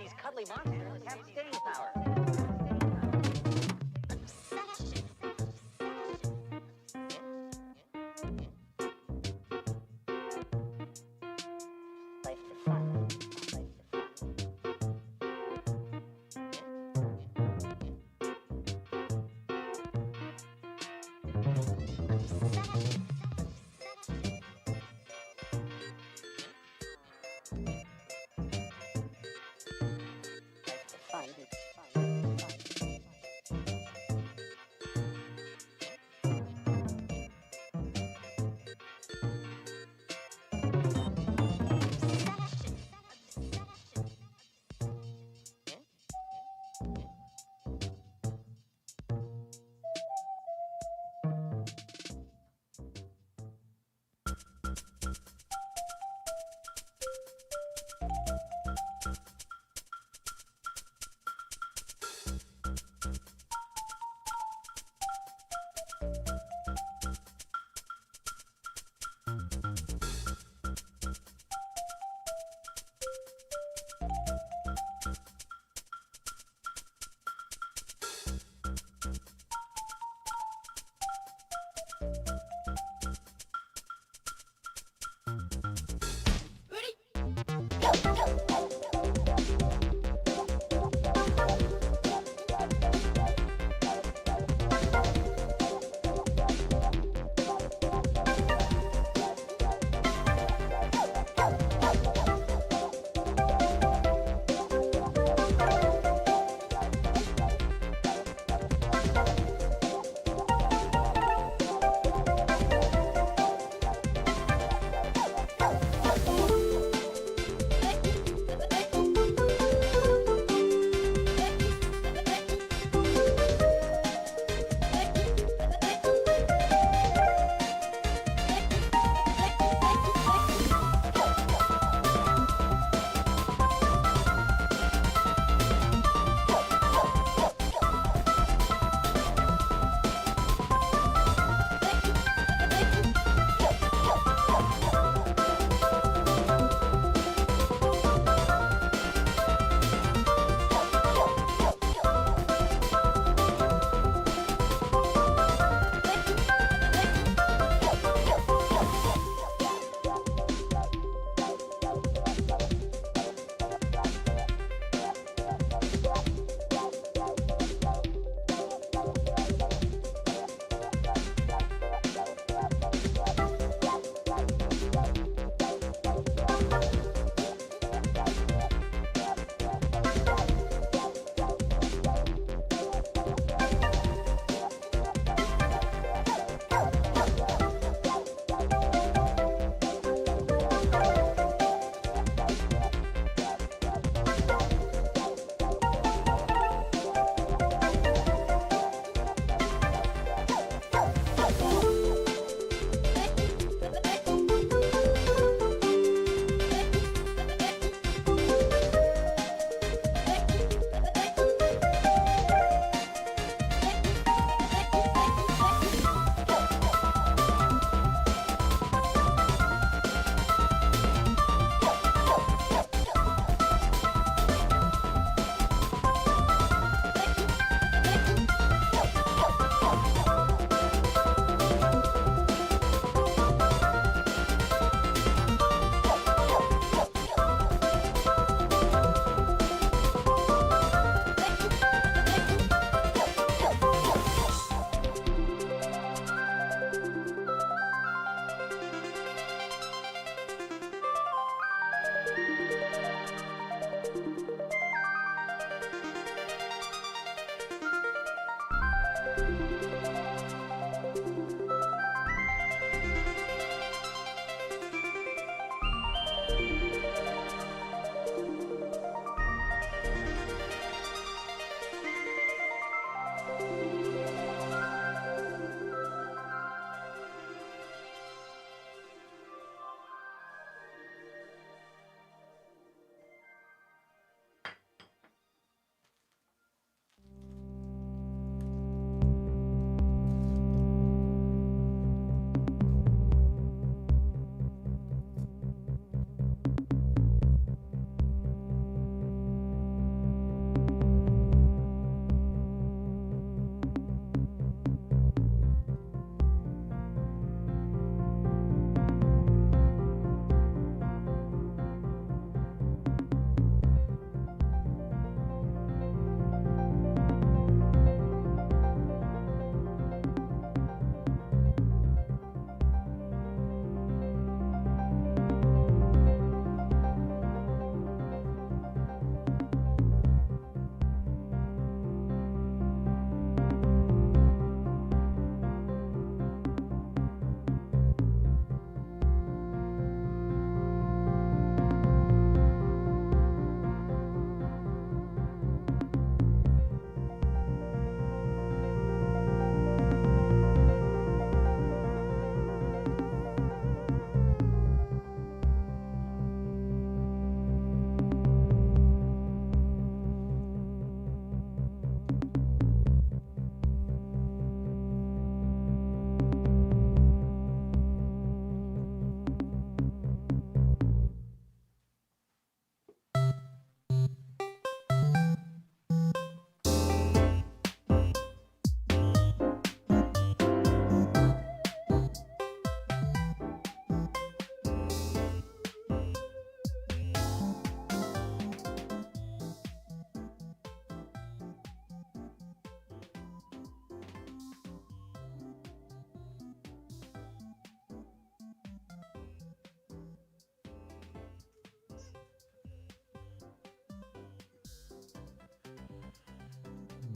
these cuddly monsters have staying power. Life is fun.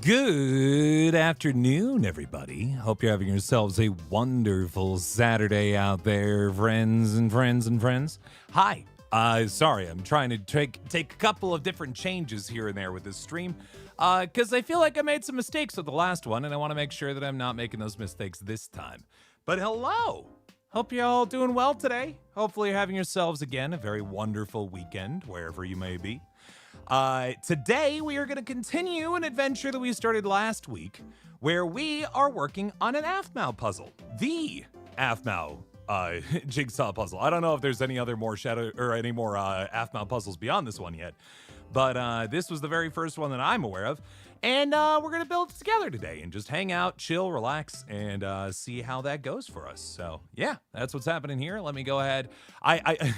Good afternoon, everybody. Hope you're having yourselves a wonderful Saturday out there, friends and friends and friends. Hi. Sorry, I'm trying to take a couple of different changes here and there with this stream, because I feel like I made some mistakes with the last one, and I want to make sure that I'm not making those mistakes this time. But hello. Hope you're all doing well today. Hopefully you're having yourselves, again, a very wonderful weekend, wherever you may be. Today we are going to continue an adventure that we started last week, where we are working on an Aphmau puzzle, the Aphmau jigsaw puzzle. I don't know if there's any other more Aphmau puzzles beyond this one yet, but this was the very first one that I'm aware of, and we're going to build it together today and just hang out, chill, relax, and see how that goes for us. So yeah, that's what's happening here. Let me go ahead. I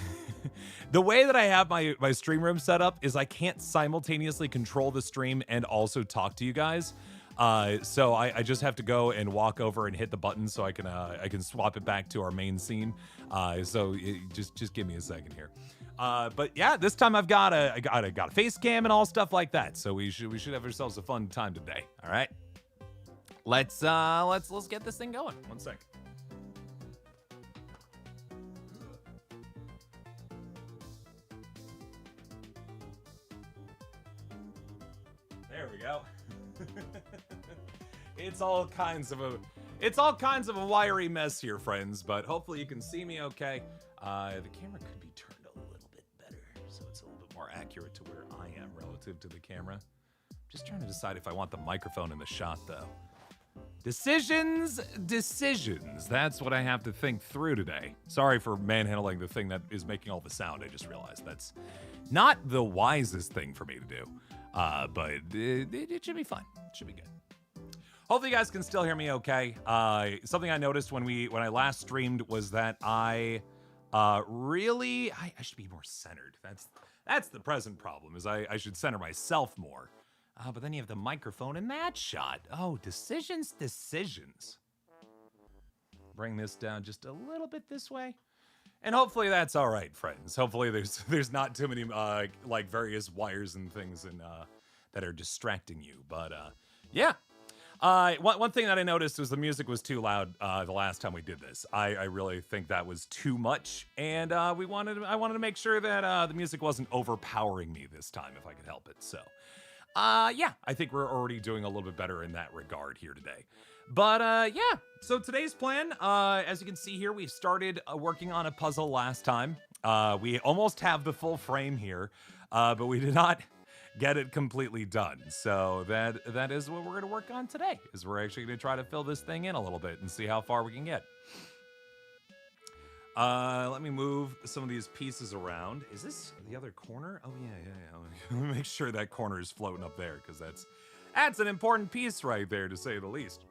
the way that I have my stream room set up is I can't simultaneously control the stream and also talk to you guys. So I just have to go and walk over and hit the button so I can swap it back to our main scene. Just give me a second here. But yeah, this time I got a face cam and all stuff like that. So we should have ourselves a fun time today. All right. Let's get this thing going. One sec. There we go. It's all kinds of a wiry mess here, friends, but hopefully you can see me okay. The camera could be turned a little bit better so it's a little bit more accurate to where I am relative to the camera. Just trying to decide if I want the microphone in the shot though. Decisions. That's what I have to think through today. Sorry for manhandling the thing that is making all the sound. I just realized that's not the wisest thing for me to do. But it should be fine. It should be good. Hopefully you guys can still hear me okay. Something I noticed when I last streamed was that I should be more centered. That's the present problem, is I should center myself more. But then you have the microphone in that shot. Oh, decisions. Bring this down just a little bit this way. And hopefully that's all right, friends. Hopefully there's not too many like various wires and things that are distracting you. But yeah. One thing that I noticed was the music was too loud the last time we did this. I really think that was too much, and I wanted to make sure that the music wasn't overpowering me this time if I could help it. So yeah, I think we're already doing a little bit better in that regard here today. But yeah, so today's plan, as you can see here, we started working on a puzzle last time. We almost have the full frame here, but we did not get it completely done. So that is what we're going to work on today, is we're actually going to try to fill this thing in a little bit and see how far we can get. Let me move some of these pieces around. Is this the other corner? Oh yeah. Let me make sure that corner is floating up there, because that's an important piece right there, to say the least.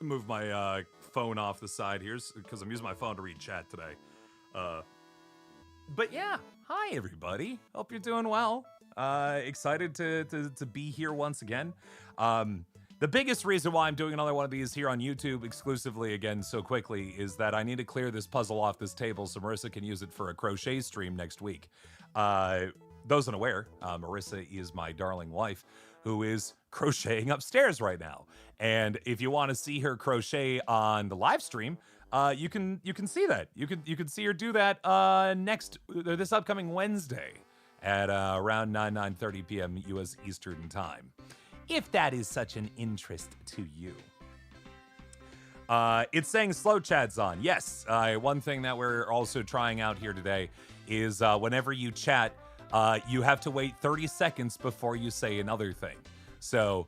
Move my phone off the side here, because I'm using my phone to read chat today. But yeah, hi everybody. Hope you're doing well. Excited to be here once again. The biggest reason why I'm doing another one of these here on YouTube exclusively again so quickly is that I need to clear this puzzle off this table so Marissa can use it for a crochet stream next week. Those unaware, Marissa is my darling wife who is crocheting upstairs right now. And if you want to see her crochet on the live stream, you can see that. You can see her do that this upcoming Wednesday at around 9:30 p.m. U.S. Eastern Time, if that is such an interest to you. It's saying slow chat's on. Yes, one thing that we're also trying out here today is whenever you chat, you have to wait 30 seconds before you say another thing. So,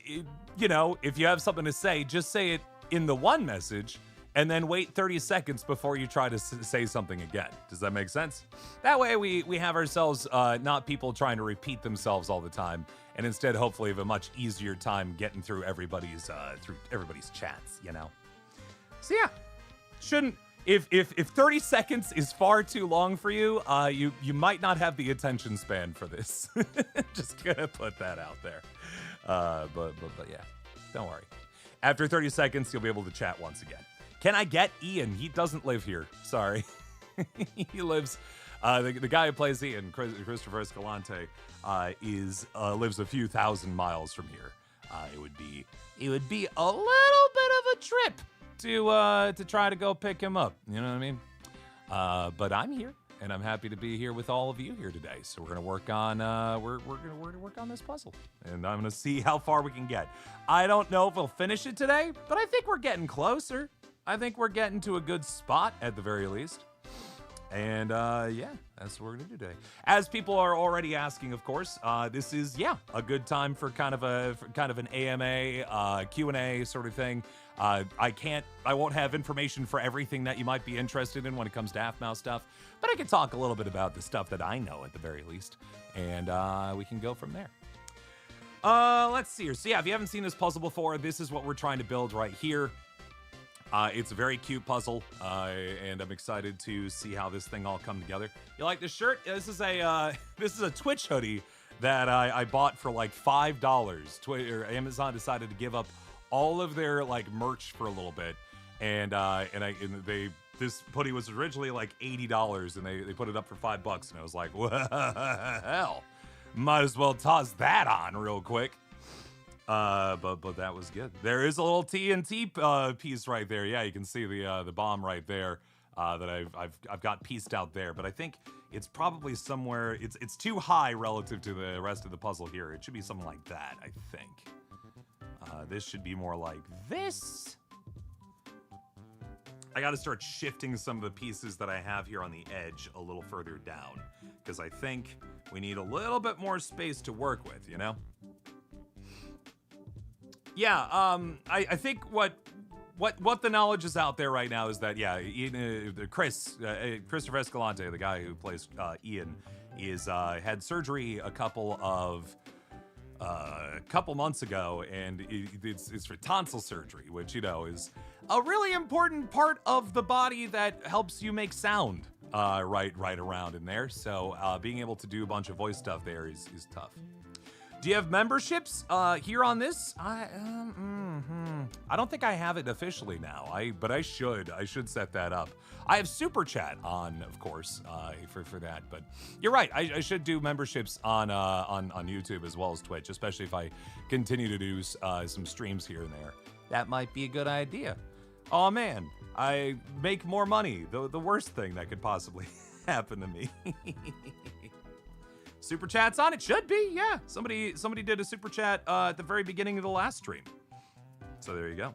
you know, if you have something to say, just say it in the one message, and then wait 30 seconds before you try to say something again. Does that make sense? That way we have ourselves not people trying to repeat themselves all the time, and instead hopefully have a much easier time getting through everybody's chats, you know? So yeah, shouldn't, if 30 seconds is far too long for you, you might not have the attention span for this. Just gonna put that out there. But yeah, don't worry. After 30 seconds, you'll be able to chat once again. Can I get Ian? He doesn't live here. Sorry. He lives, the guy who plays Ian, Christopher Escalante, lives a few thousand miles from here. It would be a little bit of a trip to try to go pick him up. You know what I mean? But I'm here, and I'm happy to be here with all of you here today. So we're gonna work on we're gonna work on this puzzle, and I'm gonna see how far we can get. I don't know if we'll finish it today, but I think we're getting closer. I think we're getting to a good spot at the very least. And yeah, that's what we're gonna do today. As people are already asking, of course, this is a good time for kind of an AMA Q&A sort of thing. I won't have information for everything that you might be interested in when it comes to Aphmau stuff, but I can talk a little bit about the stuff that I know at the very least, and we can go from there. Let's see here. So yeah, if you haven't seen this puzzle before, this is what we're trying to build right here. It's a very cute puzzle, and I'm excited to see how this thing all come together. You like this shirt? This is a Twitch hoodie that I bought for like $5. Amazon decided to give up all of their like merch for a little bit, and this hoodie was originally like $80, and they put it up for $5, and I was like, well, might as well toss that on real quick. But that was good. There is a little TNT piece right there. Yeah, you can see the bomb right there that I've got pieced out there. But I think it's probably somewhere. It's too high relative to the rest of the puzzle here. It should be something like that, I think. This should be more like this. I got to start shifting some of the pieces that I have here on the edge a little further down, because I think we need a little bit more space to work with, you know? Yeah, I think what the knowledge is out there right now is that, yeah, Christopher Escalante, the guy who plays Ian, had surgery a couple months ago, and it's for tonsil surgery, which, you know, is a really important part of the body that helps you make sound right around in there. So being able to do a bunch of voice stuff there is tough. Do you have memberships here on this? I don't think I have it officially now. But I should set that up. I have Super Chat on, of course, for that. But you're right. I should do memberships on YouTube as well as Twitch, especially if I continue to do some streams here and there. That might be a good idea. Oh man, I make more money. The worst thing that could possibly happen to me. Super Chat's on? It should be, yeah. Somebody did a Super Chat at the very beginning of the last stream. So there you go.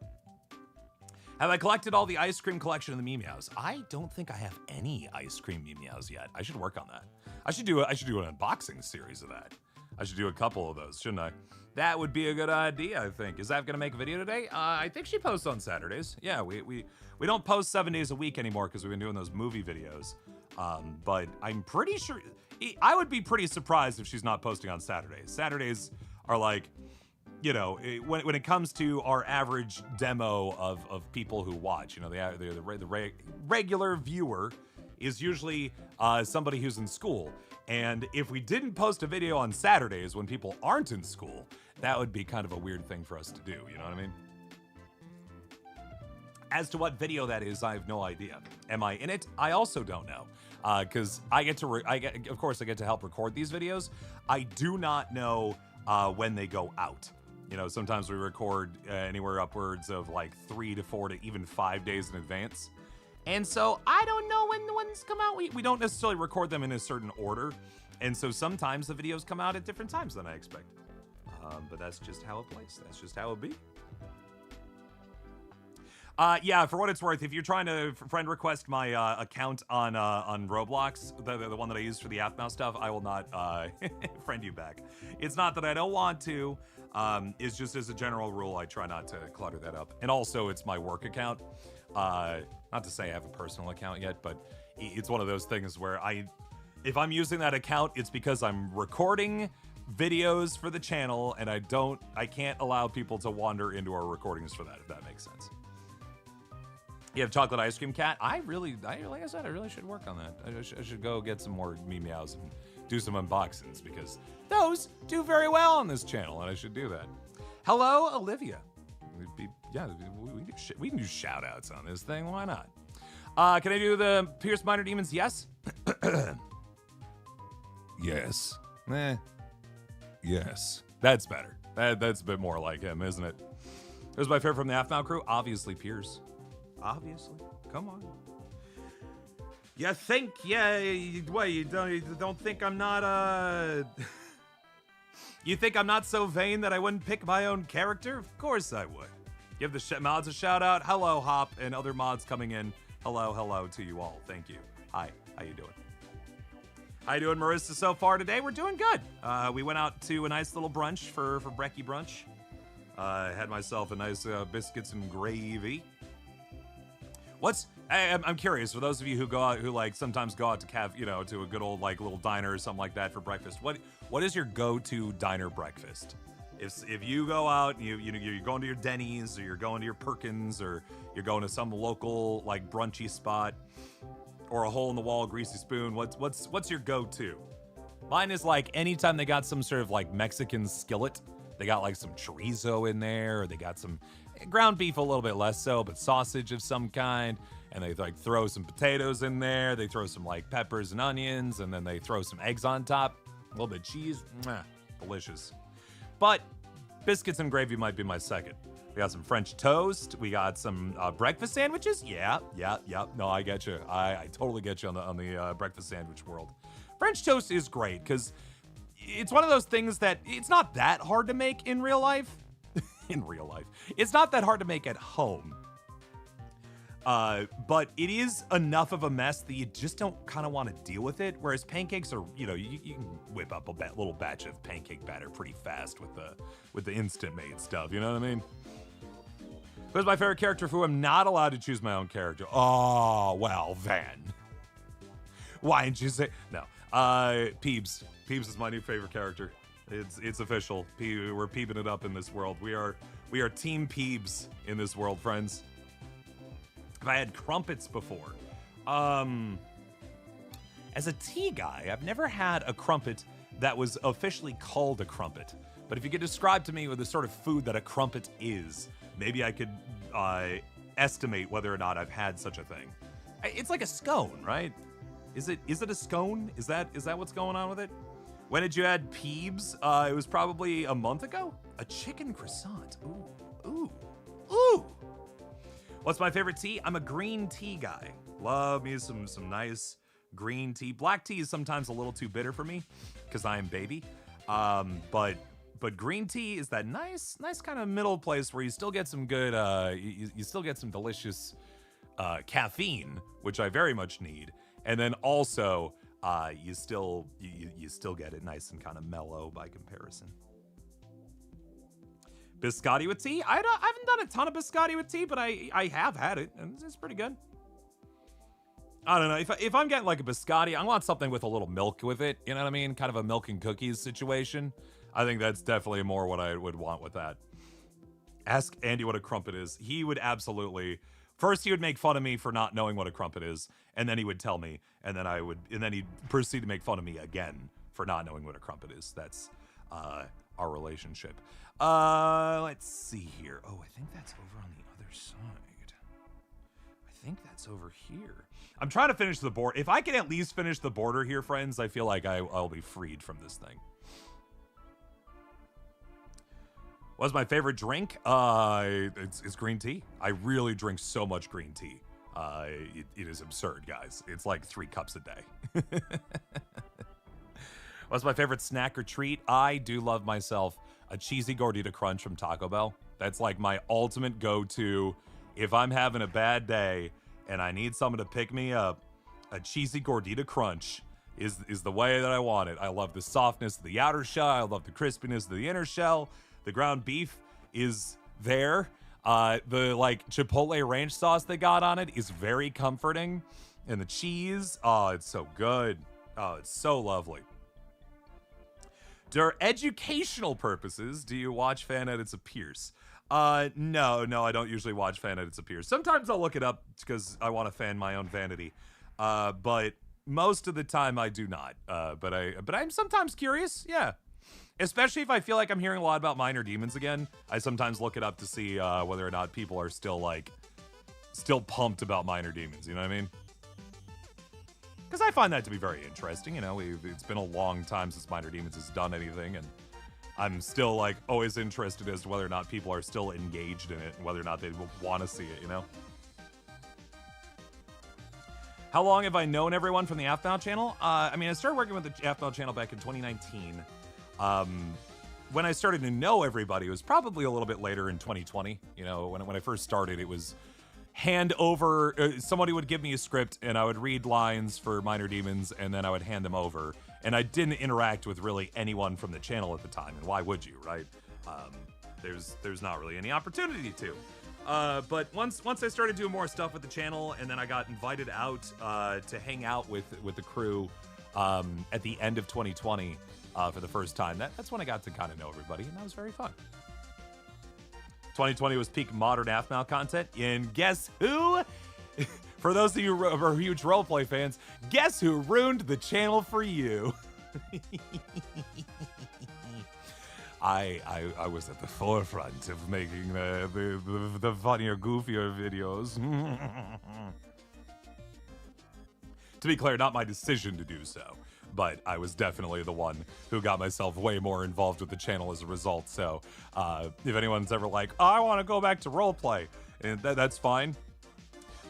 Have I collected all the ice cream collection of the Meows? I don't think I have any ice cream Meows yet. I should work on that. I should do an unboxing series of that. I should do a couple of those, shouldn't I? That would be a good idea, I think. Is that gonna make a video today? I think she posts on Saturdays. Yeah, we don't post 7 days a week anymore because we've been doing those movie videos. But I'm pretty sure, I would be pretty surprised if she's not posting on Saturdays. Saturdays are like, you know, when it comes to our average demo of people who watch, you know, the regular viewer is usually somebody who's in school. And if we didn't post a video on Saturdays when people aren't in school, that would be kind of a weird thing for us to do, you know what I mean? As to what video that is, I have no idea. Am I in it? I also don't know. Because of course, I get to help record these videos. I do not know when they go out. You know, sometimes we record anywhere upwards of like 3 to 4 to even 5 days in advance. And so I don't know when the ones come out. We don't necessarily record them in a certain order. And so sometimes the videos come out at different times than I expect. But that's just how it plays. That's just how it be. Yeah, for what it's worth, if you're trying to friend request my account on Roblox, the one that I use for the Aphmau stuff, I will not friend you back. It's not that I don't want to. It's just as a general rule, I try not to clutter that up. And also, it's my work account. Not to say I have a personal account yet, but it's one of those things where if I'm using that account, it's because I'm recording videos for the channel, and I can't allow people to wander into our recordings for that, if that makes sense. You have chocolate ice cream cat? Like I said, I really should work on that. I should go get some more meows and do some unboxings, because those do very well on this channel, and I should do that. Hello, Olivia. We can do shout outs on this thing. Why not? Can I do the Pierce Minor Demons? Yes. Yes. Yes. That's better. That's a bit more like him, isn't it? Who's my favorite from the Aphmau crew? Obviously, Pierce. Obviously. Come on. You think, what, you don't think I'm not, You think I'm not so vain that I wouldn't pick my own character? Of course I would. Give the mods a shout out. Hello, Hop, and other mods coming in. Hello to you all. Thank you. Hi, how you doing? How you doing, Marissa, so far today? We're doing good. We went out to a nice little brunch for brekkie brunch. Had myself a nice biscuits and gravy. I'm curious, for those of you who go out, who like sometimes go out to to a good old like little diner or something like that for breakfast. What is your go-to diner breakfast? If you go out, you're going to your Denny's, or you're going to your Perkins, or you're going to some local like brunchy spot, or a hole in the wall greasy spoon. What's your go-to? Mine is like anytime they got some sort of like Mexican skillet. They got like some chorizo in there, or they got some ground beef, a little bit less so, but sausage of some kind. And they like throw some potatoes in there. They throw some like peppers and onions, and then they throw some eggs on top. A little bit of cheese. Delicious. But biscuits and gravy might be my second. We got some French toast. We got some breakfast sandwiches. Yeah. No, I get you. I totally get you on the breakfast sandwich world. French toast is great because it's one of those things that it's not that hard to make in real life. It's not that hard to make at home. But it is enough of a mess that you just don't kind of want to deal with it. Whereas pancakes are, you can whip up a little batch of pancake batter pretty fast with the instant made stuff. You know what I mean? Who's my favorite character who I'm not allowed to choose my own character? Oh, well then. Why didn't you say no? Peebs. Peebs is my new favorite character. It's official. We're peebing it up in this world. We are Team Peebs in this world, friends. Have I had crumpets before? As a tea guy, I've never had a crumpet that was officially called a crumpet. But if you could describe to me what the sort of food that a crumpet is, maybe I could estimate whether or not I've had such a thing. It's like a scone, right? Is it a scone? Is that what's going on with it? When did you add Peebs? It was probably a month ago. A chicken croissant. Ooh. What's my favorite tea? I'm a green tea guy. Love me some nice green tea. Black tea is sometimes a little too bitter for me because I am baby. But green tea is that nice kind of middle place where you still get some good, you still get some delicious caffeine, which I very much need. And then also, you still get it nice and kind of mellow by comparison. Biscotti with tea? I haven't done a ton of biscotti with tea, but I have had it, and it's pretty good. I don't know. If I'm getting like a biscotti, I want something with a little milk with it. You know what I mean? Kind of a milk and cookies situation. I think that's definitely more what I would want with that. Ask Andy what a crumpet is. He would absolutely First, he would make fun of me for not knowing what a crumpet is, and then he would tell me, and then he'd proceed to make fun of me again for not knowing what a crumpet is. That's our relationship. Let's see here. Oh, I think that's over on the other side. I think that's over here. I'm trying to finish the board. If I can at least finish the border here, friends, I feel like I'll be freed from this thing. What's my favorite drink? It's green tea. I really drink so much green tea. It is absurd, guys. It's like 3 cups a day. What's my favorite snack or treat? I do love myself a cheesy gordita crunch from Taco Bell. That's like my ultimate go-to. If I'm having a bad day and I need someone to pick me up, a cheesy gordita crunch is the way that I want it. I love the softness of the outer shell. I love the crispiness of the inner shell. The ground beef is there. The like Chipotle ranch sauce they got on it is very comforting. And the cheese, oh, it's so good. Oh, it's so lovely. For educational purposes, do you watch fan edits of Pierce? No, I don't usually watch fan edits of Pierce. Sometimes I'll look it up because I want to fan my own vanity. But most of the time I do not. But I'm sometimes curious, yeah. Especially if I feel like I'm hearing a lot about minor demons again. I sometimes look it up to see whether or not people are still pumped about minor demons, you know what I mean? Because I find that to be very interesting, you know, it's been a long time since Minor Demons has done anything, and I'm still, like, always interested as to whether or not people are still engaged in it, and whether or not they want to see it, you know? How long have I known everyone from the Aphmau channel? I mean, I started working with the Aphmau channel back in 2019. When I started to know everybody, it was probably a little bit later in 2020. You know, when I first started, it was hand over, somebody would give me a script and I would read lines for Minor Demons and then I would hand them over. And I didn't interact with really anyone from the channel at the time. And why would you, right? There's not really any opportunity to. But once I started doing more stuff with the channel and then I got invited out to hang out with the crew at the end of 2020 for the first time, that's when I got to kind of know everybody, and that was very fun. 2020 was peak modern Aphmau content, and guess who? For those of you who are huge roleplay fans, guess who ruined the channel for you? I was at the forefront of making the funnier, goofier videos. To be clear, not my decision to do so, but I was definitely the one who got myself way more involved with the channel as a result. So if anyone's ever like, oh, I want to go back to roleplay, and that's fine.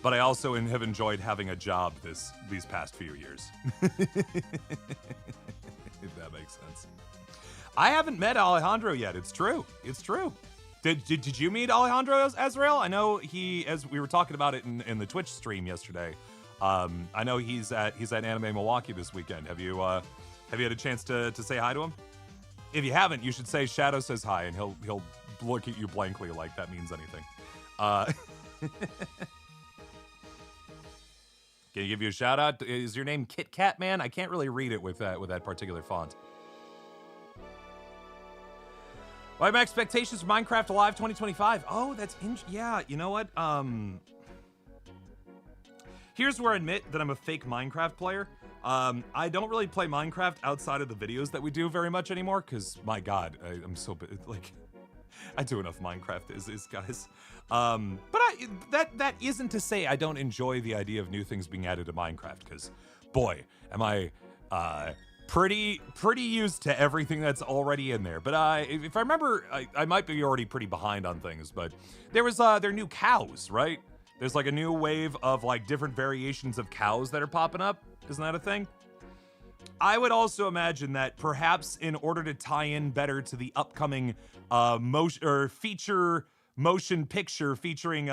But I also have enjoyed having a job these past few years. If that makes sense. I haven't met Alejandro yet. It's true. It's true. Did you meet Alejandro Azrael? I know as we were talking about it in the Twitch stream yesterday. I know he's at Anime Milwaukee this weekend. Have you had a chance to say hi to him? If you haven't, you should say Shadow says hi, and he'll look at you blankly like that means anything. Can he give you a shout out? Is your name Kit Kat Man? I can't really read it with that particular font. What are my expectations for Minecraft Alive 2025? Oh, yeah. You know what? Here's where I admit that I'm a fake Minecraft player. I don't really play Minecraft outside of the videos that we do very much anymore, because, my God, I'm so, like, I do enough Minecraft as is, guys. But that isn't to say I don't enjoy the idea of new things being added to Minecraft, because, boy, am I pretty used to everything that's already in there. But if I remember, I might be already pretty behind on things, but there was their new cows, right? There's like a new wave of like different variations of cows that are popping up. Isn't that a thing? I would also imagine that perhaps in order to tie in better to the upcoming feature motion picture featuring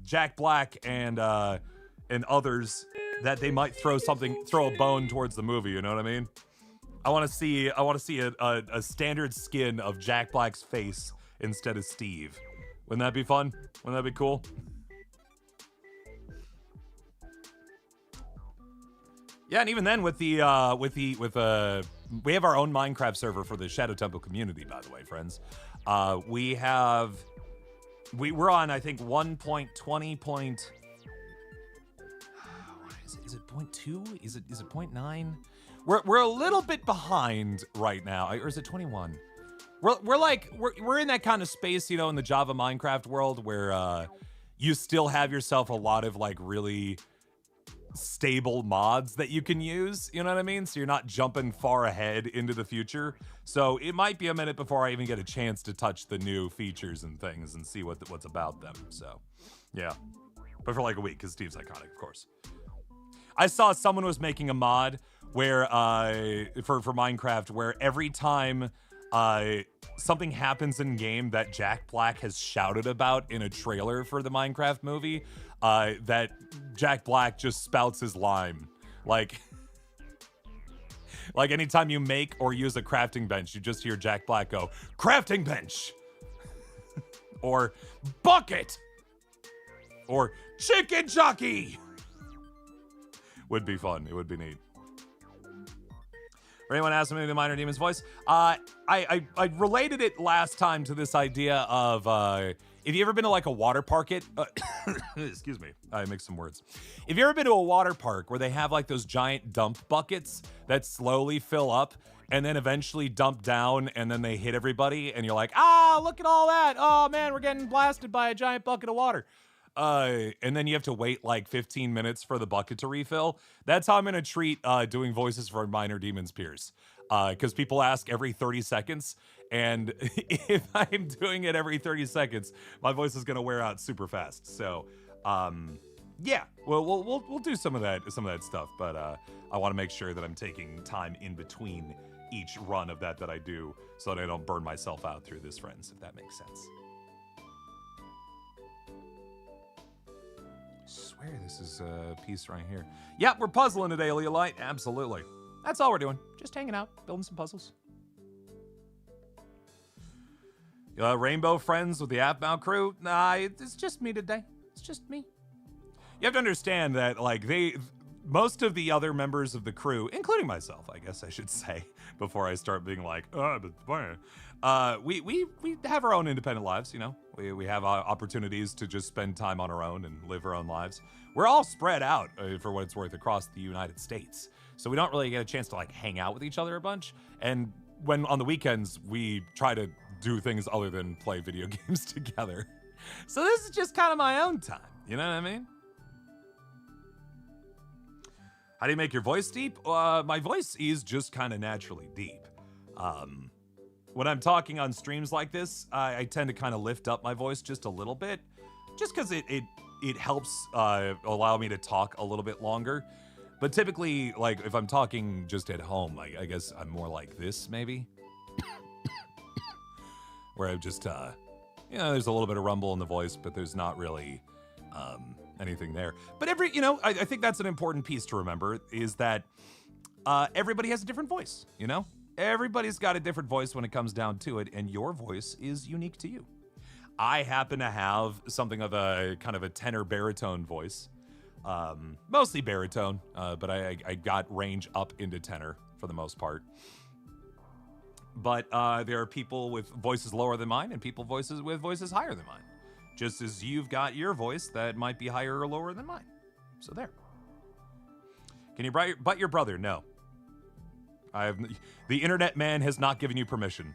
Jack Black and others, that they might throw a bone towards the movie. You know what I mean? I want to see a standard skin of Jack Black's face instead of Steve. Wouldn't that be fun? Wouldn't that be cool? Yeah, and even then with we have our own Minecraft server for the Shadow Temple community, by the way, friends. We have we're on, I think, 1.20 point. Is it 0.2? Is it 0.9? We're a little bit behind right now, or is it 21? We're in that kind of space, you know, in the Java Minecraft world where you still have yourself a lot of like really stable mods that you can use, you know what I mean? So you're not jumping far ahead into the future. So it might be a minute before I even get a chance to touch the new features and things and see what's about them. So yeah, but for like a week because Steve's iconic, of course. I saw someone was making a mod where for Minecraft where every time something happens in game that Jack Black has shouted about in a trailer for the Minecraft movie, that Jack Black just spouts his line. Like anytime you make or use a crafting bench, you just hear Jack Black go, crafting bench! Or bucket! Or chicken jockey! Would be fun. It would be neat. For anyone asking me the Minor Demon's voice, I related it last time to this idea of if you ever been to like a water park, excuse me, I mixed some words. If you ever been to a water park where they have like those giant dump buckets that slowly fill up and then eventually dump down and then they hit everybody and you're like, ah, look at all that. Oh man, we're getting blasted by a giant bucket of water. And then you have to wait like 15 minutes for the bucket to refill. That's how I'm gonna treat doing voices for Minor Demon's peers. Because people ask every 30 seconds, and if I'm doing it every 30 seconds, my voice is gonna wear out super fast. So, yeah, we'll do some of that stuff. But I want to make sure that I'm taking time in between each run of that I do, so that I don't burn myself out through this, friends. If that makes sense. Swear this is a piece right here. Yep, we're puzzling today, Leolite. Absolutely. That's all we're doing. Just hanging out, building some puzzles. Rainbow friends with the Aphmau crew? Nah, it's just me today. It's just me. You have to understand that, like, most of the other members of the crew, including myself, I guess I should say, before I start being like, we have our own independent lives, you know. We have opportunities to just spend time on our own and live our own lives. We're all spread out, for what it's worth, across the United States. So we don't really get a chance to like hang out with each other a bunch. And when on the weekends, we try to do things other than play video games together. So this is just kind of my own time. You know what I mean? How do you make your voice deep? My voice is just kind of naturally deep. When I'm talking on streams like this, I tend to kind of lift up my voice just a little bit, just because it helps allow me to talk a little bit longer. But typically, like if I'm talking just at home, I guess I'm more like this maybe, where I'm just there's a little bit of rumble in the voice, but there's not really anything there. But I think that's an important piece to remember is that everybody has a different voice, you know? Everybody's got a different voice when it comes down to it, and your voice is unique to you. I happen to have something of a kind of a tenor baritone voice, mostly baritone, but I got range up into tenor for the most part. But there are people with voices lower than mine and people with voices higher than mine. Just as you've got your voice that might be higher or lower than mine. So there. Can you butt your brother? No. The internet man has not given you permission.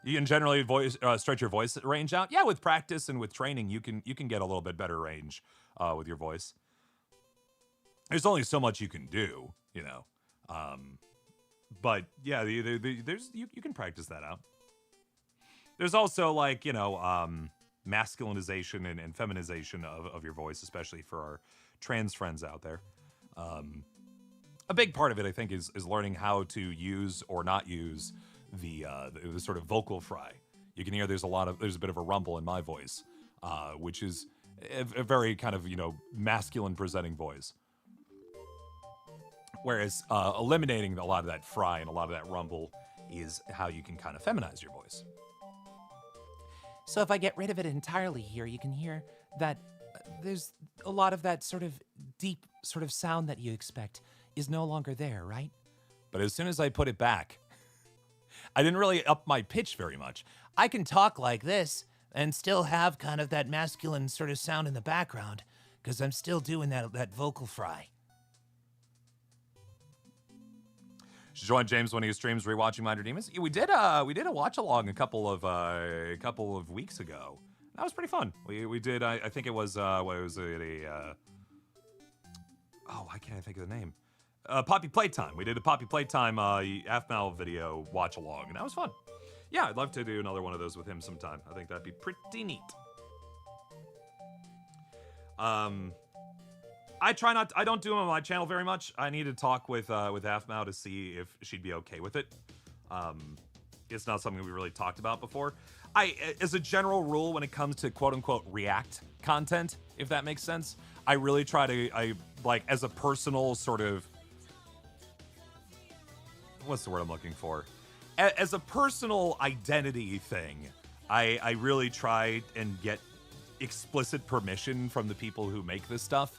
You can generally stretch your voice range out. Yeah, with practice and with training, you can get a little bit better range with your voice. There's only so much you can do, you know. But yeah, there's you can practice that out. There's also like, masculinization and feminization of your voice, especially for our trans friends out there. A big part of it, I think, is learning how to use or not use the sort of vocal fry. You can hear there's a bit of a rumble in my voice, which is a very kind of, masculine presenting voice. Whereas eliminating a lot of that fry and a lot of that rumble is how you can kind of feminize your voice. So if I get rid of it entirely here, you can hear that there's a lot of that sort of deep sort of sound that you expect is no longer there, right? But as soon as I put it back, I didn't really up my pitch very much. I can talk like this and still have kind of that masculine sort of sound in the background because I'm still doing that vocal fry. Should join James when he streams rewatching Minor Demons. Yeah, we did a watch along a couple of weeks ago. That was pretty fun. We did. I think it was what was it? Why can't I think of the name? Poppy Playtime. We did a Poppy Playtime Aphmau video watch along, and that was fun. Yeah, I'd love to do another one of those with him sometime. I think that'd be pretty neat. I don't do them on my channel very much. I need to talk with Aphmau to see if she'd be okay with it. It's not something we really talked about before. As a general rule, when it comes to quote-unquote react content, if that makes sense, I really try to, as a personal sort of, what's the word I'm looking for? As a personal identity thing, I really try and get explicit permission from the people who make this stuff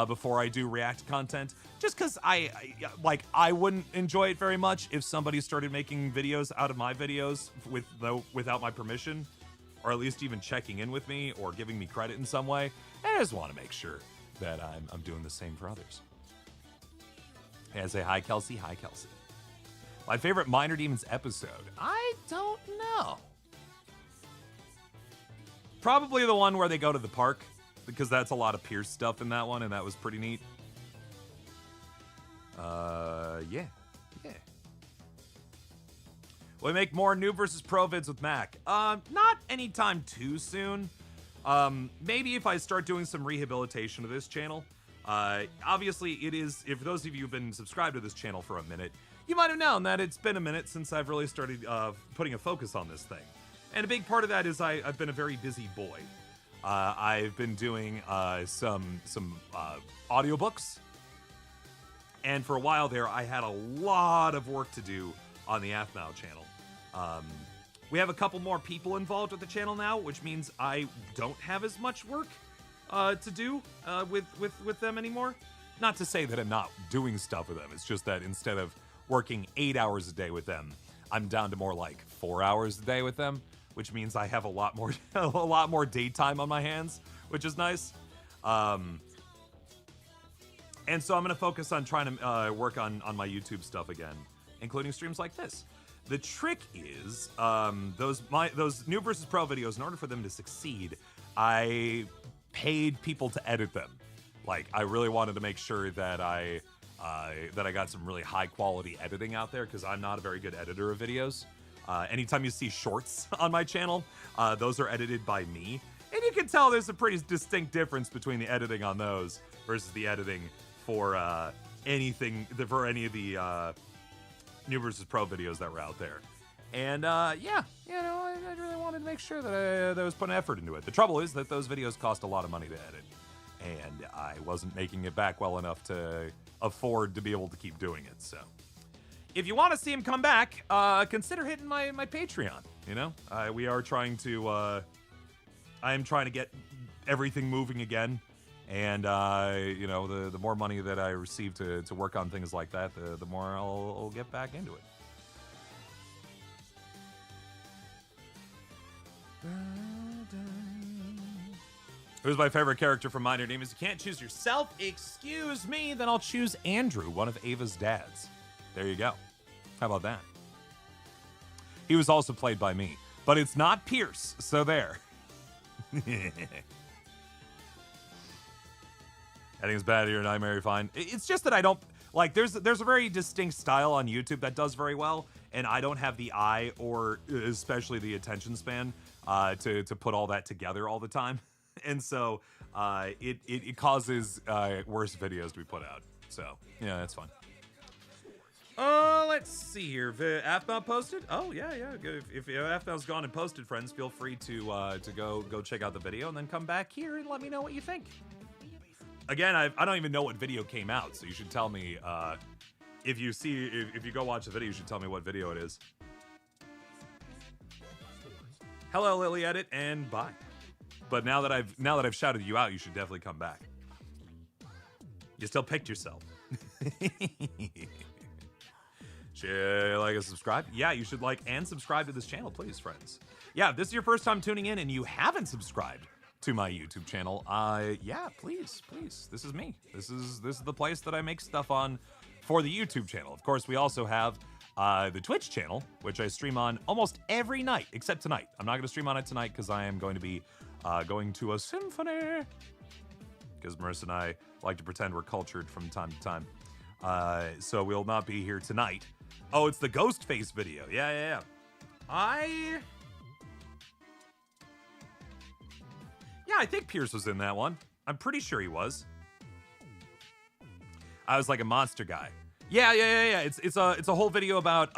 before I do react content. Just because I wouldn't enjoy it very much if somebody started making videos out of my videos without my permission, or at least even checking in with me or giving me credit in some way. I just want to make sure that I'm doing the same for others. Hey, I say hi, Kelsey. Hi, Kelsey. My favorite Minor Demons episode? I don't know. Probably the one where they go to the park, because that's a lot of Pierce stuff in that one, and that was pretty neat. Yeah. Will we make more Noob versus Pro vids with Mac? Not anytime too soon. Maybe if I start doing some rehabilitation of this channel. Obviously, it is, if those of you who've been subscribed to this channel for a minute, you might have known that it's been a minute since I've really started putting a focus on this thing. And a big part of that is I've been a very busy boy. I've been doing some audiobooks. And for a while there, I had a lot of work to do on the Aphmau channel. We have a couple more people involved with the channel now, which means I don't have as much work to do with them anymore. Not to say that I'm not doing stuff with them. It's just that instead of working 8 hours a day with them, I'm down to more like 4 hours a day with them, which means I have a lot more daytime on my hands, which is nice. And so I'm going to focus on trying to work on my YouTube stuff again, including streams like this. The trick is those New versus Pro videos, in order for them to succeed, I paid people to edit them. Like, I really wanted to make sure that I got some really high quality editing out there, because I'm not a very good editor of videos. Anytime you see shorts on my channel, those are edited by me. And you can tell there's a pretty distinct difference between the editing on those versus the editing for any of the New versus Pro videos that were out there. And yeah, I really wanted to make sure that I was putting effort into it. The trouble is that those videos cost a lot of money to edit, and I wasn't making it back well enough to afford to be able to keep doing it. So if you want to see him come back, consider hitting my Patreon. We are trying to I am trying to get everything moving again. And, the more money that I receive to work on things like that, the more I'll get back into it. Who's my favorite character from Minor Demons? You can't choose yourself. Excuse me, then I'll choose Andrew, one of Ava's dads. There you go. How about that? He was also played by me, but it's not Pierce, so there. I think it's bad here, Nightmare, you're fine. It's just that I don't, there's a very distinct style on YouTube that does very well, and I don't have the eye or especially the attention span to put all that together all the time. And so it causes worse videos to be put out. So, yeah, that's fun. Let's see here. Aphmau posted? Oh, yeah. If Aphmau's gone and posted, friends, feel free to go check out the video and then come back here and let me know what you think. Again, I don't even know what video came out, so you should tell me if you go watch the video, you should tell me what video it is. Hello, Lily Edit, and bye. But now that I've shouted you out, you should definitely come back. You still picked yourself. Like and subscribe? Yeah, you should like and subscribe to this channel, please, friends. Yeah, if this is your first time tuning in and you haven't subscribed to my YouTube channel, yeah, please. This is me. This is the place that I make stuff on for the YouTube channel. Of course, we also have the Twitch channel, which I stream on almost every night, except tonight. I'm not going to stream on it tonight because I am going to be going to a symphony. Because Marissa and I like to pretend we're cultured from time to time. So we'll not be here tonight. Oh, it's the ghost face video. Yeah. I think Pierce was in that one. I'm pretty sure he was. I was like a monster guy. Yeah. It's a whole video about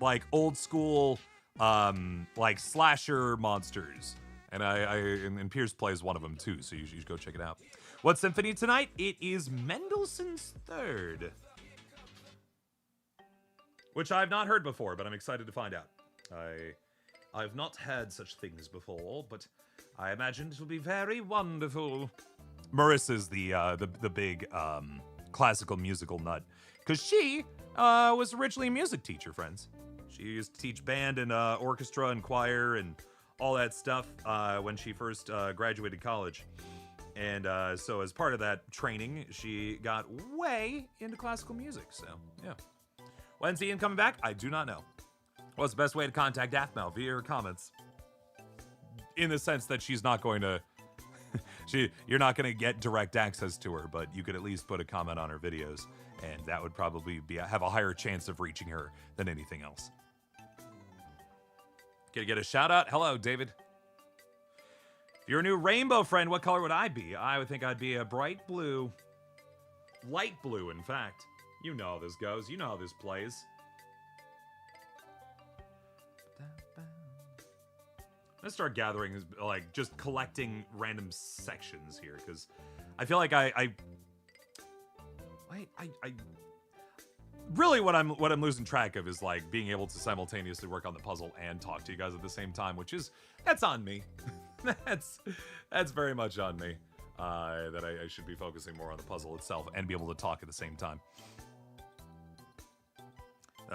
like old school like slasher monsters. And and Pierce plays one of them too, so you should go check it out. What symphony tonight? It is Mendelssohn's Third, which I've not heard before, but I'm excited to find out. I've not heard such things before, but I imagine it will be very wonderful. Marissa's the big classical musical nut, because she was originally a music teacher, friends. She used to teach band and orchestra and choir and all that stuff when she first graduated college. And so as part of that training, she got way into classical music. So, yeah. When's Ian coming back? I do not know. What's the best way to contact Aphmau? Via her comments. In the sense that she's not going to... you're not going to get direct access to her, but you could at least put a comment on her videos. And that would probably have a higher chance of reaching her than anything else. Gonna get a shout out? Hello, David. If you're a new rainbow friend, what color would I be? I would think I'd be a bright blue. Light blue, in fact. You know how this goes. You know how this plays. I'm gonna start gathering, like, just collecting random sections here, because I feel like I really what I'm losing track of is like being able to simultaneously work on the puzzle and talk to you guys at the same time, that's on me. that's very much on me. That I should be focusing more on the puzzle itself and be able to talk at the same time.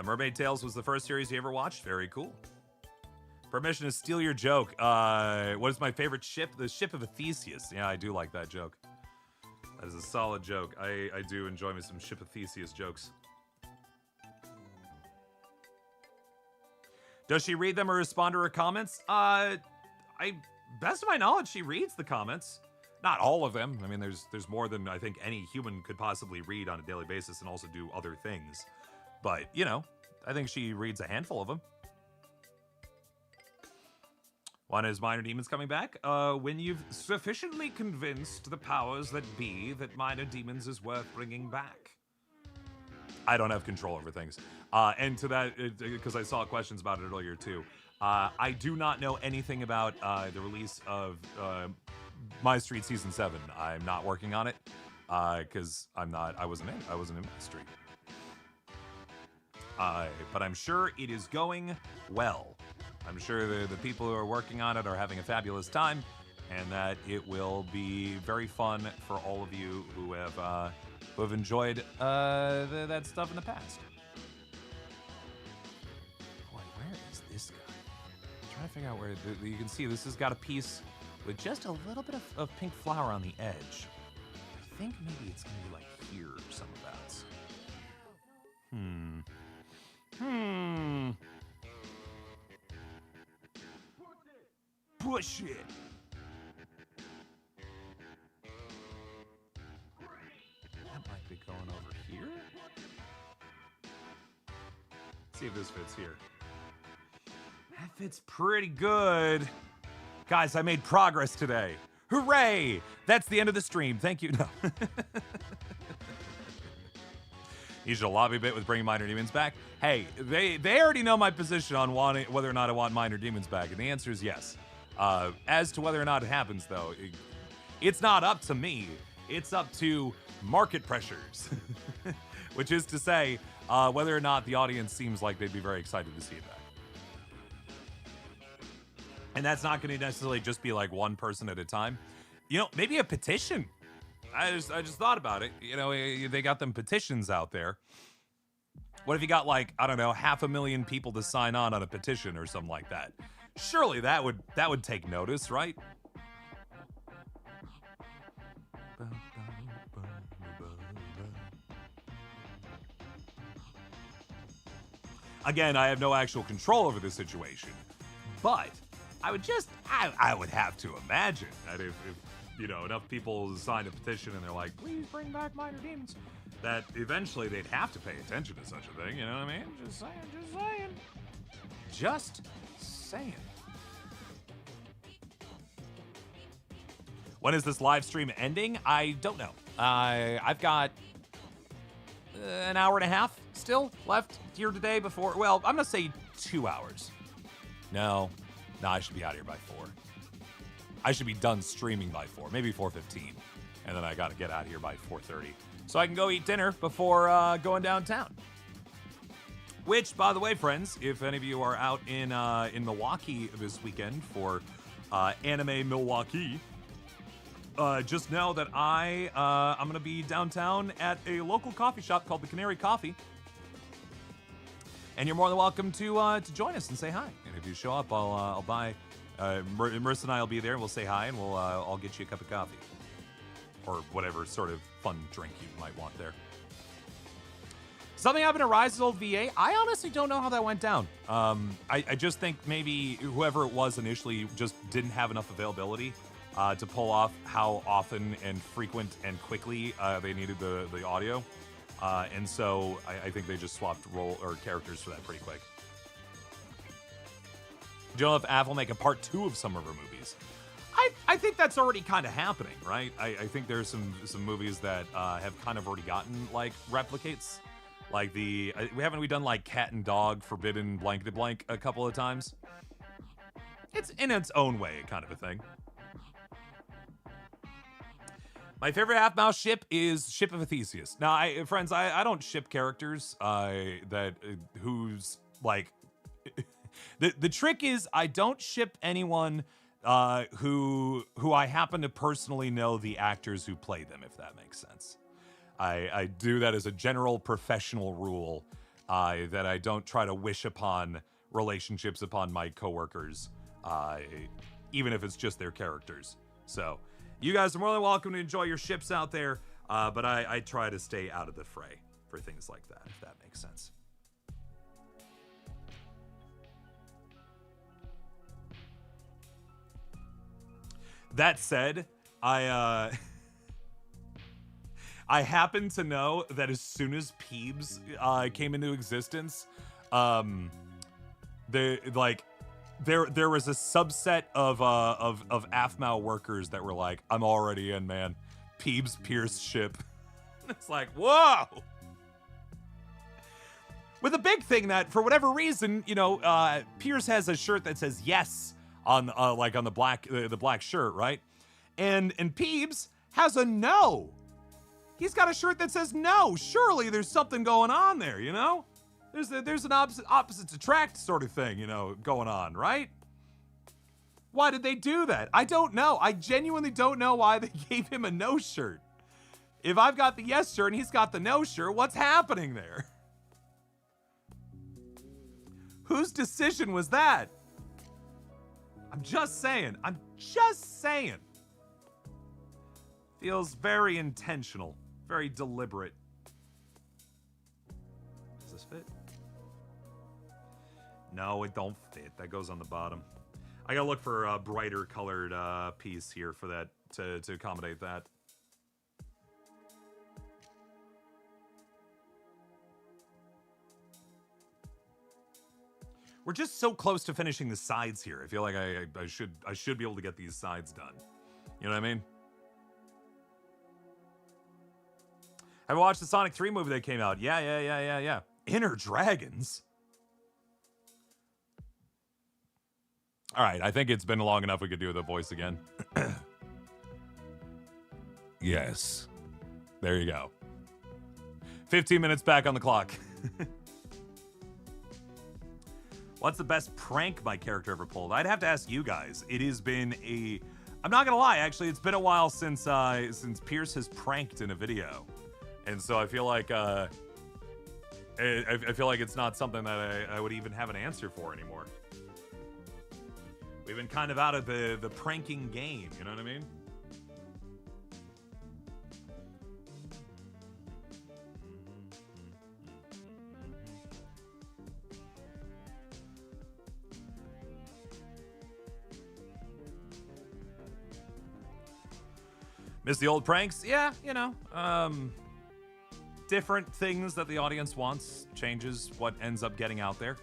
Mermaid Tales was the first series you ever watched. Very cool. Permission to steal your joke. What is my favorite ship? The ship of Theseus. Yeah, I do like that joke. That is a solid joke. I do enjoy me some ship of Theseus jokes. Does she read them or respond to her comments? Best of my knowledge, she reads the comments. Not all of them. I mean, there's more than I think any human could possibly read on a daily basis and also do other things. But, you know, I think she reads a handful of them. When is Minor Demons coming back? When you've sufficiently convinced the powers that be that Minor Demons is worth bringing back. I don't have control over things. And to that, because I saw questions about it earlier too, I do not know anything about the release of My Street Season 7. I'm not working on it because I wasn't in My Street. But I'm sure it is going well. I'm sure the people who are working on it are having a fabulous time, and that it will be very fun for all of you who have enjoyed that stuff in the past. Boy, where is this guy? I'm trying to figure out where you can see this has got a piece with just a little bit of pink flower on the edge. I think maybe it's gonna be like here or something about. Push it. That might be going over here. Let's see if this fits here. That fits pretty good. Guys, I made progress today. Hooray! That's the end of the stream. Thank you. No. You should lobby a bit with bringing Minor Demons back. Hey, they already know my position on whether or not I want Minor Demons back, and the answer is yes. As to whether or not it happens, though, it's not up to me. It's up to market pressures, which is to say, whether or not the audience seems like they'd be very excited to see it back. And that's not going to necessarily just be like one person at a time. You know, maybe a petition. I just thought about it. You know, they got them petitions out there. What if you got like, I don't know, 500,000 people to sign on a petition or something like that? Surely that would take notice, right? Again, I have no actual control over this situation, but I would have to imagine that if you know, enough people sign a petition and they're like, please bring back minor demons, that eventually they'd have to pay attention to such a thing, you know what I mean? Just saying. When is this live stream ending? I don't know. I've got an hour and a half still left here today before, well, I'm gonna say 2 hours. No, I should be out here by 4. I should be done streaming by 4, maybe 4:15, and then I gotta get out here by 4:30, so I can go eat dinner before going downtown. Which, by the way, friends, if any of you are out in Milwaukee this weekend for Anime Milwaukee, just know that I'm gonna be downtown at a local coffee shop called the Canary Coffee, and you're more than welcome to join us and say hi. And if you show up, I'll buy. Marissa and I will be there, and we'll say hi, and I'll get you a cup of coffee. Or whatever sort of fun drink you might want there. Something happened to Rise's old VA. I honestly don't know how that went down. I just think maybe whoever it was initially just didn't have enough availability to pull off how often and frequent and quickly they needed the audio. And so I think they just swapped role or characters for that pretty quick. Do you know if Aphmau will make a part 2 of some of her movies? I think that's already kind of happening, right? I think there's some movies that have kind of already gotten like replicates. Like we done like Cat and Dog, Forbidden Blankety Blank a couple of times. It's in its own way kind of a thing. My favorite Aphmau ship is Ship of Theseus. Now, friends, I don't ship characters who's like. The trick is I don't ship anyone who I happen to personally know the actors who play them, if that makes sense. I do that as a general professional rule, that I don't try to wish upon relationships upon my coworkers, even if it's just their characters. So you guys are more than welcome to enjoy your ships out there, but I try to stay out of the fray for things like that, if that makes sense. That said, I happen to know that as soon as Peebs came into existence, there was a subset of Aphmau workers that were like, I'm already in, man. Peebs Pierce ship. It's like, whoa. With a big thing that, for whatever reason, you know, Pierce has a shirt that says yes on the black shirt, right? And Peebs has a no. He's got a shirt that says no. Surely there's something going on there, you know? There's an opposites attract sort of thing, you know, going on, right? Why did they do that? I don't know. I genuinely don't know why they gave him a no shirt. If I've got the yes shirt and he's got the no shirt, what's happening there? Whose decision was that? I'm just saying. Feels very intentional, very deliberate. Does this fit? No, it don't fit. That goes on the bottom. I gotta look for a brighter colored piece here for that to accommodate that. We're just so close to finishing the sides here. I feel like I should be able to get these sides done. You know what I mean? Have you watched the Sonic 3 movie that came out? Yeah. Inner Dragons. All right, I think it's been long enough we could do the voice again. Yes. There you go. 15 minutes back on the clock. What's the best prank my character ever pulled? I'd have to ask you guys. It has been I'm not gonna lie, actually, it's been a while since Pierce has pranked in a video. And so I feel like I feel like it's not something that I would even have an answer for anymore. We've been kind of out of the pranking game, you know what I mean? Miss the old pranks? Yeah, you know. Different things that the audience wants changes what ends up getting out there.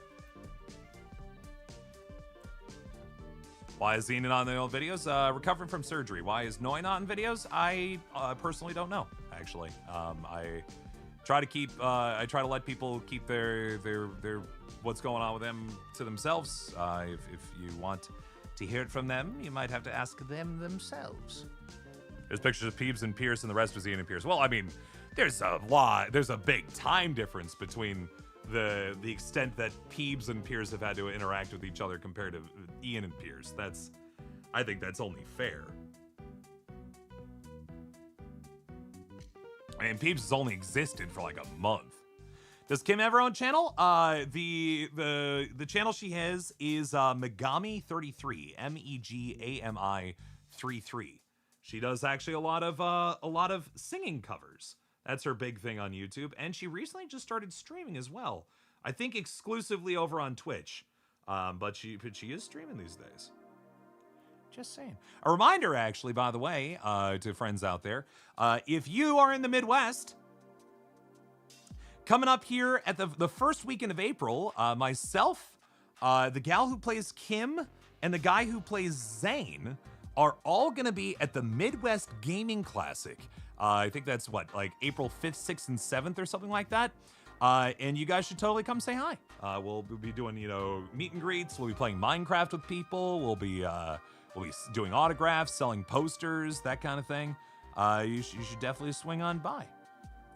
Why is Xena not in the old videos? Recovering from surgery. Why is Noi not in videos? I personally don't know, actually. I try to keep, I try to let people keep their what's going on with them to themselves. If you want to hear it from them, you might have to ask them themselves. There's pictures of Peebs and Pierce and the rest of Xena and Pierce. Well, I mean, there's a big time difference between the extent that Peebs and Pierce have had to interact with each other compared to Ian and Pierce. I think that's only fair. And Peebs has only existed for like a month. Does Kim have her own channel? The channel she has is Megami33, Megami 33. She does actually a lot of singing covers. That's her big thing on YouTube, and she recently just started streaming as well. I think exclusively over on Twitch, but she is streaming these days. Just saying. A reminder, actually, by the way, to friends out there, if you are in the Midwest, coming up here at the first weekend of April, myself, the gal who plays Kim, and the guy who plays Zane are all going to be at the Midwest Gaming Classic. I think that's what, like April 5th, 6th, and 7th or something like that. And you guys should totally come say hi. We'll be doing, meet and greets. We'll be playing Minecraft with people. We'll be doing autographs, selling posters, that kind of thing. You should definitely swing on by.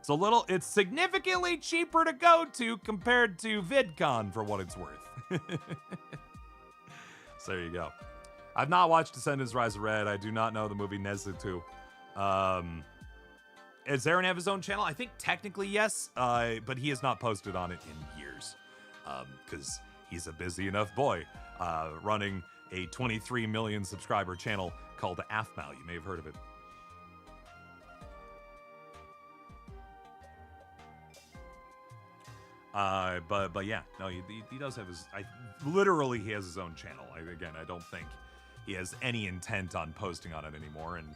It's significantly cheaper to go to compared to VidCon for what it's worth. So there you go. I've not watched Descendants Rise of Red. I do not know the movie Nezuko. Does Aaron have his own channel? I think technically yes, but he has not posted on it in years because he's a busy enough boy running a 23 million subscriber channel called Aphmau. You may have heard of it. But yeah, no, he does have his. Literally, he has his own channel. I don't think he has any intent on posting on it anymore, and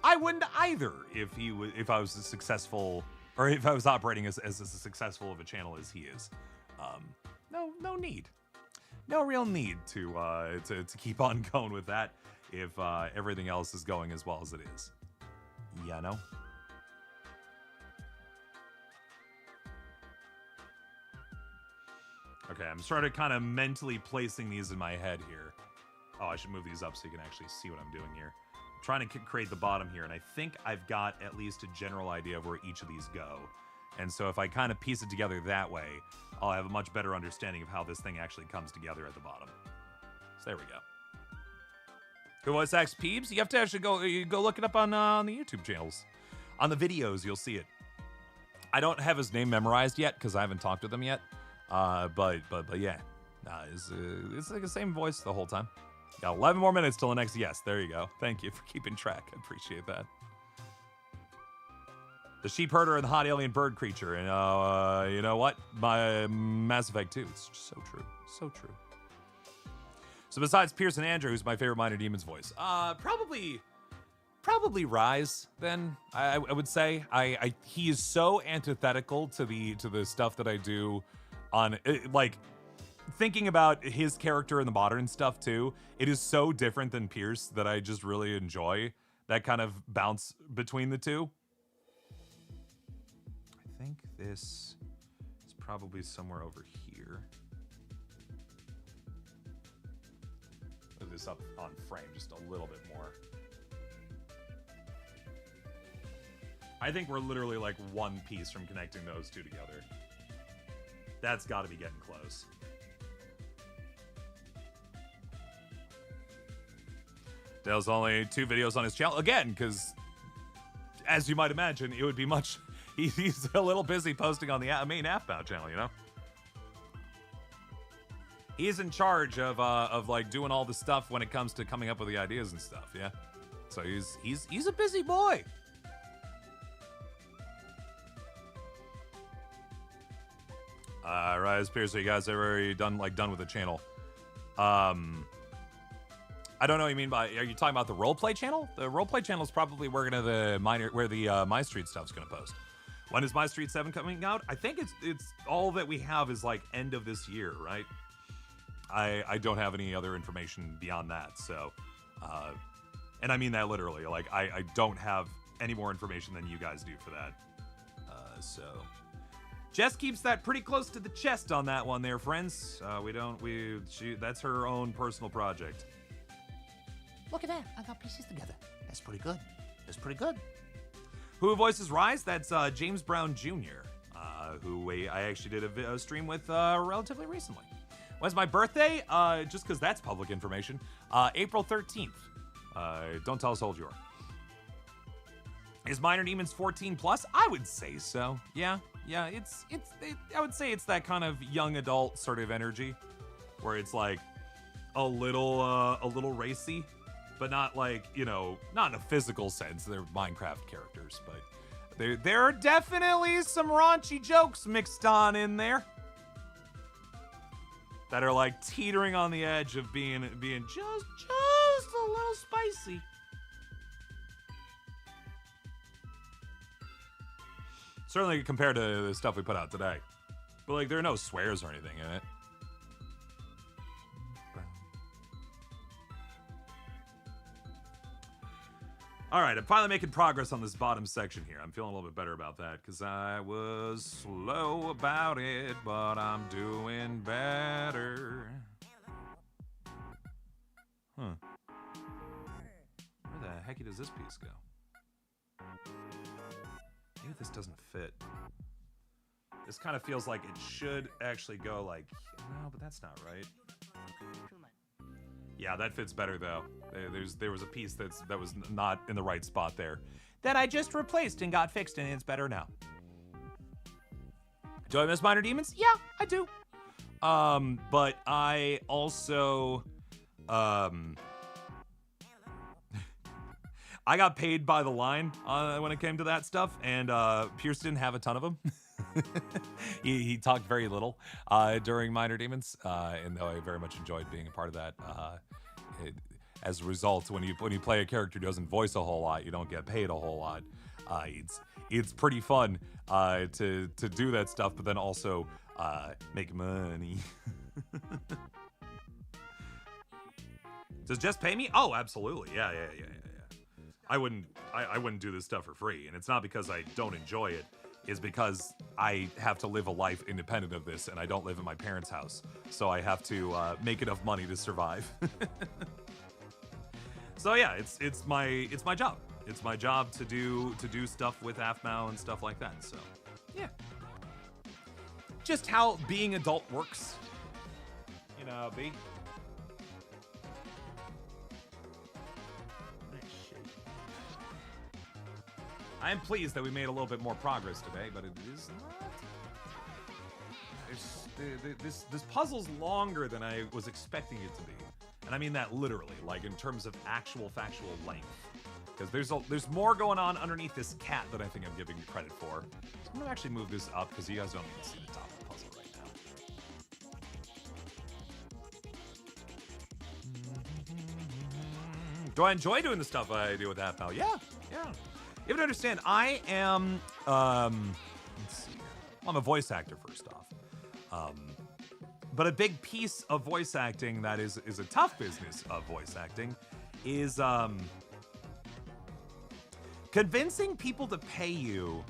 I wouldn't either if I was as successful, or if I was operating as successful of a channel as he is. No need, no real need to keep on going with that if everything else is going as well as it is. Yeah, no. Okay, I'm sort of kind of mentally placing these in my head here. Oh, I should move these up so you can actually see what I'm doing here. I'm trying to create the bottom here, and I think I've got at least a general idea of where each of these go. And so if I kind of piece it together that way, I'll have a much better understanding of how this thing actually comes together at the bottom. So there we go. Who was X Peebs? You have to actually go look it up on the YouTube channels. On the videos, you'll see it. I don't have his name memorized yet because I haven't talked to them yet. But yeah, it's like the same voice the whole time. Got 11 more minutes till the next yes. There you go. Thank you for keeping track. I appreciate that. The sheep herder and the hot alien bird creature. And you know what? My Mass Effect 2. It's just so true. So true. So besides Pierce and Andrew, who's my favorite Minor Demon's voice? Probably Rise. Then I would say he is so antithetical to the stuff that I do. On like thinking about his character in the modern stuff too, it is so different than Pierce that I just really enjoy that kind of bounce between the two. I think this is probably somewhere over here. Move this up on frame just a little bit more. I think we're literally like one piece from connecting those two together. That's got to be getting close. Dale's only 2 videos on his channel. Again, because as you might imagine, it would be much He's a little busy posting on the main Aphmau channel, you know? He's in charge of like doing all the stuff when it comes to coming up with the ideas and stuff, yeah? So he's a busy boy. Rise Pierce, are you guys ever done with the channel? I don't know what you mean by, are you talking about the roleplay channel? The roleplay channel is probably where the My Street stuff's gonna post. When is My Street 7 coming out? I think it's all that we have is like end of this year, right? I don't have any other information beyond that, so and I mean that literally. Like I don't have any more information than you guys do for that. So Jess keeps that pretty close to the chest on that one there, friends. That's her own personal project. Look at that. I got pieces together. That's pretty good. That's pretty good. Who voices Rise? That's James Brown Jr., who I actually did a stream with relatively recently. When's my birthday? Just because that's public information. April 13th. Don't tell us how old you are. Is Minor Demons 14 plus? I would say so. Yeah. I would say it's that kind of young adult sort of energy, where it's like a little racy, but not like, you know, not in a physical sense. They're Minecraft characters, but there are definitely some raunchy jokes mixed on in there that are like teetering on the edge of being just a little spicy. Certainly compared to the stuff we put out today. But like there are no swears or anything in it. All right, I'm finally making progress on this bottom section here. I'm feeling a little bit better about that because I was slow about it, but I'm doing better. Huh. Where the heck does this piece go? Maybe this doesn't fit. This kind of feels like it should actually go like, no, but that's not right. Yeah, that fits better though. There was a piece that was not in the right spot there that I just replaced and got fixed, and it's better now. Do I miss Minor Demons? Yeah, I do. But I also I got paid by the line when it came to that stuff, and Pierce didn't have a ton of them. he talked very little during Minor Demons, and though I very much enjoyed being a part of that. As a result, when you play a character who doesn't voice a whole lot, you don't get paid a whole lot. It's pretty fun to do that stuff, but then also make money. Does Jess pay me? Oh, absolutely. Yeah. I wouldn't do this stuff for free, and it's not because I don't enjoy it. It's because I have to live a life independent of this, and I don't live in my parents' house, so I have to make enough money to survive. So yeah, it's my job. It's my job to do stuff with Aphmau and stuff like that. So yeah, just how being adult works. You know, B. I am pleased that we made a little bit more progress today, but it is not. This puzzle's longer than I was expecting it to be, and I mean that literally, like in terms of actual factual length. Because there's more going on underneath this cat that I think I'm giving you credit for. So I'm gonna actually move this up because you guys don't even see the top of the puzzle right now. Do I enjoy doing the stuff I do with Aphmau? Yeah. You have to understand, I am, let's see here. Well, I'm a voice actor, first off. But a big piece of voice acting that is a tough business of voice acting is convincing people to pay you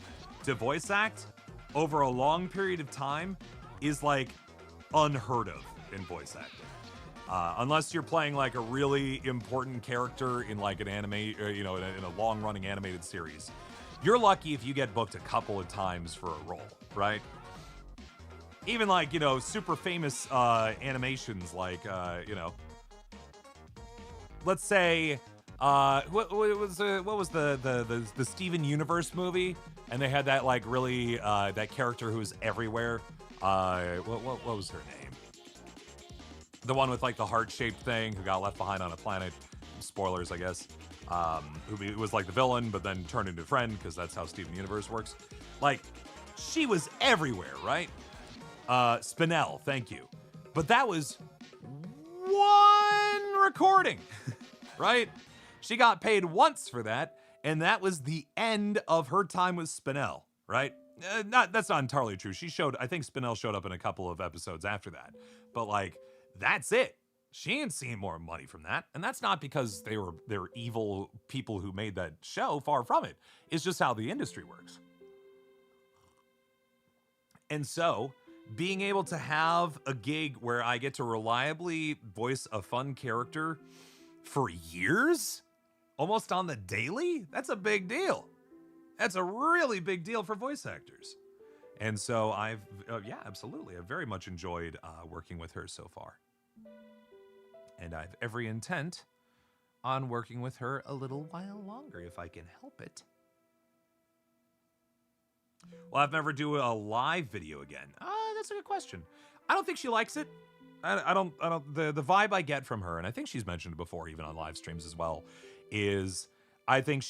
to voice act over a long period of time is like unheard of in voice acting. Unless you're playing like a really important character in like an anime, in a long-running animated series. You're lucky if you get booked a couple of times for a role, right? Even like, super famous animations like, let's say, what was the Steven Universe movie? And they had that like really that character who was everywhere. What was her name? The one with like the heart-shaped thing who got left behind on a planet. Spoilers, I guess. Who was like the villain, but then turned into a friend because that's how Steven Universe works. Like, she was everywhere, right? Spinell, thank you. But that was one recording, right? She got paid once for that, and that was the end of her time with Spinell, right? That's not entirely true. I think Spinell showed up in a couple of episodes after that. But like, that's it. She ain't seen more money from that. And that's not because they're evil people who made that show, far from it. It's just how the industry works. And so, being able to have a gig where I get to reliably voice a fun character for years, almost on the daily, that's a big deal. That's a really big deal for voice actors. And so yeah, absolutely. I've very much enjoyed working with her so far. And I have every intent on working with her a little while longer if I can help it. Will I've never do a live video again? That's a good question. I don't think she likes it. The vibe I get from her, and I think she's mentioned it before, even on live streams as well, is I think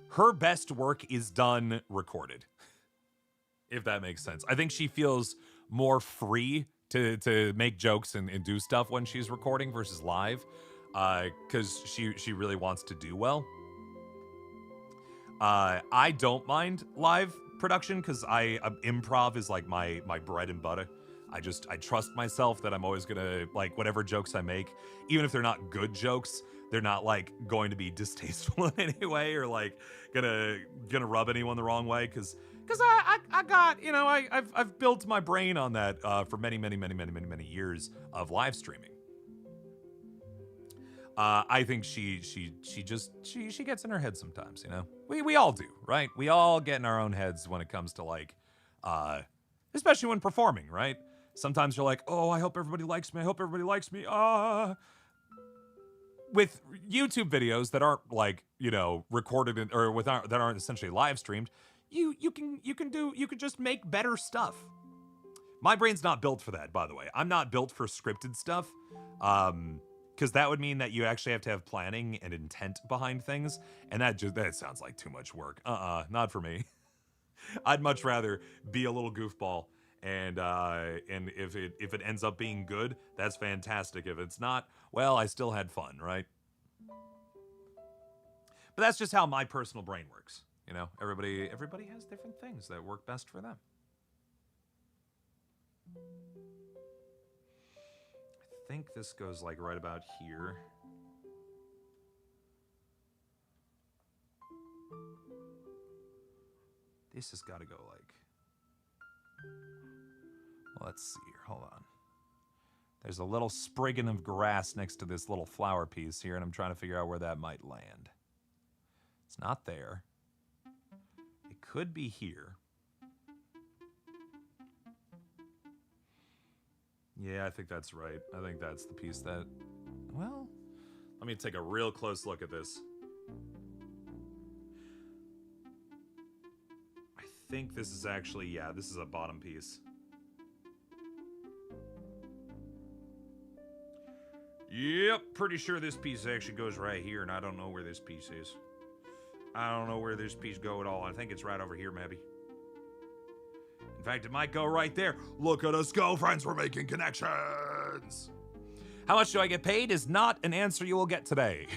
her best work is done recorded. If that makes sense. I think she feels more free to make jokes and do stuff when she's recording versus live, because she really wants to do well. I don't mind live production because improv is like my bread and butter. I trust myself that I'm always gonna, like, whatever jokes I make, even if they're not good jokes, they're not like going to be distasteful in any way or like gonna rub anyone the wrong way, because I got, you know, I've built my brain on that for many years of live streaming. I think she gets in her head sometimes, you know. We all do, right? We all get in our own heads when it comes to like, especially when performing, right? Sometimes you're like, oh, I hope everybody likes me. I hope everybody likes me. With YouTube videos that aren't like, you know, recorded that aren't essentially live streamed, you can just make better stuff. My brain's not built for that, by the way. I'm not built for scripted stuff. Because that would mean that you actually have to have planning and intent behind things, and that sounds like too much work. Not for me. I'd much rather be a little goofball, and if it ends up being good, that's fantastic. If it's not, well, I still had fun, right? But that's just how my personal brain works. You know, everybody has different things that work best for them. I think this goes like right about here. This has got to go like, well, let's see here, hold on. There's a little sprigging of grass next to this little flower piece here, and I'm trying to figure out where that might land. It's not there. It could be here. Yeah, I think that's right. I think that's the piece that, well, let me take a real close look at this. I think this is actually, yeah, this is a bottom piece. Yep, pretty sure this piece actually goes right here, and I don't know where this piece is. I don't know where this piece go at all. I think it's right over here, maybe. In fact, it might go right there. Look at us go, friends. We're making connections. How much do I get paid is not an answer you will get today.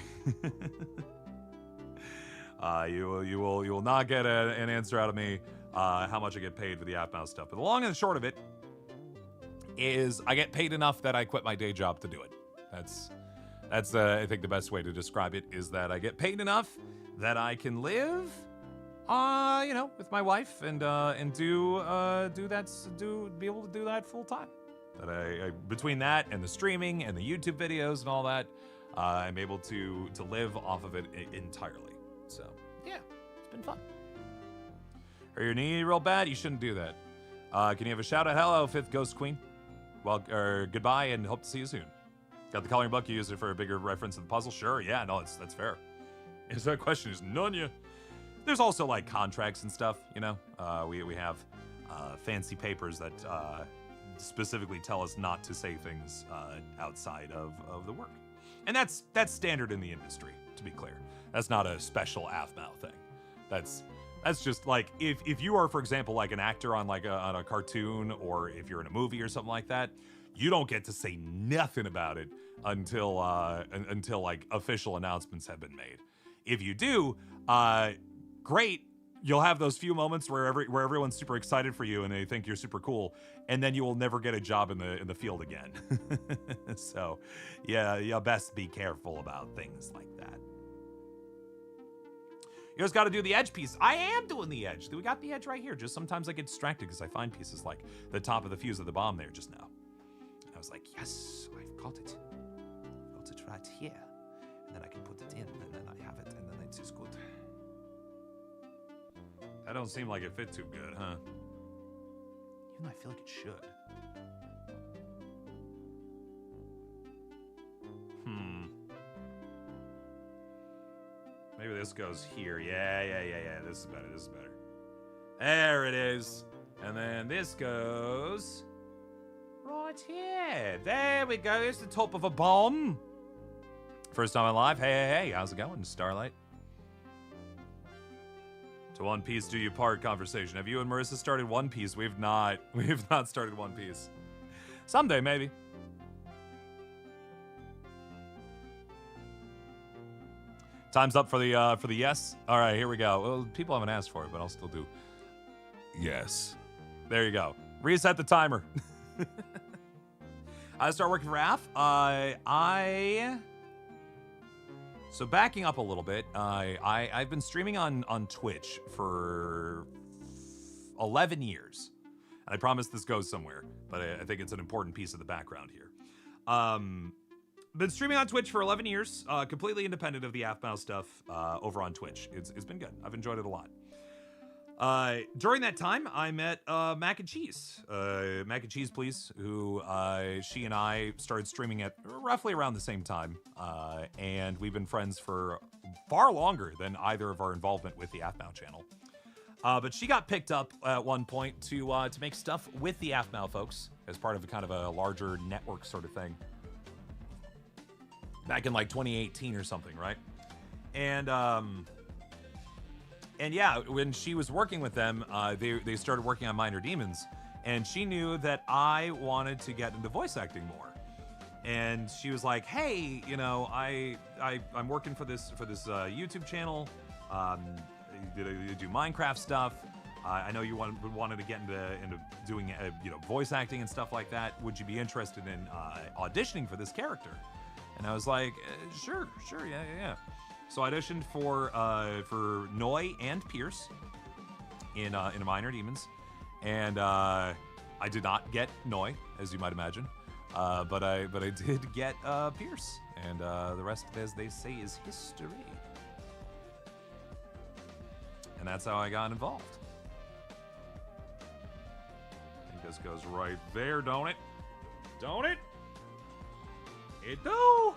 You will not get an answer out of me how much I get paid for the Aphmau stuff. But the long and the short of it is I get paid enough that I quit my day job to do it. That's I think the best way to describe it is that I get paid enough that I can live, you know, with my wife and be able to do that full time. That I between that and the streaming and the YouTube videos and all that, I'm able to live off of it entirely. So yeah, it's been fun. Are your knee real bad? You shouldn't do that. Can you have a shout out? Hello, Fifth Ghost Queen. Well, goodbye and hope to see you soon. Got the coloring book. You use it for a bigger reference to the puzzle. Sure, yeah, no, that's fair. Is that question is none ya. There's also like contracts and stuff, you know. We have fancy papers that specifically tell us not to say things outside of the work, and that's standard in the industry. To be clear, that's not a special Aphmau thing. That's just like if you are, for example, like an actor on like on a cartoon, or if you're in a movie or something like that, you don't get to say nothing about it until like official announcements have been made. If you do, great. You'll have those few moments where everyone's super excited for you and they think you're super cool, and then you will never get a job in the field again. So, yeah, you best be careful about things like that. You just got to do the edge piece. I am doing the edge. We got the edge right here. Just sometimes I get distracted because I find pieces like the top of the fuse of the bomb there just now. I was like, yes, I've got it. I've got it right here. And then I can put it in, and then I have it, and then it is good. That don't seem like it fit too good, huh? Even though I feel like it should. Maybe this goes here. Yeah. This is better. There it is. And then this goes right here. There we go. It's the top of a bomb. First time in live. Hey. How's it going, Starlight? To One Piece do you part conversation. Have you and Marissa started One Piece? We've not started One Piece. Someday, maybe. Time's up for the yes. All right, here we go. Well, people haven't asked for it, but I'll still do yes. There you go. Reset the timer. I start working for Aph. So backing up a little bit, I've been streaming on Twitch for 11 years. And I promise this goes somewhere, but I think it's an important piece of the background here. Been streaming on Twitch for 11 years, completely independent of the Aphmau stuff over on Twitch. It's been good. I've enjoyed it a lot. During that time, I met Mac and Cheese. Mac and Cheese, please, who she and I started streaming at roughly around the same time. And we've been friends for far longer than either of our involvement with the Aphmau channel. But she got picked up at one point to make stuff with the Aphmau folks as part of a kind of a larger network sort of thing. Back in like 2018 or something, right? And yeah, when she was working with them, they started working on Minor Demons, and she knew that I wanted to get into voice acting more. And she was like, "Hey, you know, I'm working for this YouTube channel. You do Minecraft stuff. I know you wanted to get into doing voice acting and stuff like that. Would you be interested in auditioning for this character?" And I was like, "Sure, yeah." So I auditioned for Noi and Pierce in Minor Demons, and I did not get Noi, as you might imagine, but I did get Pierce, and the rest, as they say, is history. And that's how I got involved. I think this goes right there, don't it? Don't it? It do.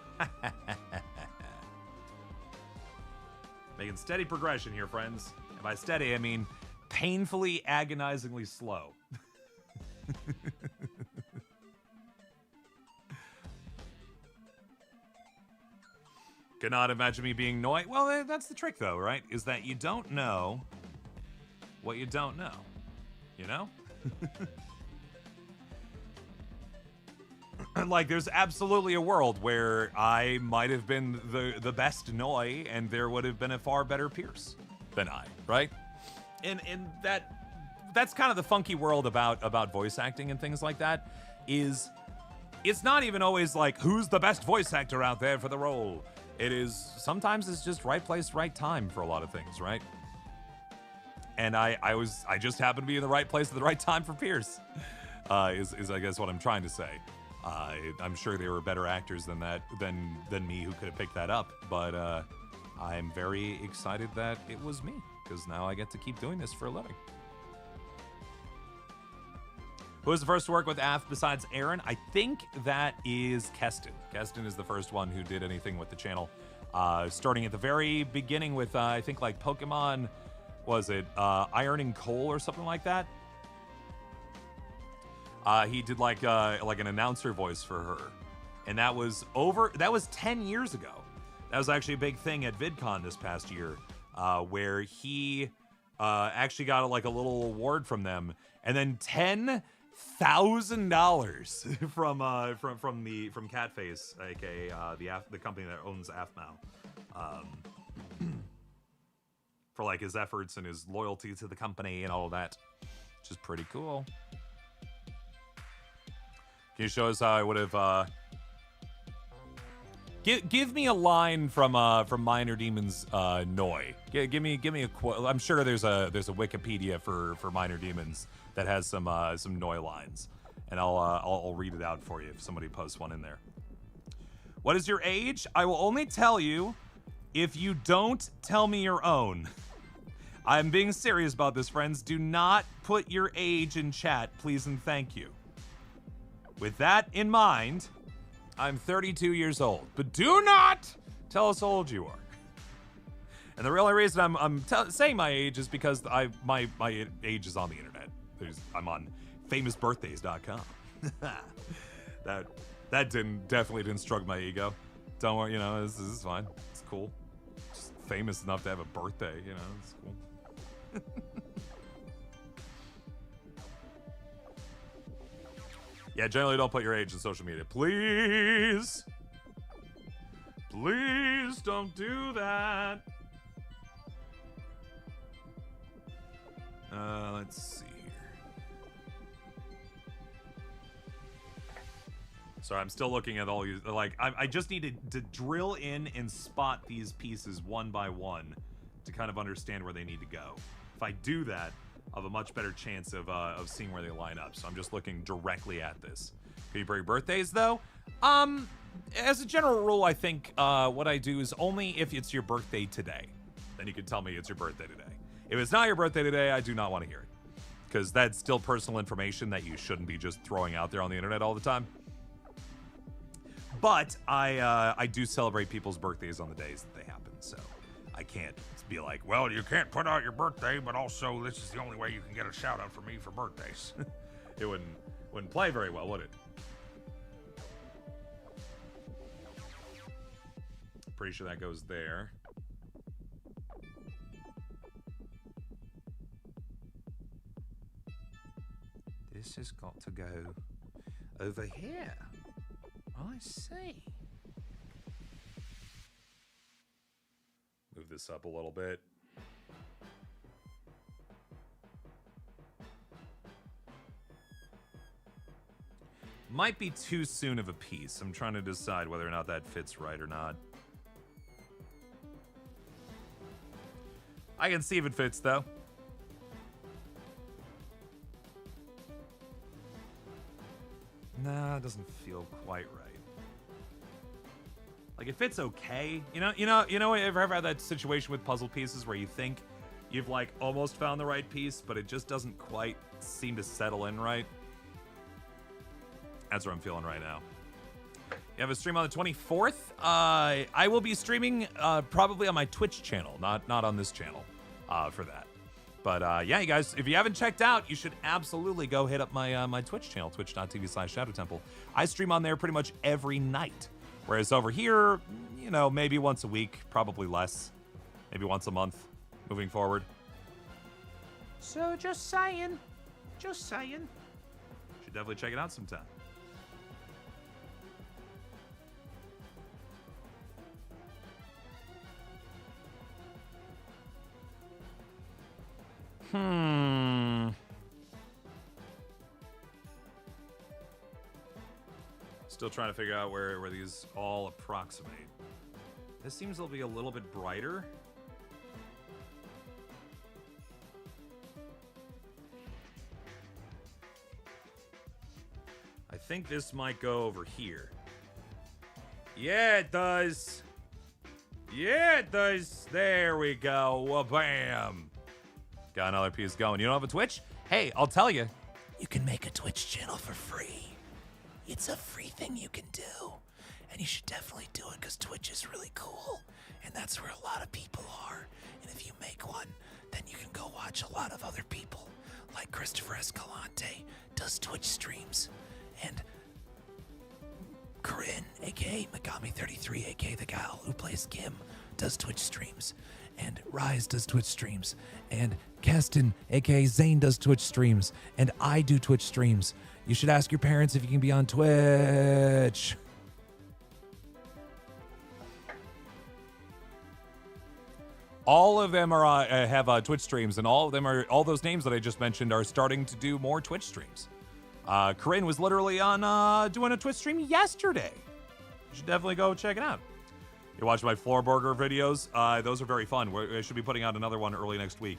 Making steady progression here, friends. And by steady, I mean painfully, agonizingly slow. Cannot imagine me being Noi. Well, that's the trick, though, right? Is that you don't know what you don't know. You know? Like, there's absolutely a world where I might have been the best Noi, and there would have been a far better Pierce than I, right? And that's kind of the funky world about voice acting and things like that, is it's not even always like, who's the best voice actor out there for the role? It is, sometimes it's just right place, right time for a lot of things, right? And I just happened to be in the right place at the right time for Pierce, is I guess what I'm trying to say. I'm sure there were better actors than me who could have picked that up, but I'm very excited that it was me, because now I get to keep doing this for a living. Who was the first to work with Aph besides Aaron? I think that is Keston. Keston is the first one who did anything with the channel, starting at the very beginning with I think like Pokemon was it Ironing Coal or something like that? He did like an announcer voice for her, and that was 10 years ago. That was actually a big thing at VidCon this past year, where he actually got like a little award from them, and then $10,000 from Catface, aka the company that owns Aphmau, for like his efforts and his loyalty to the company and all of that, which is pretty cool. Can you show us how I would have? Give me a line from Minor Demons Noi. Give me a quote. I'm sure there's a Wikipedia for Minor Demons that has some Noi lines, and I'll read it out for you if somebody posts one in there. What is your age? I will only tell you if you don't tell me your own. I'm being serious about this, friends. Do not put your age in chat, please and thank you. With that in mind, I'm 32 years old, but do not tell us how old you are. And the only reason I'm saying my age is because my age is on the internet. I'm on famousbirthdays.com. that definitely didn't stroke my ego. Don't worry, this is fine. It's cool. Just famous enough to have a birthday, it's cool. Yeah, generally don't put your age in social media. Please! Please don't do that. Let's see here. Sorry, I'm still looking at all these. Like, I just need to drill in and spot these pieces one by one to kind of understand where they need to go. If I do that, I'll have a much better chance of seeing where they line up. So I'm just looking directly at this. Can you bring birthdays, though? As a general rule, I think what I do is only if it's your birthday today. Then you can tell me it's your birthday today. If it's not your birthday today, I do not want to hear it. Because that's still personal information that you shouldn't be just throwing out there on the internet all the time. But I do celebrate people's birthdays on the days that they happen. So I can't be like, well, you can't put out your birthday, but also this is the only way you can get a shout out from me for birthdays. It wouldn't play very well, would it? Pretty sure that goes there. This has got to go over here. I see. Move this up a little bit. Might be too soon of a piece. I'm trying to decide whether or not that fits right or not. I can see if it fits, though. Nah, it doesn't feel quite right. Like, it fits okay. You know, ever had that situation with puzzle pieces where you think you've, like, almost found the right piece, but it just doesn't quite seem to settle in right? That's what I'm feeling right now. You have a stream on the 24th? I will be streaming probably on my Twitch channel, not on this channel for that. But yeah, you guys, if you haven't checked out, you should absolutely go hit up my Twitch channel, twitch.tv/ShadowTemple. I stream on there pretty much every night. Whereas over here, maybe once a week, probably less. Maybe once a month moving forward. So just saying. Just saying. Should definitely check it out sometime. Still trying to figure out where these all approximate. This seems to be a little bit brighter. I think this might go over here. Yeah, it does. Yeah, it does. There we go. Wha-bam. Got another piece going. You don't have a Twitch? Hey, I'll tell you. You can make a Twitch channel for free. It's a free thing you can do. And you should definitely do it because Twitch is really cool. And that's where a lot of people are. And if you make one, then you can go watch a lot of other people, like Christopher Escalante does Twitch streams, and Corinne, aka Megami33, aka the gal who plays Kim, does Twitch streams, and Rise does Twitch streams, and Keston, aka Zane, does Twitch streams, and I do Twitch streams. You should ask your parents if you can be on Twitch. All of them are have Twitch streams, and all those names that I just mentioned are starting to do more Twitch streams. Corinne was literally on doing a Twitch stream yesterday. You should definitely go check it out. You watch my floor burger videos; those are very fun. I should be putting out another one early next week.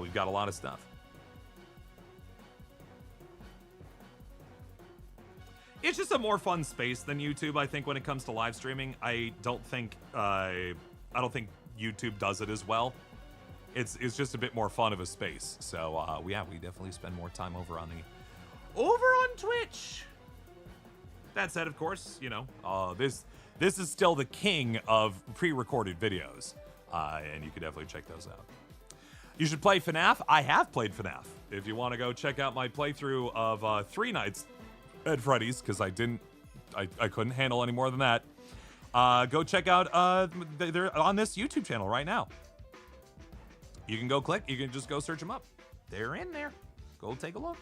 We've got a lot of stuff. It's just a more fun space than YouTube, I think, when it comes to live streaming. I don't think YouTube does it as well. It's just a bit more fun of a space. So yeah, we definitely spend more time over on Twitch. That said, of course, you know, this is still the king of pre-recorded videos, and you can definitely check those out. You should play FNAF. I have played FNAF. If you want to go check out my playthrough of 3 Nights at Freddy's, because I couldn't handle any more than that. Go check out, they're on this YouTube channel right now. You can just go search them up. They're in there. Go take a look.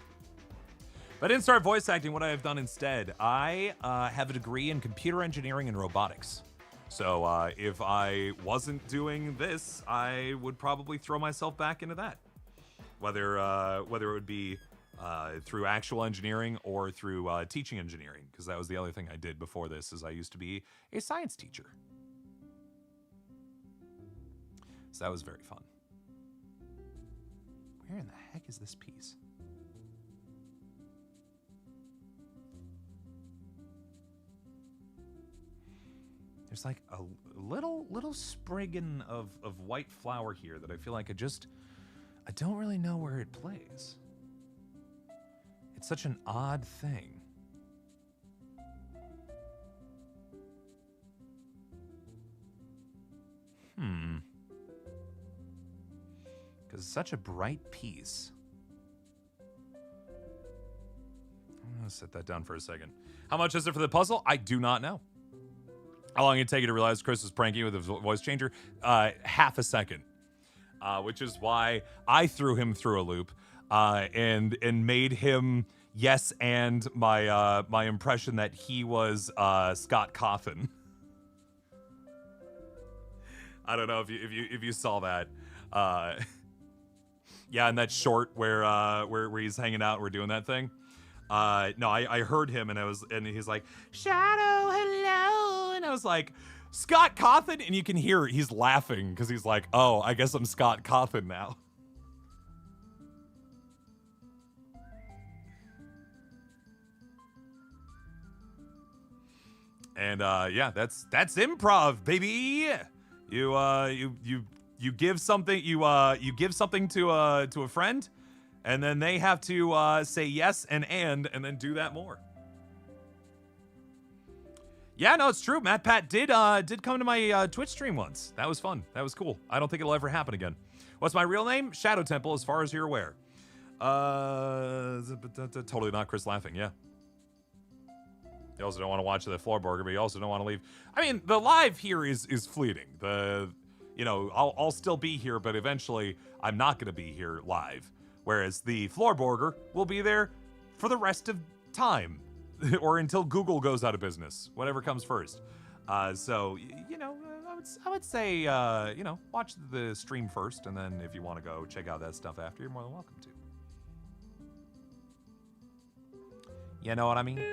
But I didn't start voice acting. What I have done instead, I have a degree in computer engineering and robotics. So if I wasn't doing this, I would probably throw myself back into that. Whether it would be through actual engineering or through teaching engineering, because that was the other thing I did before this, is I used to be a science teacher. So that was very fun. Where in the heck is this piece? There's like a little spriggin of white flower here that I feel like I don't really know where it plays. It's such an odd thing. Because it's such a bright piece. I'm gonna set that down for a second. How much is it for the puzzle? I do not know. How long did it take you to realize Chris was pranking you with his voice changer? Half a second. Which is why I threw him through a loop and made him yes and my impression that he was Scott Cawthon. I don't know if you saw that. Yeah, in that short where he's hanging out and we're doing that thing. No, I heard him and he's like, Shadow, hello, and I was like, Scott Cawthon, and you can hear he's laughing because he's like, oh, I guess I'm Scott Cawthon now. And yeah, that's improv, baby. You give something to a friend, and then they have to say yes and then do that more. Yeah, no, it's true. Matt Pat did come to my Twitch stream once. That was fun. That was cool. I don't think it'll ever happen again. What's my real name? Shadow Temple, as far as you're aware. Totally not Chris laughing. Yeah. You also don't want to watch the floor burger, but you also don't want to leave. I mean, the live here is fleeting. I'll still be here, but eventually I'm not going to be here live. Whereas the floor burger will be there for the rest of time. Or until Google goes out of business, whatever comes first. So, I would say, watch the stream first, and then if you want to go check out that stuff after, you're more than welcome to. You know what I mean?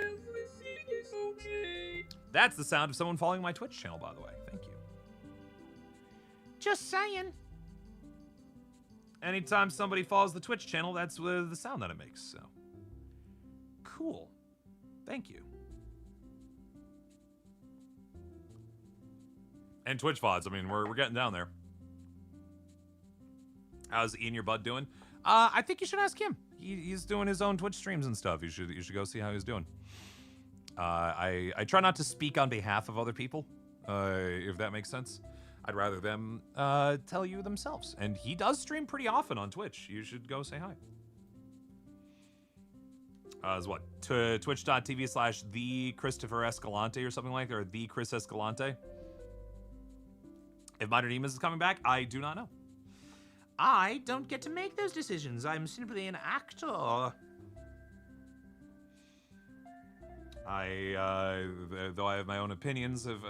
That's the sound of someone following my Twitch channel, by the way. Thank you. Just saying. Anytime somebody follows the Twitch channel, that's the sound that it makes, so. Cool. Thank you. And Twitch VODs. I mean, we're getting down there. How's Ian your bud doing? I think you should ask him. He's doing his own Twitch streams and stuff. You should go see how he's doing. I try not to speak on behalf of other people, if that makes sense. I'd rather them tell you themselves. And he does stream pretty often on Twitch. You should go say hi. Is what? Twitch.tv/the Christopher Escalante or something like that, or the Chris Escalante. If Minor Demons is coming back, I do not know. I don't get to make those decisions. I'm simply an actor. Though I have my own opinions of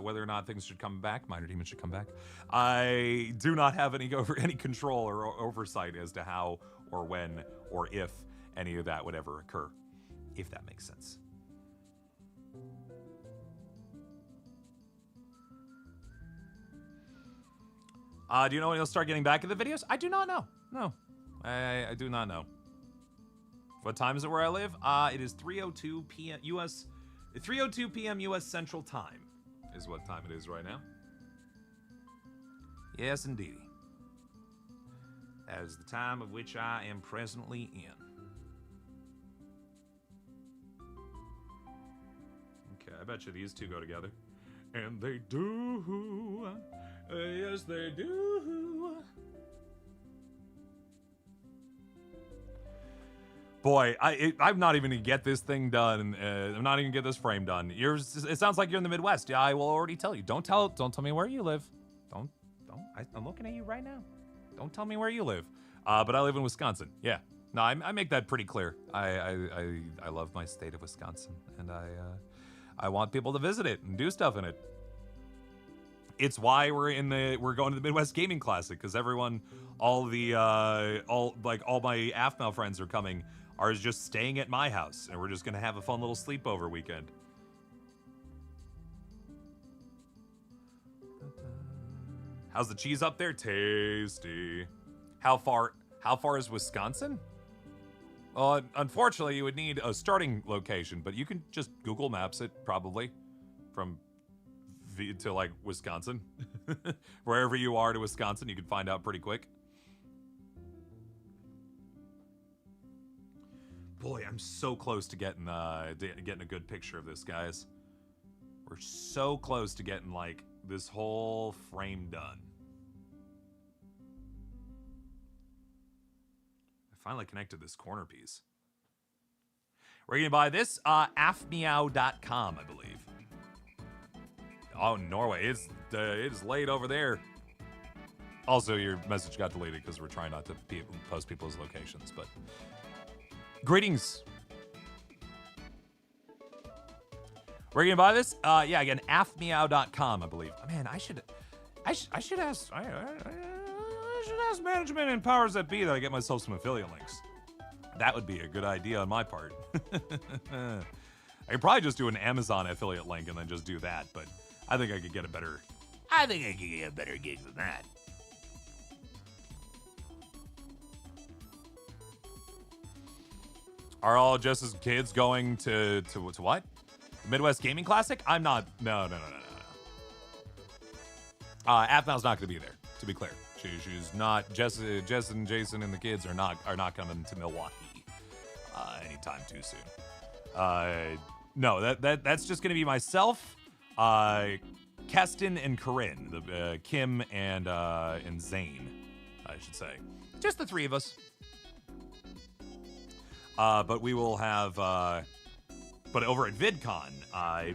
whether or not things should come back, Minor Demons should come back, I do not have any control or oversight as to how or when or if any of that would ever occur, if that makes sense. Do you know when he'll start getting back in the videos? I do not know. No, I do not know. What time is it where I live? It is 3:02 p.m. U.S. 3:02 p.m. U.S. Central Time is what time it is right now. Yes, indeedy. That is the time of which I am presently in. Okay, I bet you these two go together. And they do. Yes, they do. Boy, I'm not even gonna get this thing done. I'm not even gonna get this frame done. It sounds like you're in the Midwest. Yeah, I will already tell you. Don't tell me where you live. I'm looking at you right now. Don't tell me where you live. But I live in Wisconsin. Yeah. No, I make that pretty clear. I love my state of Wisconsin, and I want people to visit it and do stuff in it. It's why we're going to the Midwest Gaming Classic, because all my Aphmau friends are just staying at my house, and we're just gonna have a fun little sleepover weekend. How's the cheese up there? Tasty. How far is Wisconsin? Unfortunately, you would need a starting location, but you can just Google Maps it probably from to like Wisconsin. Wherever you are to Wisconsin, you can find out pretty quick. Boy, I'm so close to getting a good picture of this, guys. We're so close to getting like this whole frame done. I finally connected this corner piece. Where are you gonna buy this? Aphmau.com, I believe. Oh, Norway. It is late over there. Also, your message got deleted because we're trying not to post people's locations, but greetings. Where are you gonna buy this? Yeah, again, Aphmau.com, I believe. Man, I should ask management and powers that be that I get myself some affiliate links. That would be a good idea on my part. I could probably just do an Amazon affiliate link and then just do that, but I think I could get a better gig than that. Are all Jess's kids going to what? The Midwest Gaming Classic? I'm not. No. Aphmau's not going to be there. To be clear, she's not. Jess and Jason and the kids are not coming to Milwaukee anytime too soon. No, that's just going to be myself, Keston and Corinne, Kim and Zane, I should say, just the three of us. But we will have. But over at VidCon,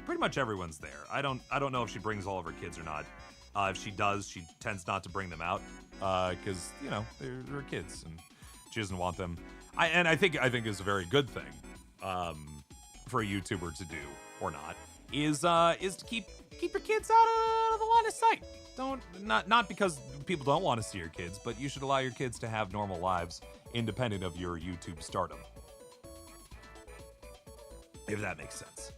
pretty much everyone's there. I don't know if she brings all of her kids or not. If she does, she tends not to bring them out because they're kids and she doesn't want them. I think it's a very good thing for a YouTuber to do or not is to keep your kids out of the line of sight. Not because people don't want to see your kids, but you should allow your kids to have normal lives independent of your YouTube stardom. If that makes sense.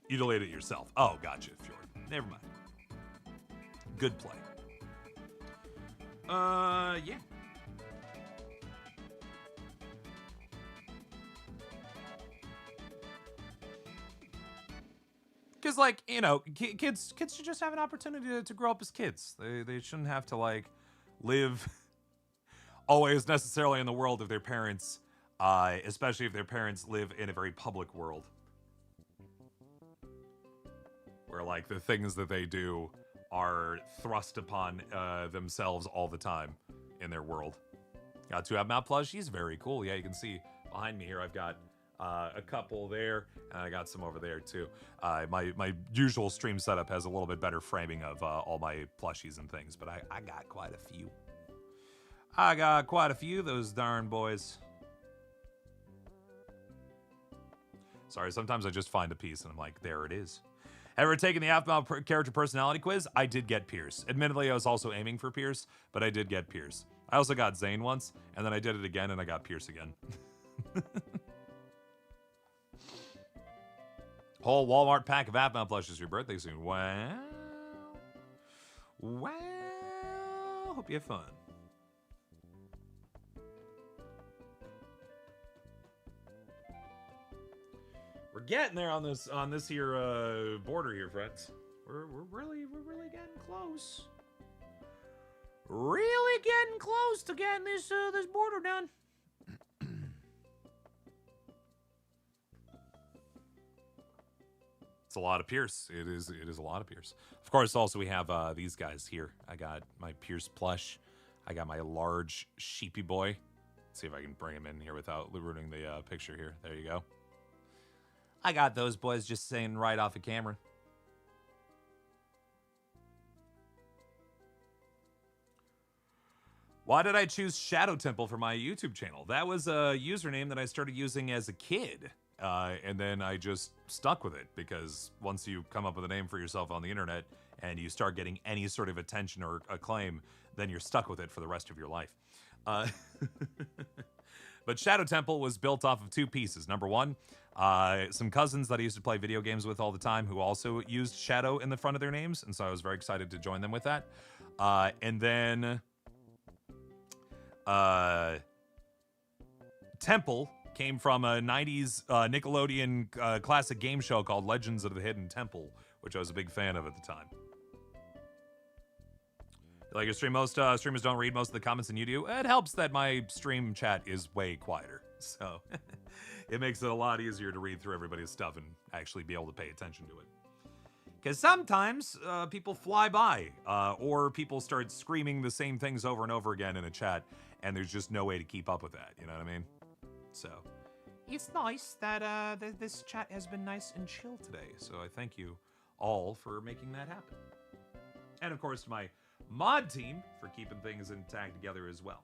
You delayed it yourself. Oh, gotcha, Fjord. Never mind. Good play. Yeah. Because, like, kids should just have an opportunity to grow up as kids. They shouldn't have to, like, live always necessarily in the world of their parents, especially if their parents live in a very public world. Where, like, the things that they do are thrust upon themselves all the time in their world. Got two Aphmau plushies, very cool. Yeah, you can see behind me here, I've got a couple there, and I got some over there too. My usual stream setup has a little bit better framing of all my plushies and things, but I got quite a few. I got quite a few of those darn boys. Sorry, sometimes I just find a piece and I'm like, there it is. Ever taken the Aphmau character personality quiz? I did get Pierce. Admittedly, I was also aiming for Pierce, but I did get Pierce. I also got Zane once, and then I did it again, and I got Pierce again. Whole Walmart pack of Aphmau plushes for your birthday soon. Wow. Wow. Hope you have fun. We're getting there on this here border here, friends. We're really getting close. Really getting close to getting this border done. It's a lot of Pierce. It is a lot of Pierce. Of course, also we have these guys here. I got my Pierce plush. I got my large sheepy boy. Let's see if I can bring him in here without ruining the picture here. There you go. I got those boys just saying right off of camera. Why did I choose Shadow Temple for my YouTube channel? That was a username that I started using as a kid. And then I just stuck with it because once you come up with a name for yourself on the internet and you start getting any sort of attention or acclaim, then you're stuck with it for the rest of your life. But Shadow Temple was built off of two pieces. Number one, some cousins that I used to play video games with all the time who also used Shadow in the front of their names, and so I was very excited to join them with that. And then Temple came from a 90s Nickelodeon classic game show called Legends of the Hidden Temple, which I was a big fan of at the time. Like your stream, most streamers don't read most of the comments than you do. It helps that my stream chat is way quieter, so it makes it a lot easier to read through everybody's stuff and actually be able to pay attention to it. Because sometimes people fly by, or people start screaming the same things over and over again in a chat, and there's just no way to keep up with that, you know what I mean? So, it's nice that this chat has been nice and chill today, so I thank you all for making that happen. And of course, my mod team for keeping things intact together as well.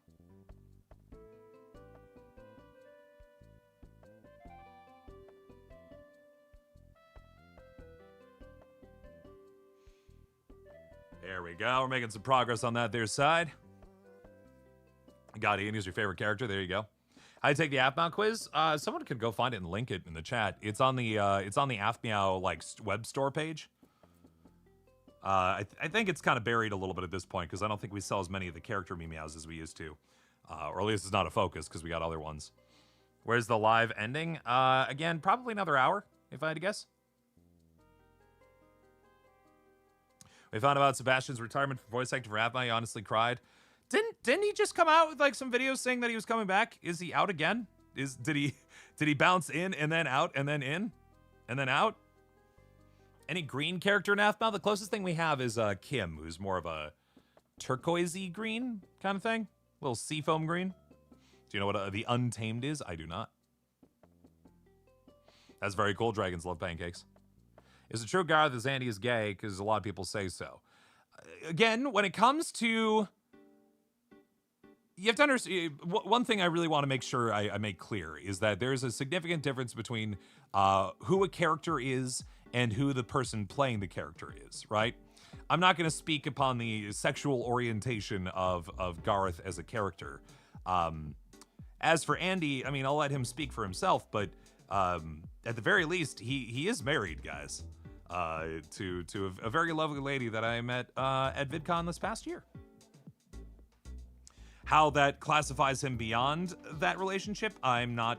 There we go. We're making some progress on that there side. Got Ian, who's your favorite character? There you go. How to take the Aphmau quiz? Someone could go find it and link it in the chat. It's on the Aphmau like web store page. I think it's kind of buried a little bit at this point because I don't think we sell as many of the character meows as we used to, or at least it's not a focus because we got other ones. Where's the live ending? Again, probably another hour if I had to guess. We found out Sebastian's retirement for voice acting for Aphmau. He honestly cried. Didn't he just come out with like some videos saying that he was coming back? Is he out again? Did he bounce in and then out and then in and then out? Any green character in Aphmau? The closest thing we have is Kim, who's more of a turquoisey green kind of thing, a little seafoam green. Do you know what the Untamed is? I do not. That's very cool. Dragons love pancakes. Is it true, Garth, that Zandy is gay? Because a lot of people say so. Again, when it comes to... You have to understand, one thing I really want to make sure I make clear is that there's a significant difference between who a character is and who the person playing the character is, right? I'm not going to speak upon the sexual orientation of Garth as a character. As for Andy, I mean, I'll let him speak for himself, but at the very least, he is married, guys, to a very lovely lady that I met at VidCon this past year. How that classifies him beyond that relationship, I'm not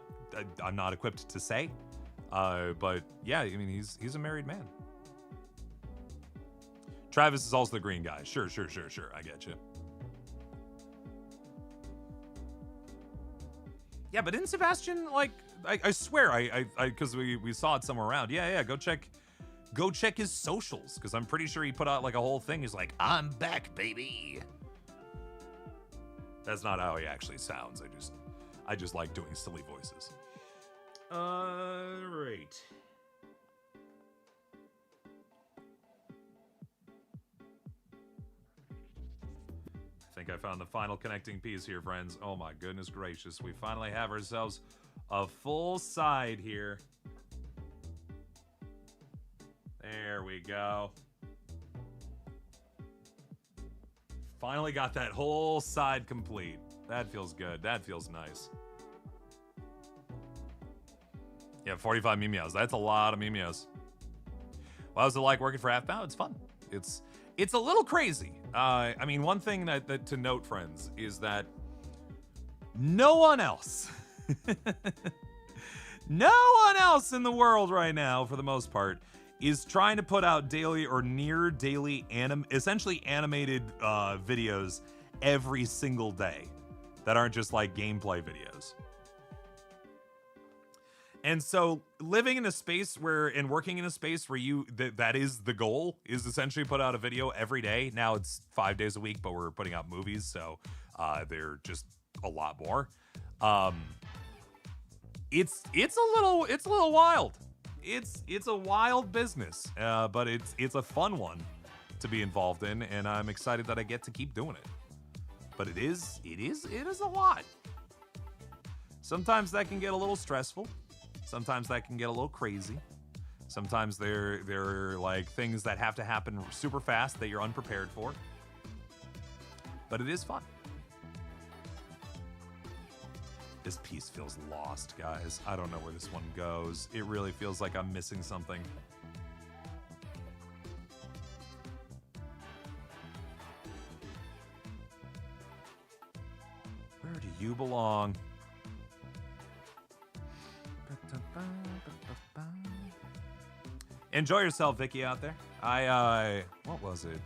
equipped to say. But yeah, I mean, he's a married man. Travis is also the green guy. Sure. I get you. Yeah, but didn't Sebastian, like, I swear, because we saw it somewhere around. Yeah, go check go check his socials, because I'm pretty sure he put out like a whole thing. He's like, I'm back, baby. That's not how he actually sounds. I just like doing silly voices. Right. I think I found the final connecting piece here, friends. Oh my goodness gracious. We finally have ourselves a full side here. There we go. Finally got that whole side complete. That feels good. That feels nice. Yeah, 45 meows. That's a lot of meows. Well, how's it like working for Aphmau? It's fun. It's a little crazy. I mean, one thing that to note, friends, is that no one else, no one else in the world right now, for the most part, is trying to put out daily or near daily essentially animated videos every single day that aren't just like gameplay videos. And so living in a space where and working in a space where that is the goal, is essentially put out a video every day. Now it's 5 days a week, but we're putting out movies, so they're just a lot more. It's a little wild. It's a wild business, but it's a fun one to be involved in, and I'm excited that I get to keep doing it. But it is a lot. Sometimes that can get a little stressful. Sometimes that can get a little crazy. Sometimes there are like things that have to happen super fast that you're unprepared for. But it is fun. This piece feels lost, guys. I don't know where this one goes. It really feels like I'm missing something. Where do you belong? Enjoy yourself, Vicky, out there. What was it?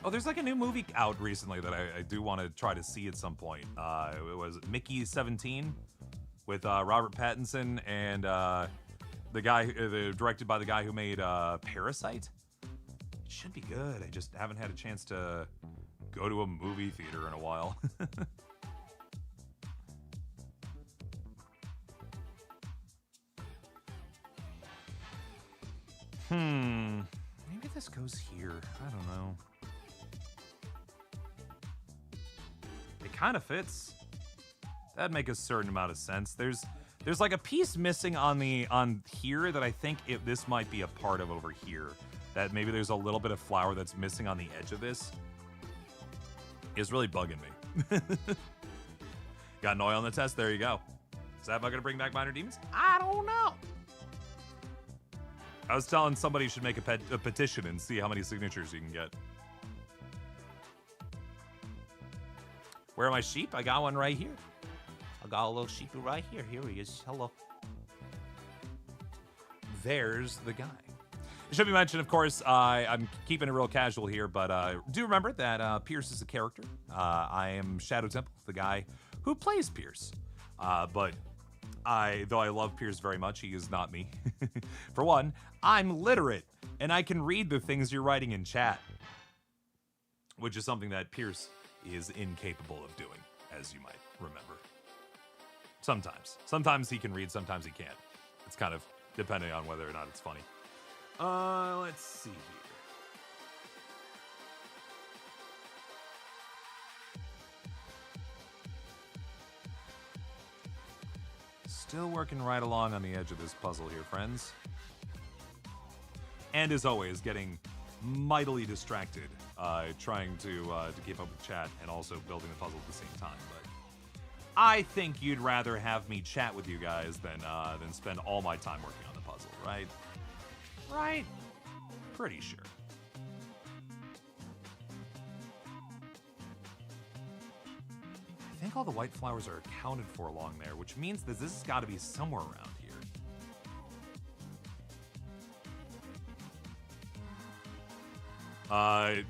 Oh, there's like a new movie out recently that I do want to try to see at some point. It was Mickey 17 with Robert Pattinson and the guy, directed by the guy who made Parasite. It should be good. I just haven't had a chance to go to a movie theater in a while. Maybe this goes here. I don't know. It kind of fits. That'd make a certain amount of sense. There's like a piece missing on here that I think this might be a part of over here. That maybe there's a little bit of flour that's missing on the edge of this. It's really bugging me. Got an oil on the test. There you go. Is that going to bring back minor demons? I don't know. I was telling somebody you should make a petition and see how many signatures you can get. Where are my sheep? I got one right here. I got a little sheepy right here. Here he is. Hello. There's the guy. It should be mentioned, of course, I'm keeping it real casual here, but do remember that Pierce is a character. I am Shadow Temple, the guy who plays Pierce. But though I love Pierce very much, he is not me. For one, I'm literate, and I can read the things you're writing in chat, which is something that Pierce is incapable of doing, as you might remember. Sometimes. Sometimes he can read, sometimes he can't. It's kind of depending on whether or not it's funny. Let's see here. Still working right along on the edge of this puzzle here, friends. And as always, getting mightily distracted, trying to keep up with chat and also building the puzzle at the same time. But I think you'd rather have me chat with you guys than spend all my time working on the puzzle, right? Right? Pretty sure. I think all the white flowers are accounted for along there, which means that this has got to be somewhere around here.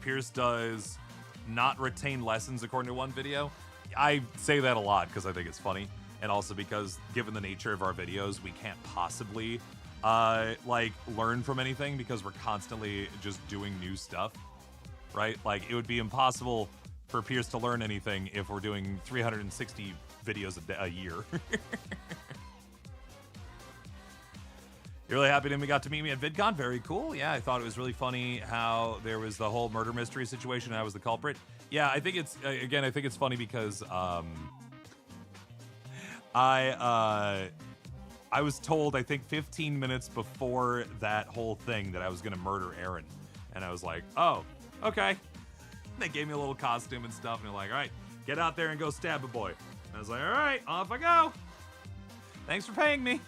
Pierce does not retain lessons according to one video. I say that a lot because I think it's funny, and also because given the nature of our videos, we can't possibly like learn from anything because we're constantly just doing new stuff, right? Like it would be impossible for Pierce to learn anything if we're doing 360 videos a year. You're really happy that we got to meet me at VidCon? Very cool. Yeah, I thought it was really funny how there was the whole murder mystery situation and I was the culprit. Yeah, I think it's, again, I think it's funny because I was told, I think 15 minutes before that whole thing that I was going to murder Aaron. And I was like, oh, okay. They gave me a little costume and stuff. And they're like, all right, get out there and go stab a boy. And I was like, all right, off I go. Thanks for paying me.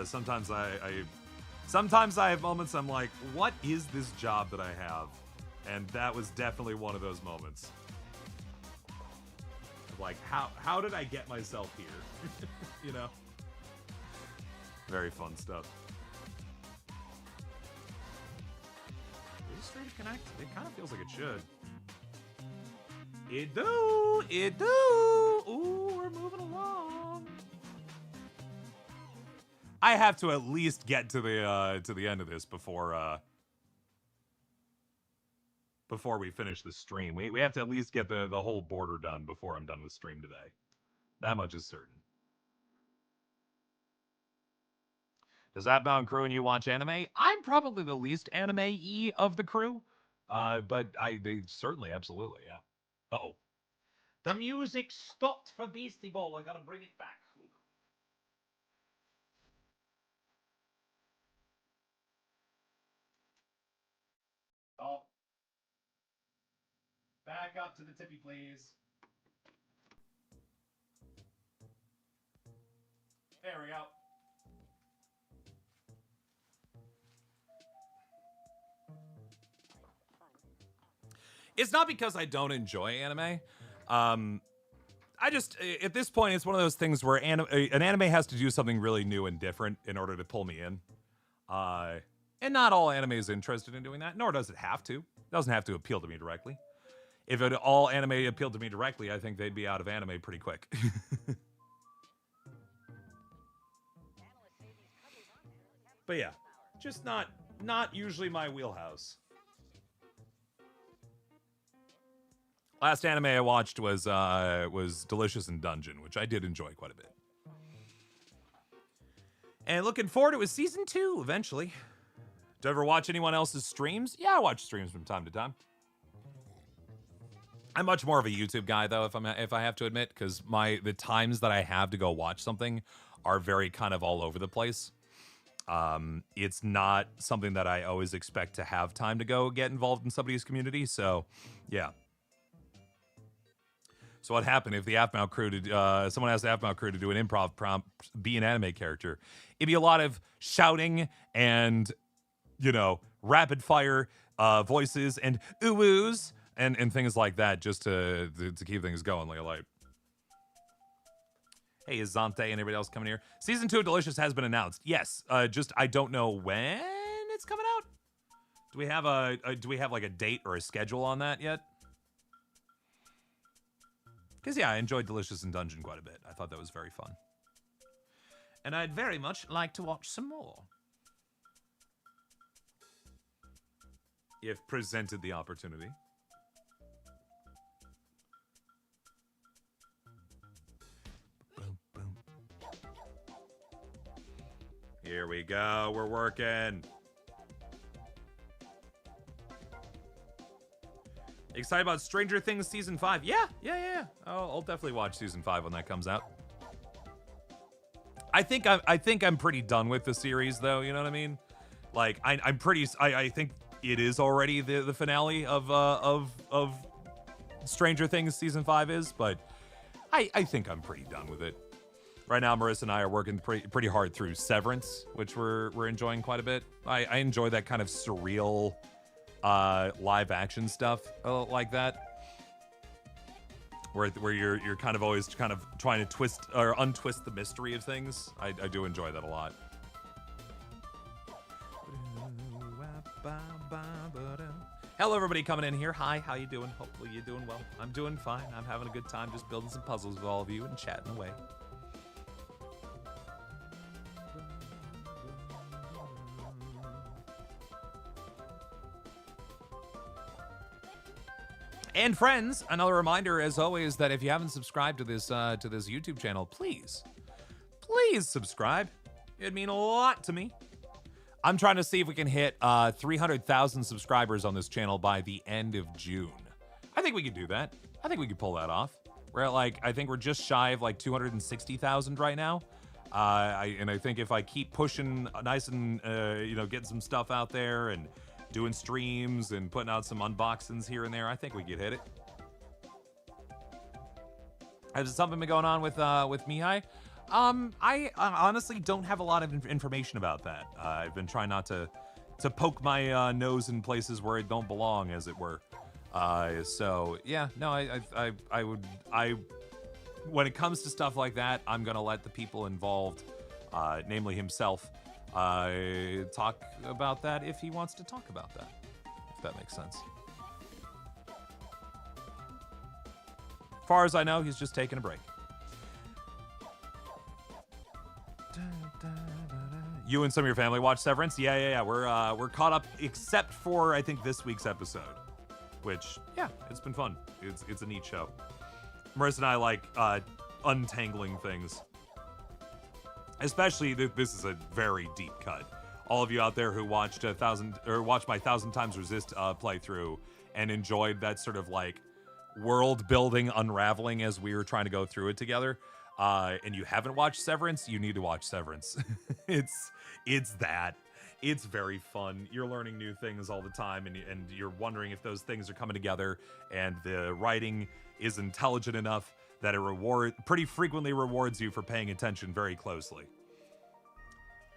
Sometimes sometimes I have moments I'm like, what is this job that I have? And that was definitely one of those moments. Like, how did I get myself here? You know? Very fun stuff. Is it straight to connect? It kind of feels like it should. It do! It do! Ooh, we're moving along. I have to at least get to the end of this before we finish the stream. We have to at least get the whole border done before I'm done with stream today. That much is certain. Does Aphmau and crew and you watch anime? I'm probably the least anime-y of the crew. But they certainly, absolutely, yeah. Uh-oh. The music stopped for Beastie Boy. I gotta bring it back. Oh. Back up to the tippy, please. There we go. It's not because I don't enjoy anime. I just, at this point, it's one of those things where an anime has to do something really new and different in order to pull me in. And not all anime is interested in doing that, nor does it have to. It doesn't have to appeal to me directly. If all anime appealed to me directly, I think they'd be out of anime pretty quick. But yeah, just not usually my wheelhouse. Last anime I watched was Delicious in Dungeon, which I did enjoy quite a bit. And looking forward to season 2 eventually. Do you ever watch anyone else's streams? Yeah, I watch streams from time to time. I'm much more of a YouTube guy though, if I have to admit, because the times that I have to go watch something are very kind of all over the place. It's not something that I always expect to have time to go get involved in somebody's community. So, yeah. So what happened if the Aphmau crew someone asked the Aphmau crew to do an improv prompt, be an anime character? It'd be a lot of shouting and, you know, rapid fire voices and ooh-woos and things like that, just to keep things going. Like, hey, is Zante and everybody else coming here? Season 2 of Delicious has been announced. Yes, just I don't know when it's coming out. Do we have like a date or a schedule on that yet? Because, yeah, I enjoyed Delicious in Dungeon quite a bit. I thought that was very fun. And I'd very much like to watch some more. If presented the opportunity. Boom, boom. Here we go. We're working. Excited about Stranger Things Season 5? Yeah. I'll definitely watch Season 5 when that comes out. I think I'm pretty done with the series, though. You know what I mean? Like, I think it is already the finale of Stranger Things Season 5 is, but I think I'm pretty done with it. Right now, Marissa and I are working pretty hard through Severance, which we're enjoying quite a bit. I enjoy that kind of surreal live action stuff like that, where you're kind of always kind of trying to twist or untwist the mystery of things. I do enjoy that a lot. Hello, everybody coming in here. Hi, how you doing? Hopefully you're doing well. I'm doing fine. I'm having a good time just building some puzzles with all of you and chatting away. And friends, another reminder, as always, that if you haven't subscribed to this YouTube channel, please subscribe. It'd mean a lot to me. I'm trying to see if we can hit 300,000 subscribers on this channel by the end of June. I think we could do that. I think we could pull that off. We're at like, I think we're just shy of like 260,000 right now. And I think if I keep pushing nice and, getting some stuff out there and doing streams and putting out some unboxings here and there, I think we could hit it. Has something been going on with Mihai? I honestly don't have a lot of information about that. I've been trying not to poke my nose in places where it don't belong, as it were. So yeah, no, I would when it comes to stuff like that, I'm gonna let the people involved, namely himself, talk about that if he wants to talk about that, if that makes sense. As far as I know, he's just taking a break. You and some of your family watch Severance? Yeah. We're caught up, except for I think this week's episode, which it's been fun. It's a neat show. Marissa and I like untangling things. Especially this is a very deep cut. All of you out there who watched my 1,000 Times Resist playthrough and enjoyed that sort of like world building unraveling as we were trying to go through it together. And you haven't watched Severance, you need to watch Severance. It's that. It's very fun. You're learning new things all the time, and you're wondering if those things are coming together, and the writing is intelligent enough that it pretty frequently rewards you for paying attention very closely.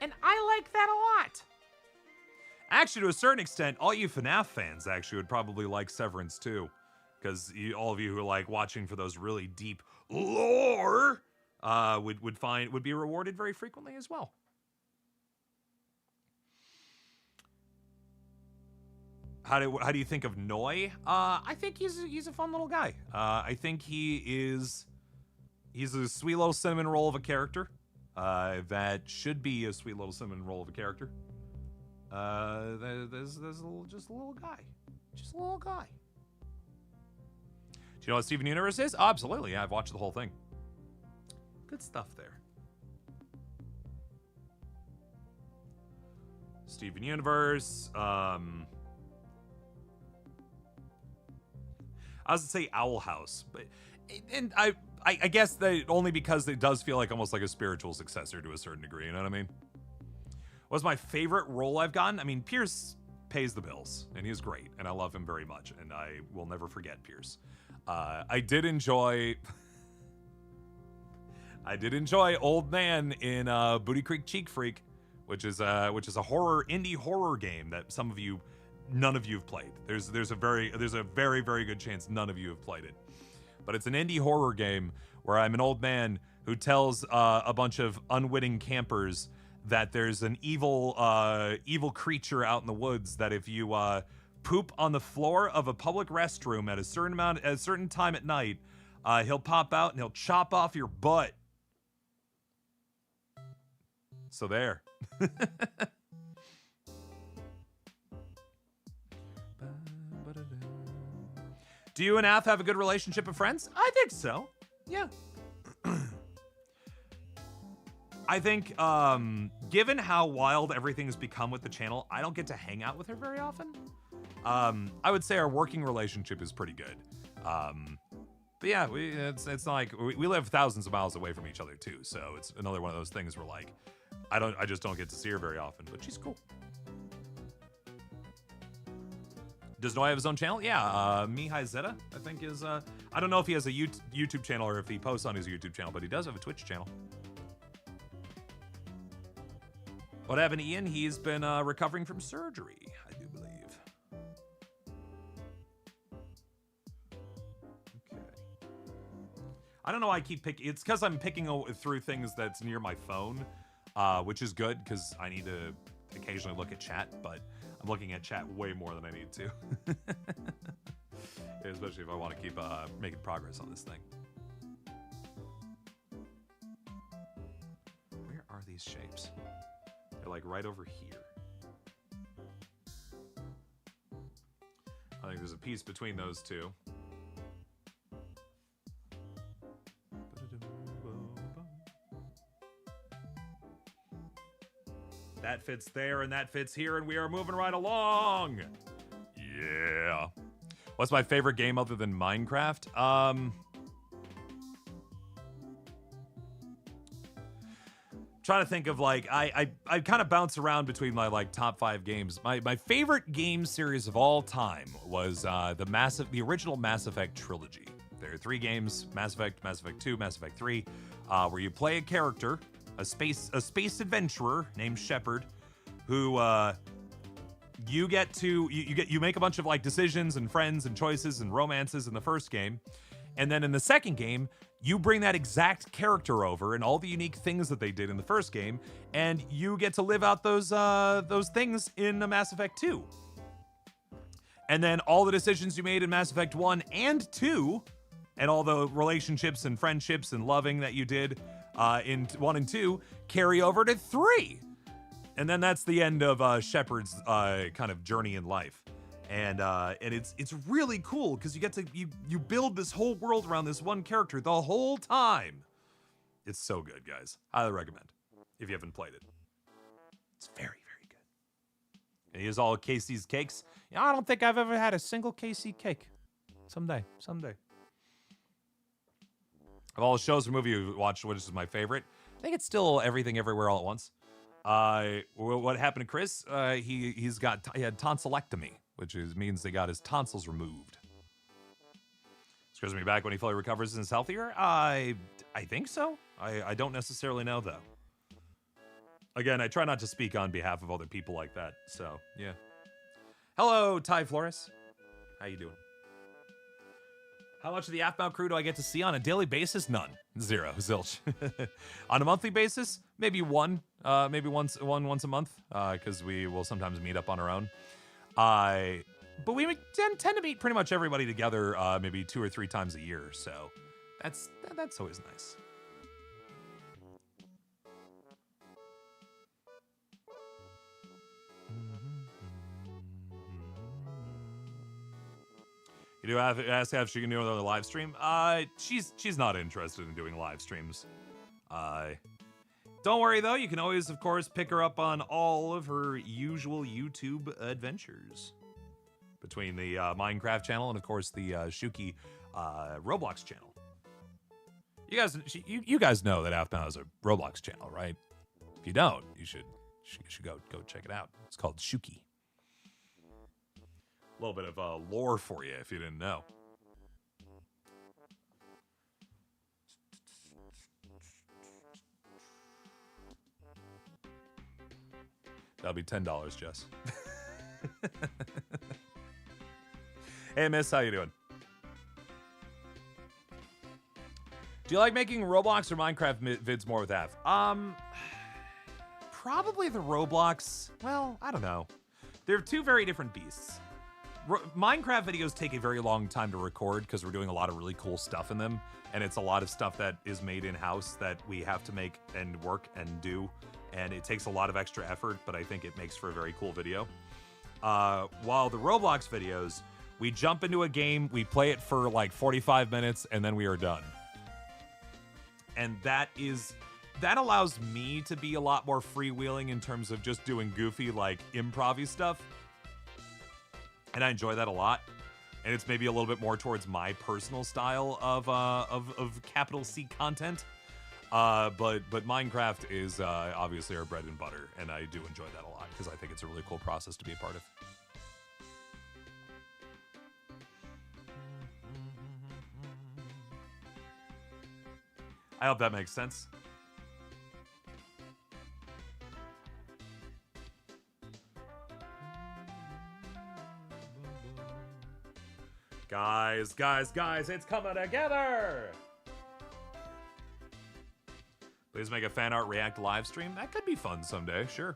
And I like that a lot. Actually, to a certain extent, all you FNAF fans actually would probably like Severance too, because all of you who are like watching for those really deep lore would be rewarded very frequently as well. How do you think of Noi? I think he's a fun little guy. I think he's a sweet little cinnamon roll of a character. That should be a sweet little cinnamon roll of a character. There's just a little guy. Just a little guy. Do you know what Steven Universe is? Oh, absolutely. Yeah, I've watched the whole thing. Good stuff there. Steven Universe. I was to say Owl House, but I guess that only because it does feel like almost like a spiritual successor to a certain degree. You know what I mean? What's my favorite role I've gotten? I mean, Pierce pays the bills, and he's great, and I love him very much, and I will never forget Pierce. I did enjoy Old Man in Booty Creek Cheek Freak, which is a indie horror game that none of you have played. There's a very very good chance none of you have played it. But it's an indie horror game where I'm an old man who tells a bunch of unwitting campers that there's an evil creature out in the woods that if you poop on the floor of a public restroom at a certain time at night, he'll pop out and he'll chop off your butt. So there. Do you and Aph have a good relationship of friends? I think so. Yeah. I think, given how wild everything's become with the channel, I don't get to hang out with her very often. I would say our working relationship is pretty good. But yeah, it's not like we live thousands of miles away from each other too. So it's another one of those things where like, I just don't get to see her very often, but she's cool. Does Noi have his own channel? Yeah, Mihai Zeta, I think is, I don't know if he has a YouTube channel or if he posts on his YouTube channel, but he does have a Twitch channel. What happened to Ian? He's been recovering from surgery, I do believe. Okay. I don't know why I keep picking, it's because I'm picking through things that's near my phone, which is good because I need to occasionally look at chat, but I'm looking at chat way more than I need to. Especially if I want to keep making progress on this thing. Where are these shapes? They're like right over here. I think there's a piece between those two. That fits there, and that fits here, and we are moving right along. Yeah. What's my favorite game other than Minecraft? Trying to think of like I kind of bounce around between my like top 5 games. My favorite game series of all time was the original Mass Effect trilogy. There are 3 games: Mass Effect 2, Mass Effect 3, where you play a character, a space adventurer named Shepard, who you get to you make a bunch of like decisions and friends and choices and romances in the first game, and then in the second game you bring that exact character over and all the unique things that they did in the first game, and you get to live out those things in the Mass Effect 2. And then all the decisions you made in Mass Effect 1 and 2, and all the relationships and friendships and loving that you did in 1 and 2 carry over to 3. And then that's the end of Shepard's kind of journey in life. And it's really cool because you get to you build this whole world around this one character the whole time. It's so good, guys. Highly recommend if you haven't played it. It's very, very good. And he has all Casey's cakes. You know, I don't think I've ever had a single Casey cake. Someday. Of all the shows or movie we watched, which is my favorite, I think it's still Everything Everywhere All at Once. What happened to Chris? He had tonsillectomy, which means they got his tonsils removed. Is Chris gonna be back when he fully recovers and is healthier? I think so. I don't necessarily know though. Again, I try not to speak on behalf of other people like that. So yeah. Hello, Ty Flores. How you doing? How much of the Aphmau crew do I get to see on a daily basis? None. 0. Zilch. On a monthly basis, maybe one. Maybe once a month, because we will sometimes meet up on our own. But we tend to meet pretty much everybody together, maybe 2 or 3 times a year. So that's always nice. You do ask if she can do another live stream. She's not interested in doing live streams. Don't worry though, you can always, of course, pick her up on all of her usual YouTube adventures. Between the Minecraft channel and, of course, the Shuki Roblox channel. You guys know that Aphmau is a Roblox channel, right? If you don't, you should go check it out. It's called Shuki. A little bit of lore for you if you didn't know. That'll be $10, Jess. Hey, miss, how you doing? Do you like making Roblox or Minecraft vids more with Aph? Probably the Roblox. Well, I don't know. They're 2 very different beasts. Minecraft videos take a very long time to record because we're doing a lot of really cool stuff in them, and it's a lot of stuff that is made in-house that we have to make and work and do, and it takes a lot of extra effort, but I think it makes for a very cool video. While the Roblox videos, we jump into a game, we play it for like 45 minutes, and then we are done. And that allows me to be a lot more freewheeling in terms of just doing goofy, like, improv-y stuff. And I enjoy that a lot. And it's maybe a little bit more towards my personal style of capital C content. But Minecraft is obviously our bread and butter, and I do enjoy that a lot because I think it's a really cool process to be a part of. I hope that makes sense. Guys, it's coming together! Please make a fan art react live stream. That could be fun someday, sure.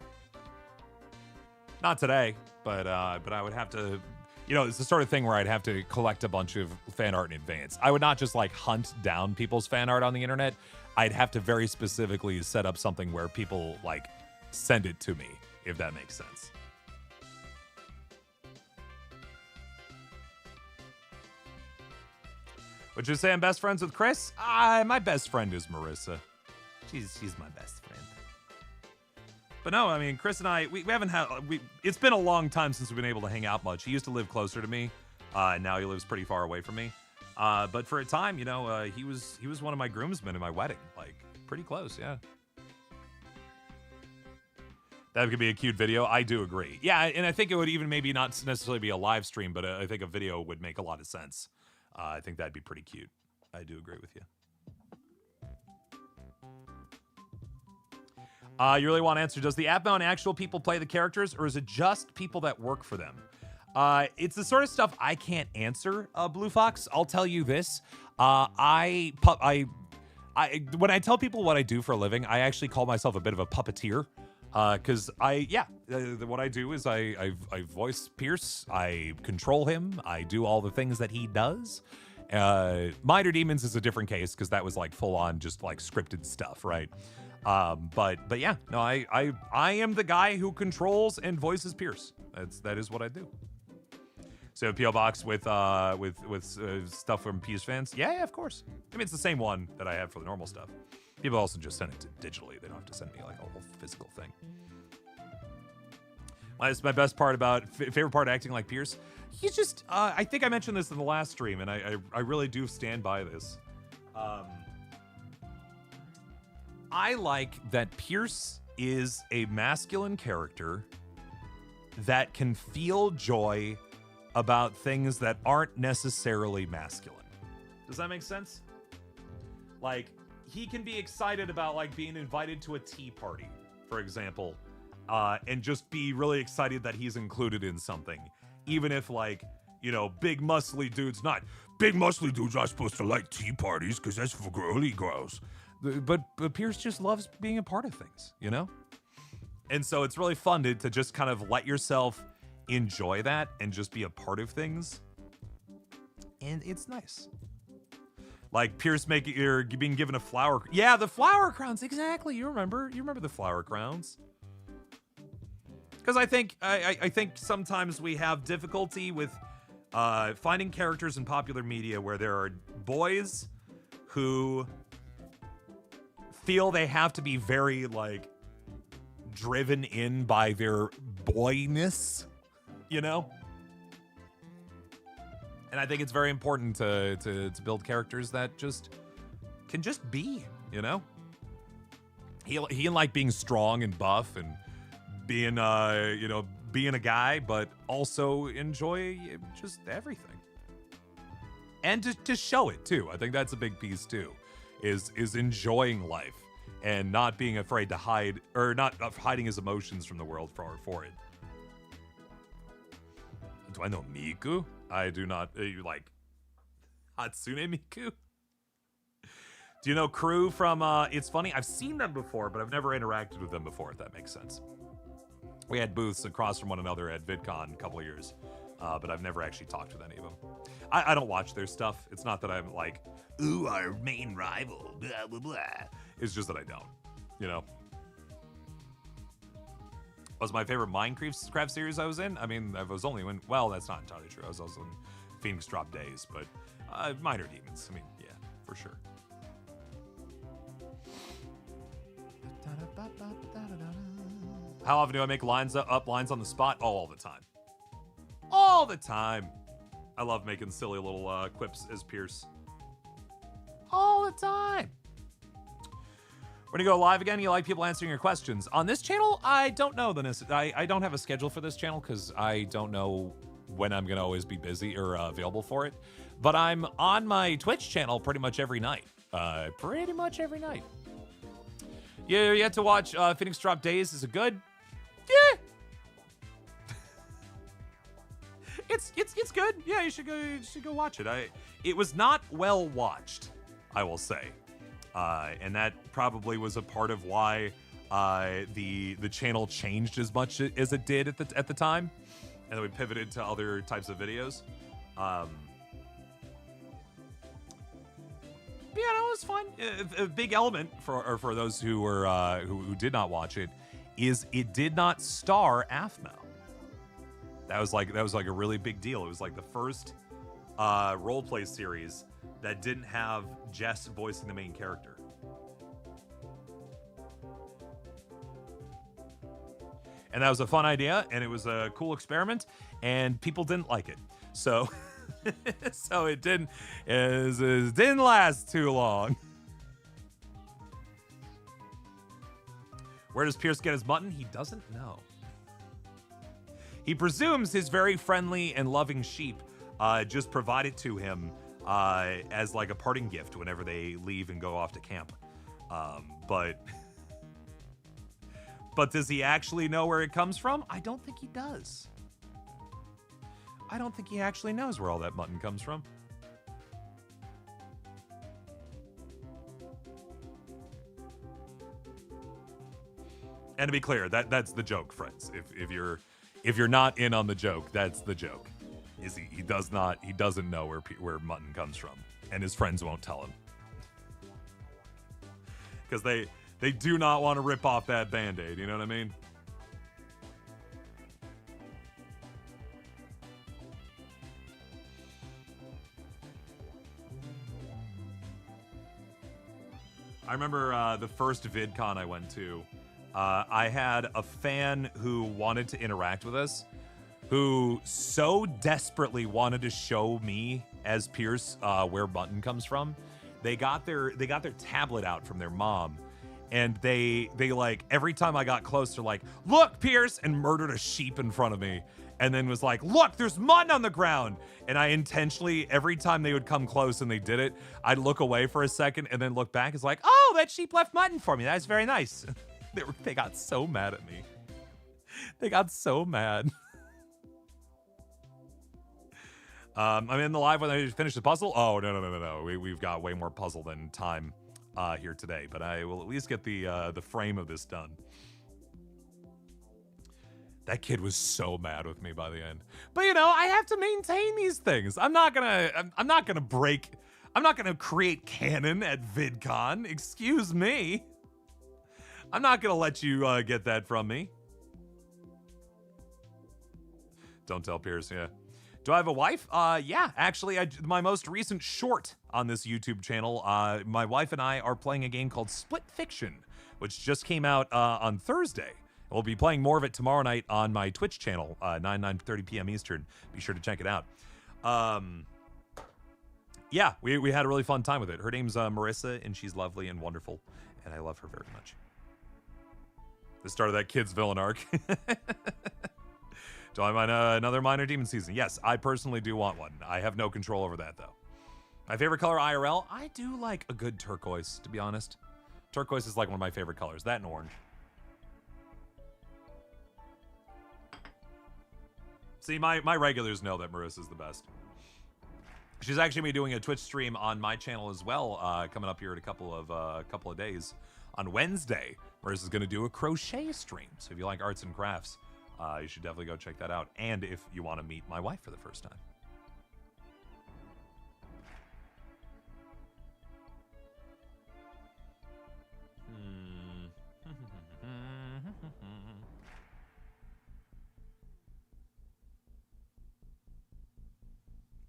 Not today, but I would have to, it's the sort of thing where I'd have to collect a bunch of fan art in advance. I would not just like hunt down people's fan art on the internet. I'd have to very specifically set up something where people like send it to me, if that makes sense. Would you say I'm best friends with Chris? My best friend is Marissa. She's my best friend. But no, I mean, Chris and I, we haven't had, it's been a long time since we've been able to hang out much. He used to live closer to me. And now he lives pretty far away from me. But for a time, you know, he was one of my groomsmen in my wedding. Like, pretty close, yeah. That could be a cute video. I do agree. Yeah, and I think it would even maybe not necessarily be a live stream, but I think a video would make a lot of sense. I think that'd be pretty cute. I do agree with you. You really want to answer, does the Aphmau and actual people play the characters, or is it just people that work for them? It's the sort of stuff I can't answer, Blue Fox. I'll tell you this. When I tell people what I do for a living, I actually call myself a bit of a puppeteer. Because what I do is I voice Pierce, I control him, I do all the things that he does. Minor Demons is a different case because that was like full on just like scripted stuff, right? But yeah, no, I am the guy who controls and voices Pierce. That is what I do. So PO box with stuff from PS fans. Yeah, of course. I mean, it's the same one that I have for the normal stuff. People also just send it digitally. They don't have to send me like a whole physical thing. That's my best part about favorite part of acting like Pierce. He's just I think I mentioned this in the last stream, and I really do stand by this. I like that Pierce is a masculine character that can feel joy about things that aren't necessarily masculine. Does that make sense? Like, he can be excited about like being invited to a tea party, for example, and just be really excited that he's included in something, even if like, you know, big muscly dudes not supposed to like tea parties because that's for girly girls. But Pierce just loves being a part of things, you know? And so it's really fun to just kind of let yourself enjoy that and just be a part of things. And it's nice. Like Pierce being given a flower. Yeah, the flower crowns. Exactly. You remember the flower crowns. Because I think sometimes we have difficulty with finding characters in popular media where there are boys who feel they have to be very like driven in by their boyness, you know? And I think it's very important to build characters that just can just be, you know? He can like being strong and buff and being being a guy, but also enjoy just everything. And to show it too. I think that's a big piece too. Is enjoying life and not being afraid to hide, or not hiding his emotions from the world for it. Do I know Miku? I do not. Like Hatsune Miku? Do you know Crew from It's Funny? I've seen them before, but I've never interacted with them before, if that makes sense. We had booths across from one another at VidCon a couple of years, but I've never actually talked with any of them. I don't watch their stuff. It's not that I'm like, ooh, our main rival, blah, blah, blah. It's just that I don't, you know? Was my favorite Minecraft series I was in? I mean, I was only in, well, that's not entirely true. I was also in Phoenix Drop Days, but Minor Demons. I mean, yeah, for sure. How often do I make up lines on the spot? Oh, all the time. All the time. I love making silly little quips as Pierce. All the time. When you go live again, you like people answering your questions. On this channel, I don't know. I don't have a schedule for this channel because I don't know when I'm going to always be busy or available for it. But I'm on my Twitch channel pretty much every night. Pretty much every night. You yet to watch Phoenix Drop Days? Is it good? Yeah. It's good. Yeah, you should go watch it. It was not well watched, I will say. And that probably was a part of why the channel changed as much as it did at the time, and then we pivoted to other types of videos. Yeah, no, it was fun. A big element for those who were who did not watch it is it did not star Aphmau. That was like a really big deal. It was like the first roleplay series that didn't have Jess voicing the main character. and that was a fun idea, and it was a cool experiment, and people didn't like it. So, so it didn't last too long. Where does Pierce get his mutton? He doesn't know. He presumes his very friendly and loving sheep just provide it to him as like a parting gift whenever they leave and go off to camp. But does he actually know where it comes from? I don't think he does. I don't think he actually knows where all that mutton comes from. And to be clear, that's the joke, friends. If you're not in on the joke, that's the joke. Is he doesn't know where mutton comes from, and his friends won't tell him. Because they do not want to rip off that Band-Aid, you know what I mean? I remember the first VidCon I went to, I had a fan who wanted to interact with us, who so desperately wanted to show me as Pierce where mutton comes from. They got their tablet out from their mom, and they like every time I got close, they're like, "Look, Pierce," and murdered a sheep in front of me, and then was like, "Look, there's mutton on the ground." And I intentionally, every time they would come close and they did it, I'd look away for a second and then look back. It's like, "Oh, that sheep left mutton for me. That's very nice." They got so mad at me. They got so mad. I'm in the live when I finish the puzzle. Oh, no. We've got way more puzzle than time here today, but I will at least get the frame of this done. That kid was so mad with me by the end. But you know, I have to maintain these things. I'm not gonna create canon at VidCon. Excuse me. I'm not gonna let you get that from me. Don't tell Pierce, yeah. Do I have a wife? Yeah, actually, my most recent short on this YouTube channel, my wife and I are playing a game called Split Fiction, which just came out on Thursday. We'll be playing more of it tomorrow night on my Twitch channel, 9:30 p.m. Eastern. Be sure to check it out. Yeah, we had a really fun time with it. Her name's Marissa, and she's lovely and wonderful, and I love her very much. The start of that kid's villain arc. Do I mind another minor demon season? Yes, I personally do want one. I have no control over that, though. My favorite color IRL? I do like a good turquoise, to be honest. Turquoise is like one of my favorite colors. That and orange. See, my regulars know that Marissa's the best. She's actually going to be doing a Twitch stream on my channel as well, coming up here in a couple of days. On Wednesday, Marissa's going to do a crochet stream. So if you like arts and crafts, you should definitely go check that out. And if you want to meet my wife for the first time.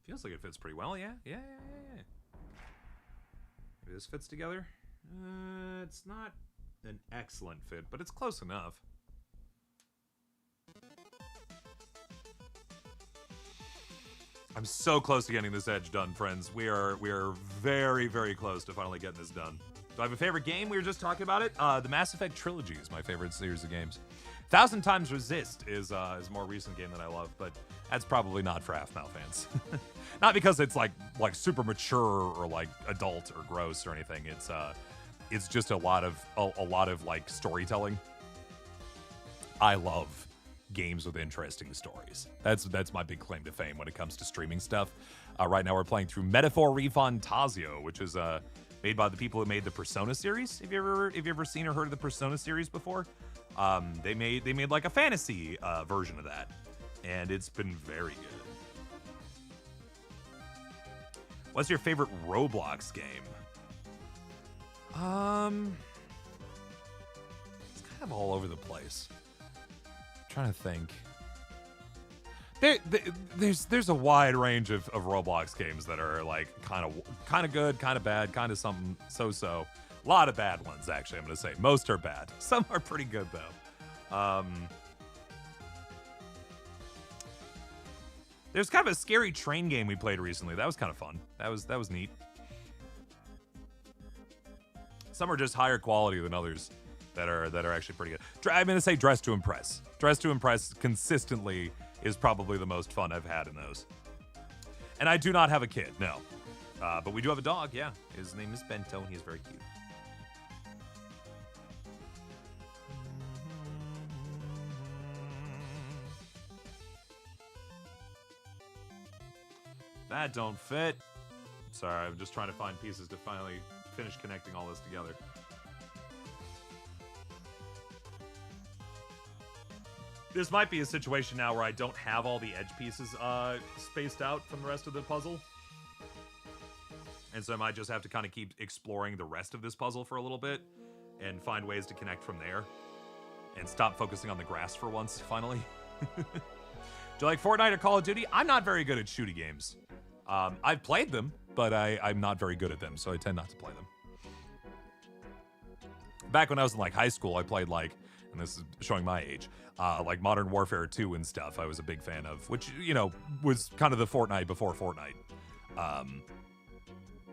Feels like it fits pretty well, yeah. Maybe this fits together. It's not an excellent fit, but it's close enough. I'm so close to getting this edge done, friends. We are very, very close to finally getting this done. Do I have a favorite game? We were just talking about it. The Mass Effect trilogy is my favorite series of games. 1,000 Times Resist is a more recent game that I love, but that's probably not for Aphmau fans. Not because it's like super mature or like adult or gross or anything. It's just a lot of like storytelling. I love games with interesting stories. That's my big claim to fame when it comes to streaming stuff. Right now we're playing through Metaphor Refantasio, which is made by the people who made the Persona series. Have you ever seen or heard of the Persona series before? They made like a fantasy version of that, and it's been very good. What's your favorite Roblox game? It's kind of all over the place. I'm trying to think. There's a wide range of Roblox games that are like kind of good, kind of bad, kind of something so. A lot of bad ones, actually, I'm gonna say. Most are bad. Some are pretty good though. There's kind of a scary train game we played recently. That was kind of fun. That was neat. Some are just higher quality than others that are actually pretty good. I'm gonna say Dress to Impress. Dress to Impress consistently is probably the most fun I've had in those. And I do not have a kid, no. But we do have a dog, yeah. His name is Bento, and he's very cute. That don't fit. Sorry, I'm just trying to find pieces to finally finish connecting all this together. This might be a situation now where I don't have all the edge pieces spaced out from the rest of the puzzle. And so I might just have to kind of keep exploring the rest of this puzzle for a little bit and find ways to connect from there. And stop focusing on the grass for once, finally. Do you like Fortnite or Call of Duty? I'm not very good at shooting games. I've played them, but I'm not very good at them, so I tend not to play them. Back when I was in like high school, I played like, and this is showing my age, like Modern Warfare 2 and stuff I was a big fan of, which, you know, was kind of the Fortnite before Fortnite.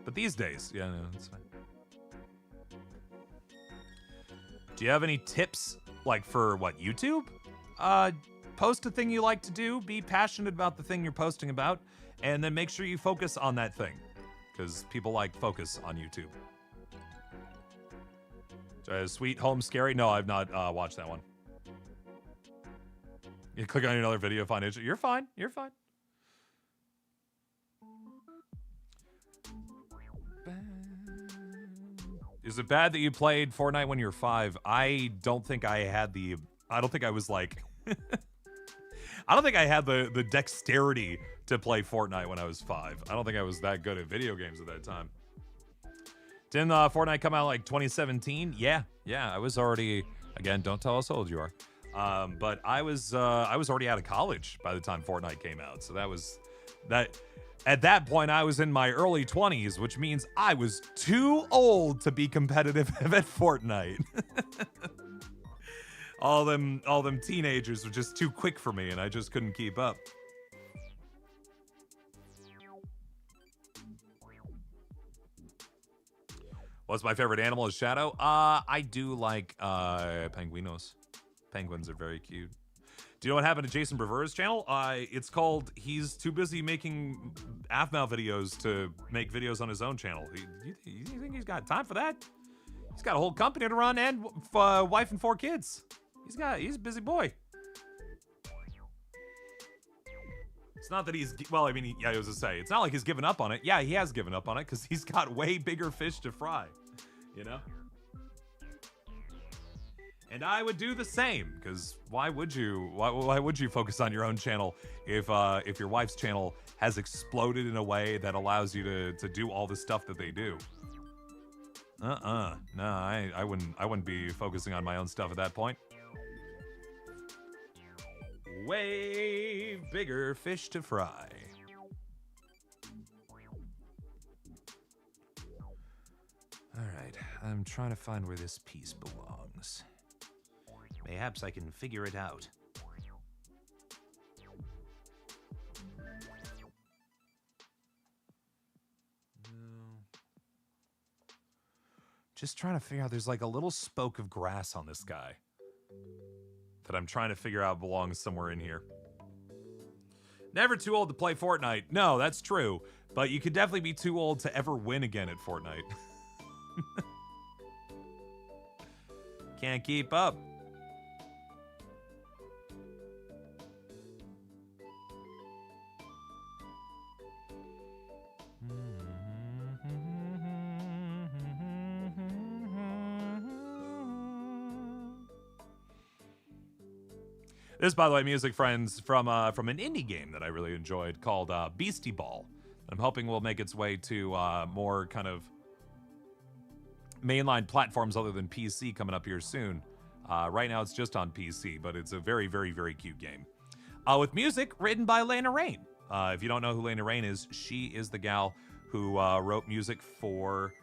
But these days, yeah, no, it's fine. Do you have any tips, like for what, YouTube? Post a thing you like to do, be passionate about the thing you're posting about, and then make sure you focus on that thing, because people like focus on YouTube. Sweet Home Scary? No, I've not watched that one. You click on another video, find it. You're fine. You're fine. Is it bad that you played Fortnite when you were 5? I don't think I had the... I don't think I was like... I don't think I had the dexterity to play Fortnite when I was 5. I don't think I was that good at video games at that time. Didn't Fortnite come out like 2017? Yeah, I was already... Again, don't tell us how old you are. But I was already out of college by the time Fortnite came out. So that was... At that point, I was in my early 20s, which means I was too old to be competitive at Fortnite. all them teenagers were just too quick for me, and I just couldn't keep up. What's my favorite animal is Shadow? I do like penguinos. Penguins are very cute. Do you know what happened to Jason Brewer's channel? It's called he's too busy making Aphmau videos to make videos on his own channel. You think he's got time for that? He's got a whole company to run and wife and 4 kids. He's a busy boy. It's not that he's, well, I mean, yeah, I was to say, it's not like he's given up on it. Yeah, he has given up on it because he's got way bigger fish to fry, you know? And I would do the same, because why would you focus on your own channel if your wife's channel has exploded in a way that allows you to do all the stuff that they do? No, I wouldn't be focusing on my own stuff at that point. Way bigger fish to fry. All right, I'm trying to find where this piece belongs. Mayhaps I can figure it out. Just trying to figure out, there's like a little spoke of grass on this guy that I'm trying to figure out belongs somewhere in here. Never too old to play Fortnite. No, that's true. But you could definitely be too old to ever win again at Fortnite. Can't keep up. This, by the way, music, friends, from an indie game that I really enjoyed called Beastie Ball. I'm hoping will make its way to more kind of mainline platforms other than PC coming up here soon. Right now, it's just on PC, but it's a very, very, very cute game. With music written by Lena Raine. If you don't know who Lena Raine is, she is the gal who wrote music for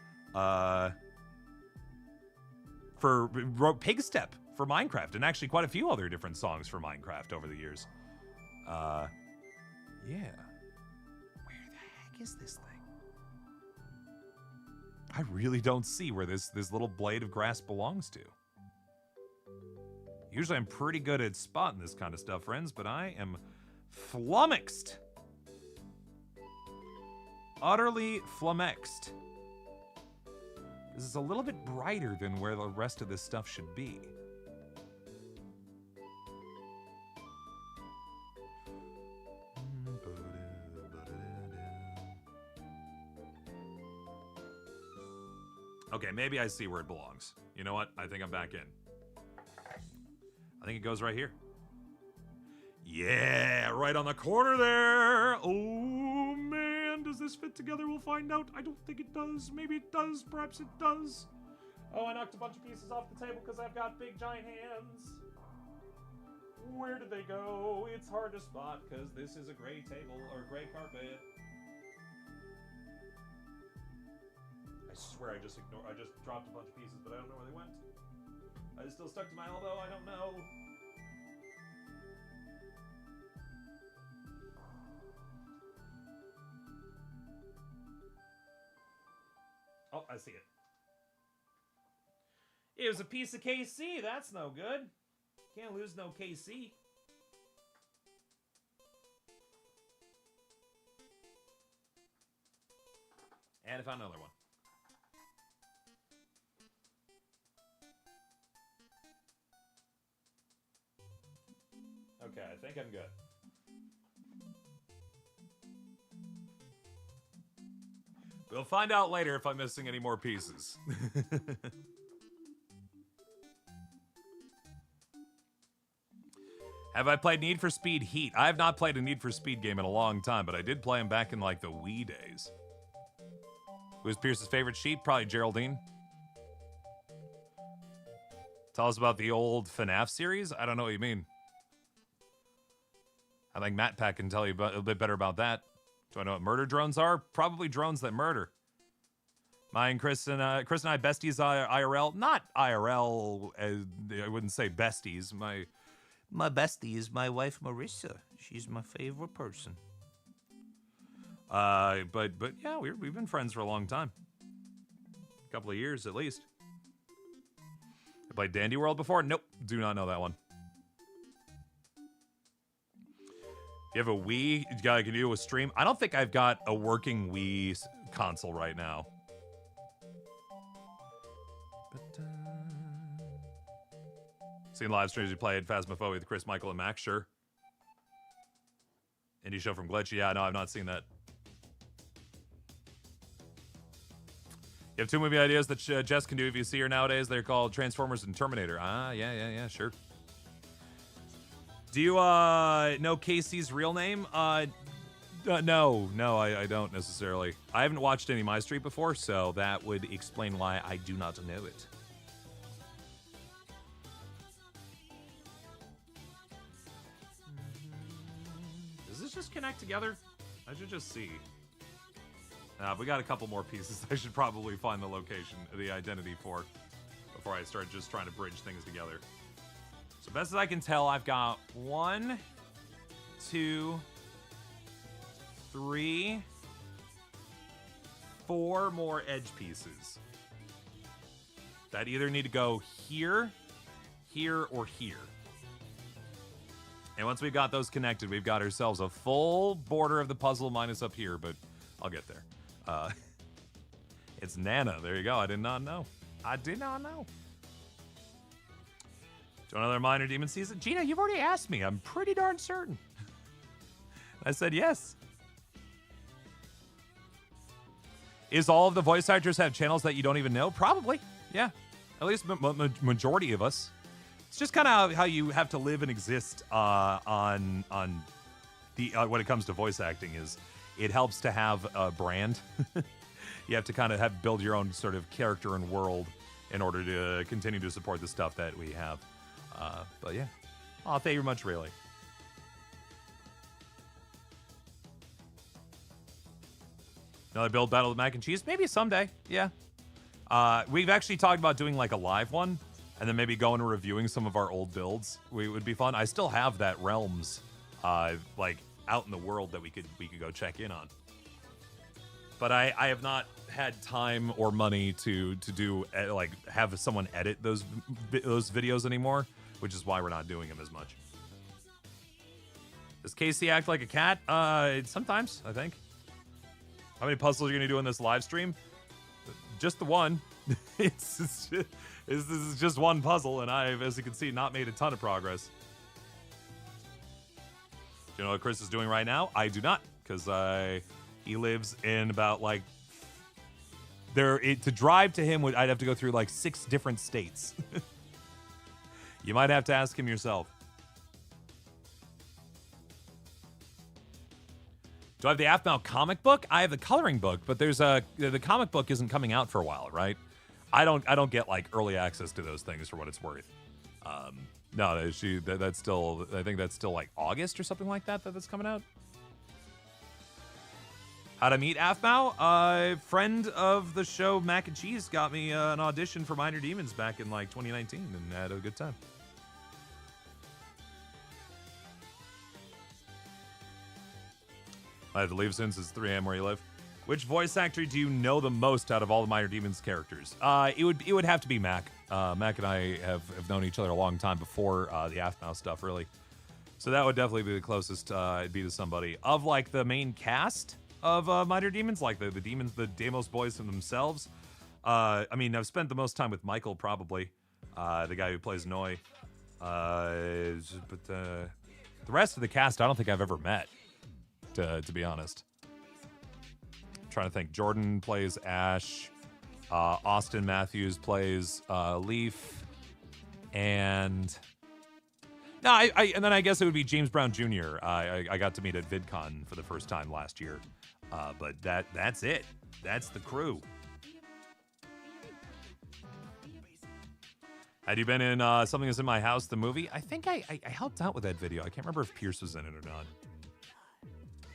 wrote Pig Step for Minecraft, and actually quite a few other different songs for Minecraft over the years. Yeah. Where the heck is this thing? I really don't see where this little blade of grass belongs to. Usually I'm pretty good at spotting this kind of stuff, friends, but I am flummoxed. Utterly flummoxed. This is a little bit brighter than where the rest of this stuff should be. Okay, maybe I see where it belongs. You know what? I think I'm back in. I think it goes right here. Yeah, right on the corner there. Oh, man, does this fit together? We'll find out. I don't think it does. Maybe it does. Perhaps it does. Oh, I knocked a bunch of pieces off the table because I've got big, giant hands. Where did they go? It's hard to spot because this is a gray table or gray carpet. I swear I just dropped a bunch of pieces, but I don't know where they went. I still stuck to my elbow. I don't know. Oh, I see it. It was a piece of KC. That's no good. Can't lose no KC. And I found another one. Okay, I think I'm good. We'll find out later if I'm missing any more pieces. Have I played Need for Speed Heat? I have not played a Need for Speed game in a long time, but I did play them back in like the Wii days. Who's Pierce's favorite sheep? Probably Geraldine. Tell us about the old FNAF series? I don't know what you mean. I think Matt Pack can tell you a bit better about that. Do I know what murder drones are? Probably drones that murder. Chris and I besties IRL. Not IRL, I wouldn't say besties. My bestie is my wife Marissa. She's my favorite person. But yeah, we've been friends for a long time. A couple of years at least. I played Dandy World before? Nope, do not know that one. You have a Wii? You can do a stream? I don't think I've got a working Wii console right now. Seen live streams you played Phasmophobia with Chris, Michael, and Max? Sure. Indie show from Glitch? Yeah, no, I've not seen that. You have two movie ideas that Jess can do if you see her nowadays. They're called Transformers and Terminator. Ah, yeah, sure. Do you know Casey's real name? No, I don't necessarily. I haven't watched any My Street before, so that would explain why I do not know it. Does this just connect together? I should just see. We got a couple more pieces I should probably find the location, the identity for, before I start just trying to bridge things together. So best as I can tell, I've got 1, 2, 3, 4 more edge pieces that either need to go here, here, or here. And once we've got those connected, we've got ourselves a full border of the puzzle minus up here, but I'll get there. It's Nana. There you go. I did not know. I did not know. Do another Minor Demon season? Gina, you've already asked me. I'm pretty darn certain. I said yes. Is all of the voice actors have channels that you don't even know? Probably. Yeah. At least majority of us. It's just kind of how you have to live and exist on the when it comes to voice acting. Is it helps to have a brand. You have to kind of build your own sort of character and world in order to continue to support the stuff that we have. But yeah. Oh, thank you very much, really. Another build battle with mac and cheese? Maybe someday, yeah. We've actually talked about doing like a live one, and then maybe going and reviewing some of our old builds. Would be fun. I still have that Realms, like out in the world that we could go check in on. But I have not had time or money to do like have someone edit those videos anymore, which is why we're not doing them as much. Does Casey act like a cat? Sometimes, I think. How many puzzles are you gonna do in this live stream? Just the one. This is just one puzzle, and I've, as you can see, not made a ton of progress. Do you know what Chris is doing right now? I do not, because he lives in about like to drive to him I'd have to go through like 6 different states. You might have to ask him yourself. Do I have the Aphmau comic book? I have the coloring book, but there's the comic book isn't coming out for a while, right? I don't get like early access to those things for what it's worth. No, that's still, I think that's still like August or something like that's coming out. How to meet Aphmau? A friend of the show, Mac and Cheese, got me an audition for Minor Demons back in like 2019 and had a good time. I have to leave since it's 3 a.m. where you live. Which voice actor do you know the most out of all the Minor Demons characters? It would have to be Mac. Mac and I have known each other a long time before the Aphmau stuff, really. So that would definitely be the closest I'd be to somebody. Of like the main cast of Minor Demons, like the demons, the Deimos boys themselves. I mean, I've spent the most time with Michael, probably. The guy who plays Noi. But the rest of the cast, I don't think I've ever met. To be honest, I'm trying to think. Jordan plays Ash, Austin Matthews plays Leaf, and and then I guess it would be James Brown Jr. I got to meet at VidCon for the first time last year, but that's it. That's the crew. Had you been in Something Is in My House, the movie? I think I helped out with that video. I can't remember if Pierce was in it or not.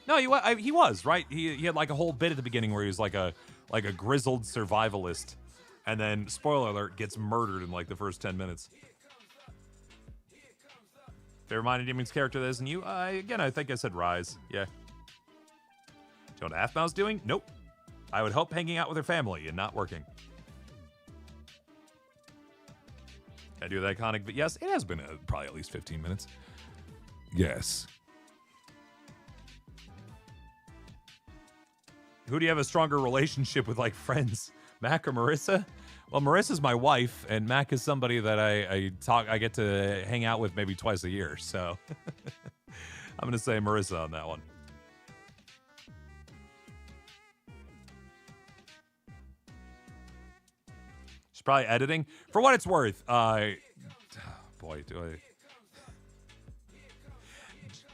No, he was, right? He had like a whole bit at the beginning where he was like a grizzled survivalist, and then, spoiler alert, gets murdered in like the first 10 minutes. Favorite Minor Demons character that isn't you? Again, I think I said Rise. Yeah. Do you know what Aphmau's doing? Nope. I would hope hanging out with her family and not working. Can I do that iconic? But yes, it has been probably at least 15 minutes. Yes. Who do you have a stronger relationship with, like friends, Mac or Marissa? Well, Marissa's my wife, and Mac is somebody that I get to hang out with maybe twice a year. So I'm gonna say Marissa on that one. She's probably editing. For what it's worth, boy, do I.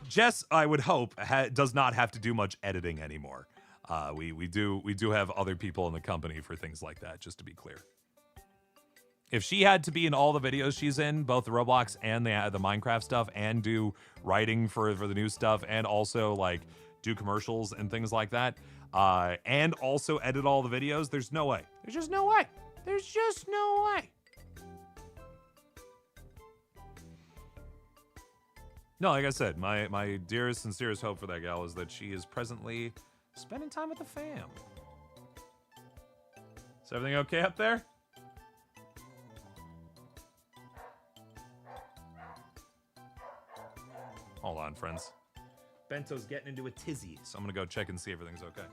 Jess, I would hope, does not have to do much editing anymore. We do have other people in the company for things like that, just to be clear. If she had to be in all the videos she's in, both the Roblox and the Minecraft stuff, and do writing for the new stuff, and also like do commercials and things like that, and also edit all the videos, there's no way. There's just no way. There's just no way. No, like I said, my dearest, sincerest hope for that gal is that she is presently spending time with the fam. Is everything okay up there? Hold on, friends. Bento's getting into a tizzy, so I'm gonna go check and see everything's okay.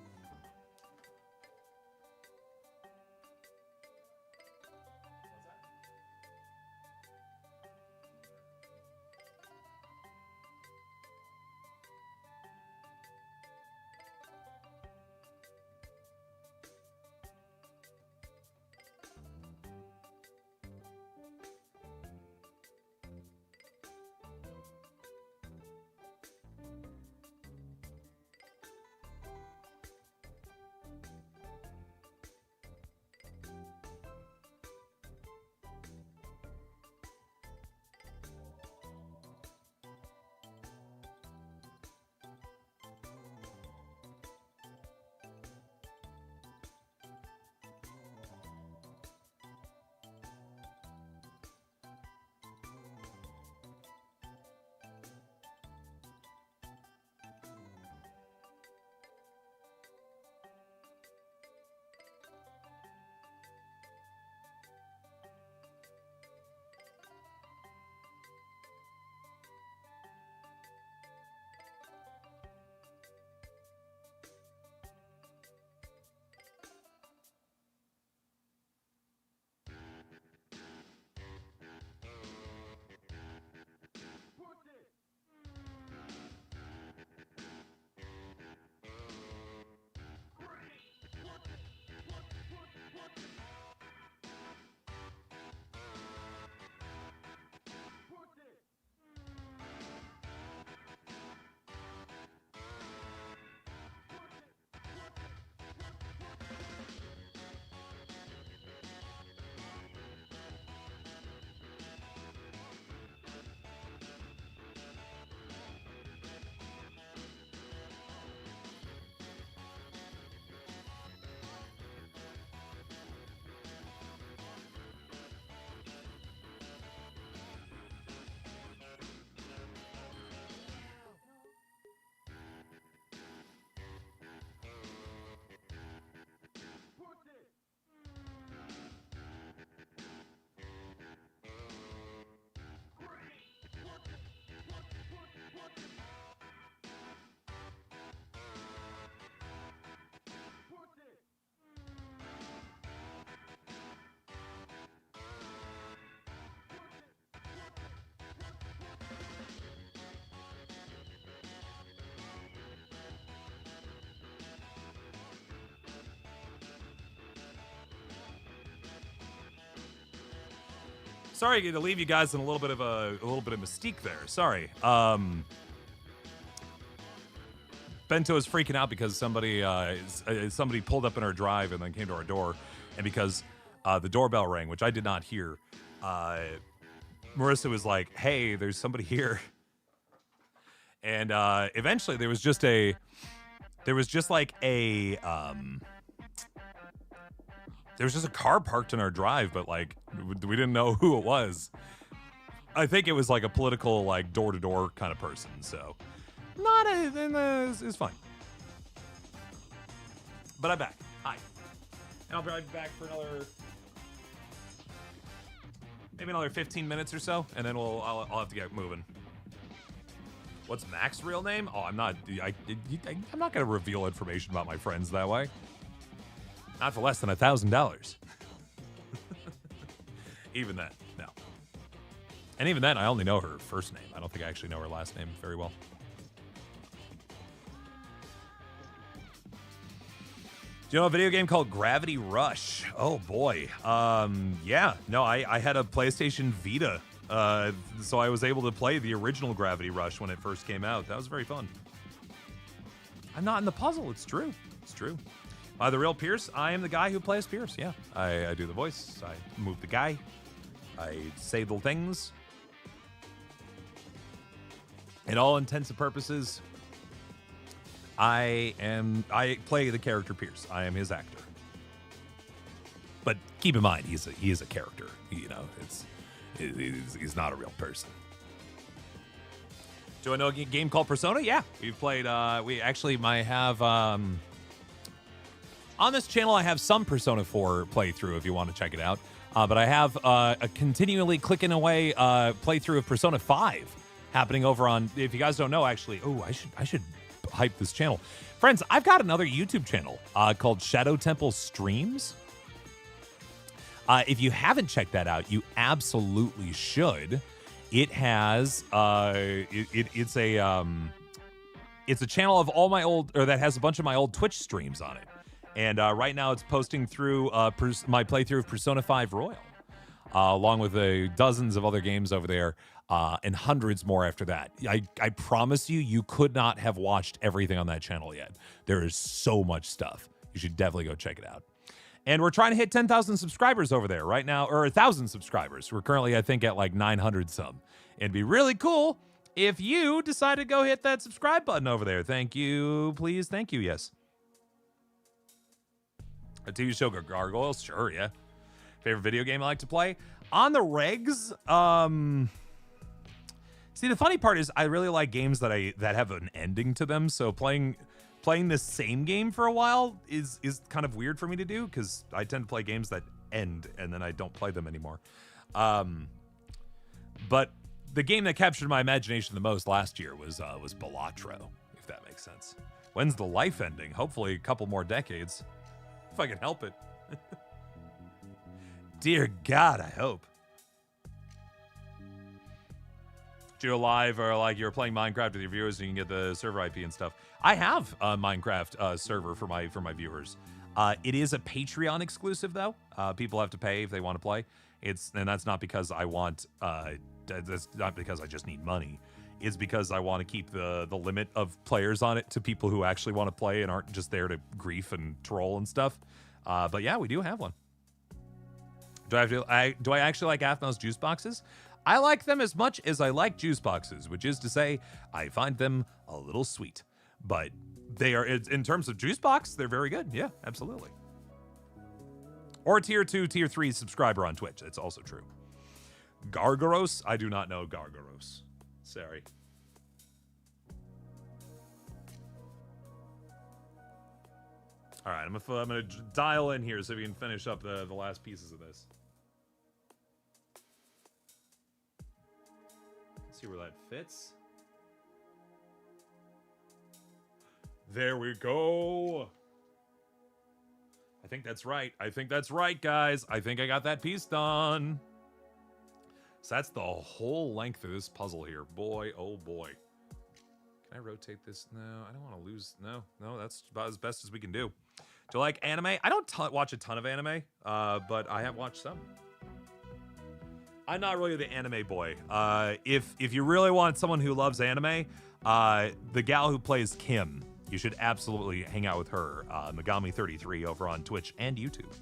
sorry to leave you guys in a little bit of mystique there. Sorry. Bento is freaking out because somebody pulled up in our drive and then came to our door, and because the doorbell rang, which I did not hear. Marissa was like, "Hey, there's somebody here," and eventually there was just a car parked in our drive, but like we didn't know who it was. I think it was like a political, like door-to-door kind of person. So it's fine. But I'm back. Hi, and I'll be back for maybe another 15 minutes or so, and then I'll have to get moving. What's Mac's real name? Oh, I'm not gonna reveal information about my friends that way. Not for less than $1,000. Even then, no. And even then, I only know her first name. I don't think I actually know her last name very well. Do you know a video game called Gravity Rush? Oh boy. Yeah. No, I had a PlayStation Vita. So I was able to play the original Gravity Rush when it first came out. That was very fun. I'm not in the puzzle. It's true. It's true. The real Pierce, I am the guy who plays Pierce. Yeah, I do the voice. I move the guy. I say the things. In all intents and purposes, I play the character Pierce. I am his actor. But keep in mind, he is a character. You know, he's not a real person. Do I know a game called Persona? Yeah, we've played. We actually might have. On this channel, I have some Persona 4 playthrough if you want to check it out. But I have a continually clicking away playthrough of Persona 5 happening over on. If you guys don't know, actually, I should hype this channel, friends. I've got another YouTube channel called Shadow Temple Streams. If you haven't checked that out, you absolutely should. It has it's a channel of all my old, or that has a bunch of my old Twitch streams on it. And right now it's posting through my playthrough of Persona 5 Royal, along with dozens of other games over there, and hundreds more after that. I promise you could not have watched everything on that channel yet. There is so much stuff. You should definitely go check it out. And we're trying to hit 10,000 subscribers over there right now, or 1,000 subscribers. We're currently, I think, at like 900 some. It'd be really cool if you decide to go hit that subscribe button over there. Thank you, please. Thank you, yes. A TV show, Gargoyles? Sure, yeah. Favorite video game I like to play? On the regs, see, the funny part is I really like games that have an ending to them, so playing the same game for a while is kind of weird for me to do, because I tend to play games that end, and then I don't play them anymore. But the game that captured my imagination the most last year was Balatro, if that makes sense. When's the life ending? Hopefully a couple more decades. If I can help it. Dear God, I hope. Do you live, or like you're playing Minecraft with your viewers and you can get the server IP and stuff? I have a Minecraft server for my viewers. It is a Patreon exclusive though. People have to pay if they want to play. And that's not because I want. That's not because I just need money. It's because I want to keep the limit of players on it to people who actually want to play and aren't just there to grief and troll and stuff. But yeah, we do have one. Do I actually like Aphmau's juice boxes? I like them as much as I like juice boxes, which is to say, I find them a little sweet. But they are, in terms of juice box, they're very good. Yeah, absolutely. Or a tier 2, tier 3 subscriber on Twitch. It's also true. Gargaros? I do not know Gargaros. Sorry. All right, I'm gonna dial in here so we can finish up the last pieces of this. Let's see where that fits. There we go. I think that's right. I think that's right, guys. I think I got that piece done. So that's the whole length of this puzzle here. Boy, oh boy. Can I rotate this? No, I don't want to lose. No, that's about as best as we can do. Do you like anime? I don't watch a ton of anime, but I have watched some. I'm not really the anime boy. If you really want someone who loves anime, the gal who plays Kim, you should absolutely hang out with her. Megami33 over on Twitch and YouTube.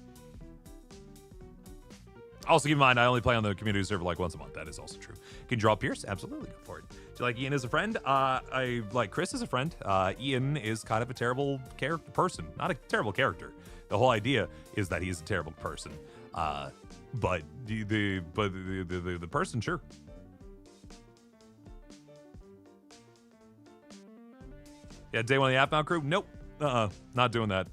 Also, keep in mind, I only play on the community server like once a month. That is also true. Can you draw Pierce? Absolutely, go for it. Do you like Ian as a friend? I like Chris as a friend. Ian is kind of a terrible person. Not a terrible character. The whole idea is that he's a terrible person. But the person, sure. Yeah, day one of the Aphmau crew? Nope. Not doing that.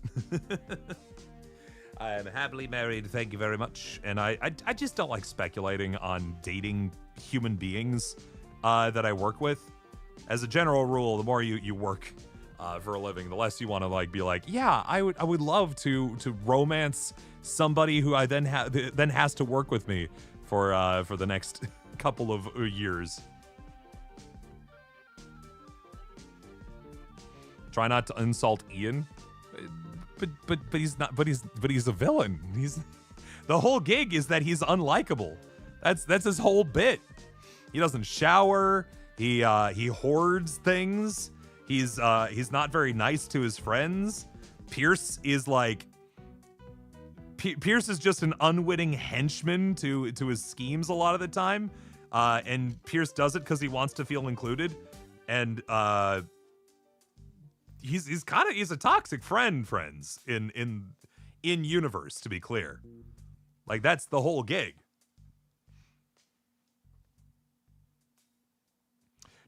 I am happily married, thank you very much. And I just don't like speculating on dating human beings that I work with. As a general rule, the more you work for a living, the less you want to like be like, yeah, I would love to romance somebody who I then has to work with me for the next couple of years. Try not to insult Ian. But he's not. But he's a villain. He's the whole gig is that he's unlikable. That's his whole bit. He doesn't shower. He hoards things. He's not very nice to his friends. Pierce is like. Pierce is just an unwitting henchman to his schemes a lot of the time, and Pierce does it because he wants to feel included, and he's a toxic friends in universe, to be clear. Like, that's the whole gig.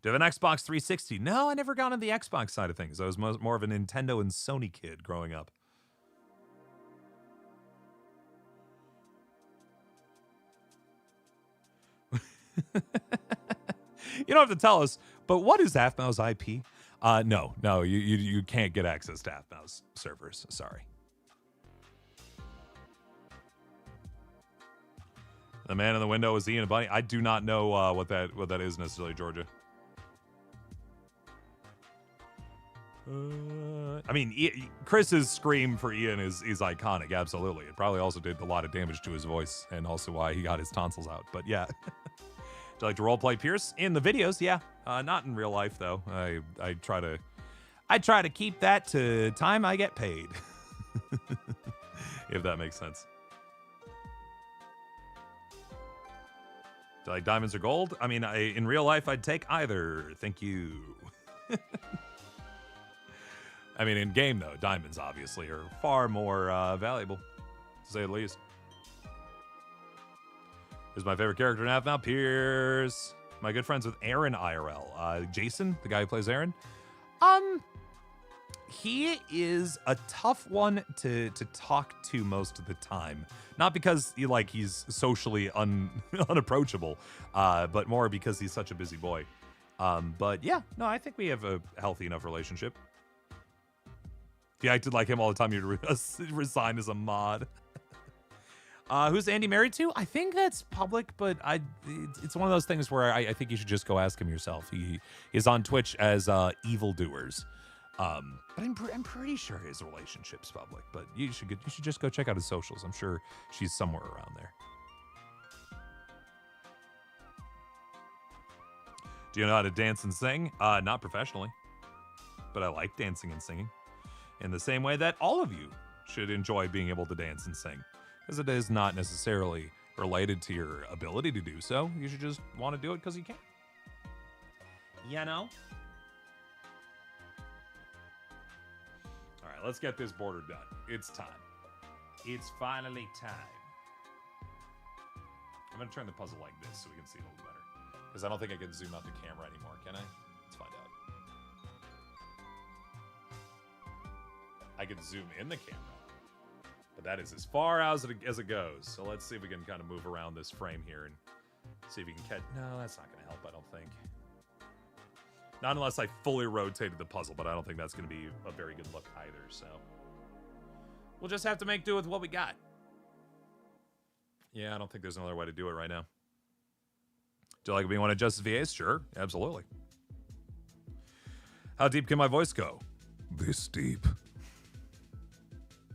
Do you have an Xbox 360? No, I never got on the Xbox side of things. I was more of a Nintendo and Sony kid growing up. You don't have to tell us, but what is Aphmau's IP? No, you can't get access to Aphmau's servers. Sorry. The man in the window is Ian a bunny. I do not know what that is necessarily, Georgia. I mean, Chris's scream for Ian is iconic. Absolutely, it probably also did a lot of damage to his voice, and also why he got his tonsils out. But yeah. Do you like to roleplay Pierce in the videos? Yeah, not in real life though. I try to keep that to time I get paid, if that makes sense. Do you like diamonds or gold? I mean, in real life, I'd take either. Thank you. I mean, in game though, diamonds obviously are far more valuable, to say the least. Who's my favorite character in Aphmau? Pierce. My good friends with Aaron IRL. Jason, the guy who plays Aaron. He is a tough one to talk to most of the time. Not because he's socially unapproachable, but more because he's such a busy boy. But yeah, no, I think we have a healthy enough relationship. If you acted like him all the time, you'd resign as a mod. Who's Andy married to? I think that's public, but it's one of those things where I think you should just go ask him yourself. He is on Twitch as Evildoers. But I'm pretty sure his relationship's public. But you should just go check out his socials. I'm sure she's somewhere around there. Do you know how to dance and sing? Not professionally, but I like dancing and singing. In the same way that all of you should enjoy being able to dance and sing. Because it is not necessarily related to your ability to do so. You should just want to do it because you can. You know? All right, let's get this border done. It's time. It's finally time. I'm going to turn the puzzle like this so we can see it a little better. Because I don't think I can zoom out the camera anymore, can I? Let's find out. I can zoom in the camera. But that is as far as it goes. So let's see if we can kind of move around this frame here and see if we can catch. No, that's not going to help, I don't think. Not unless I fully rotated the puzzle, but I don't think that's going to be a very good look either. So we'll just have to make do with what we got. Yeah, I don't think there's another way to do it right now. Do you like being one of Justice VAs? Sure, absolutely. How deep can my voice go? This deep.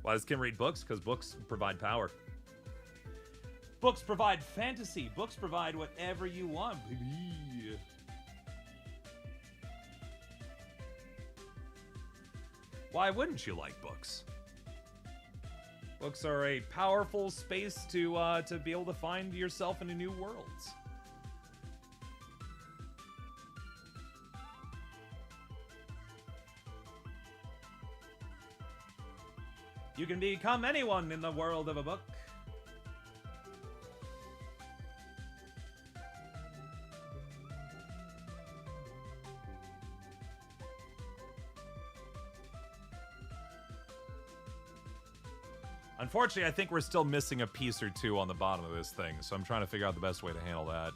Why does Kim read books? Because books provide power. Books provide fantasy. Books provide whatever you want, baby. Why wouldn't you like books? Books are a powerful space to be able to find yourself in a new worlds. You can become anyone in the world of a book. Unfortunately, I think we're still missing a piece or two on the bottom of this thing, so I'm trying to figure out the best way to handle that.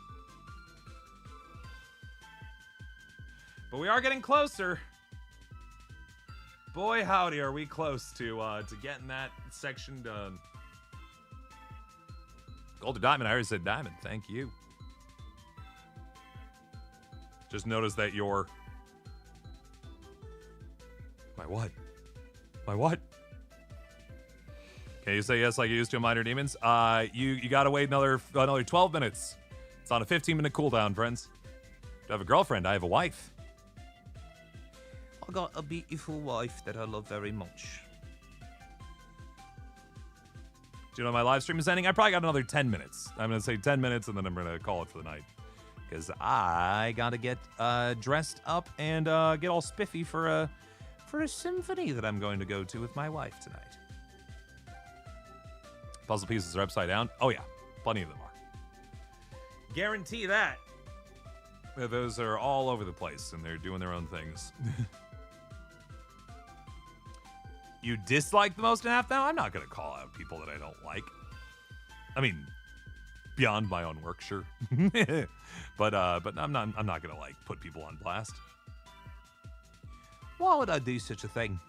But we are getting closer. Boy, howdy, are we close to getting that section done. Gold or diamond? I already said diamond. Thank you. Just notice that your... My what? My what? Can you say yes like you used to in Minor Demons? You gotta wait another 12 minutes. It's on a 15-minute cooldown, friends. Do I have a girlfriend? I have a wife. I got a beautiful wife that I love very much. Do you know my live stream is ending? I probably got another 10 minutes. I'm gonna say 10 minutes and then I'm gonna call it for the night. Because I gotta get dressed up and get all spiffy for a symphony that I'm going to go to with my wife tonight. Puzzle pieces are upside down. Oh yeah, plenty of them are. Guarantee that. Those are all over the place and they're doing their own things. You dislike the most in Aphmau? I'm not gonna call out people that I don't like. I mean, beyond my own work, sure. but I'm not gonna like put people on blast. Why would I do such a thing?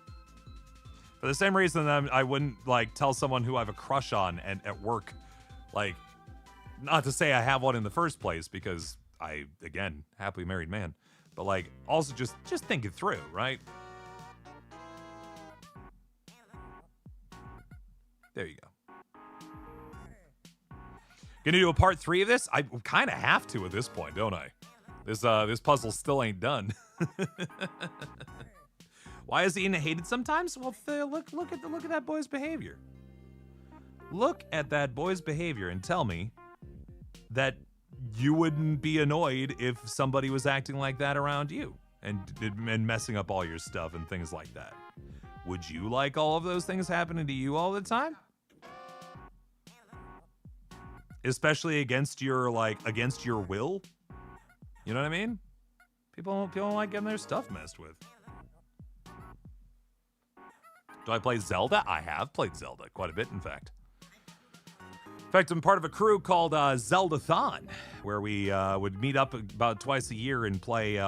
For the same reason that I wouldn't, like, tell someone who I have a crush on and at work, like, not to say I have one in the first place, because I, again, happily married man, but, like, also just think it through, right? There you go. Gonna do a part 3 of this? I kind of have to at this point, don't I? This puzzle still ain't done. Why is Ian hated sometimes? Well, look at that boy's behavior. Look at that boy's behavior and tell me that you wouldn't be annoyed if somebody was acting like that around you and messing up all your stuff and things like that. Would you like all of those things happening to you all the time? Especially against your will? You know what I mean? People don't like getting their stuff messed with. Do I play Zelda? I have played Zelda quite a bit, in fact. In fact, I'm part of a crew called Zeldathon, where we would meet up about twice a year and play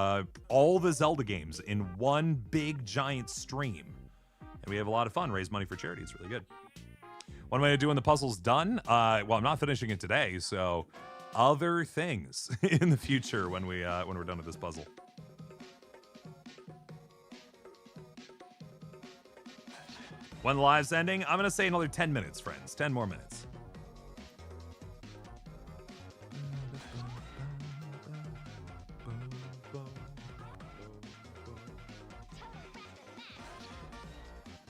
all the Zelda games in one big, giant stream. And we have a lot of fun, raise money for charity. It's really good. One way of doing the puzzle's done. Well, I'm not finishing it today, so other things in the future when we're done with this puzzle. When the live's ending, I'm gonna say another 10 minutes, friends. 10 more minutes.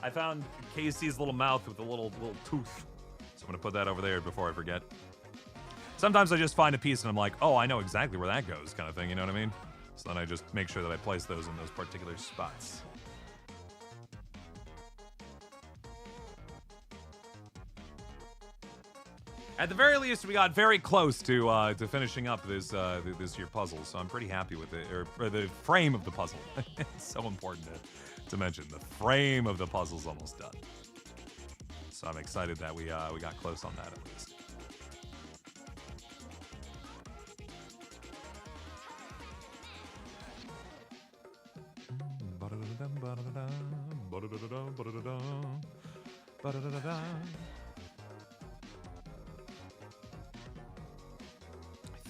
I found Casey's little mouth with a little tooth. So I'm gonna put that over there before I forget. Sometimes I just find a piece and I'm like, oh, I know exactly where that goes, kind of thing, you know what I mean? So then I just make sure that I place those in those particular spots. At the very least, we got very close to finishing up this year puzzle, so I'm pretty happy with it. Or the frame of the puzzle. It's so important to mention. The frame of the puzzle's almost done. So I'm excited that we got close on that at least.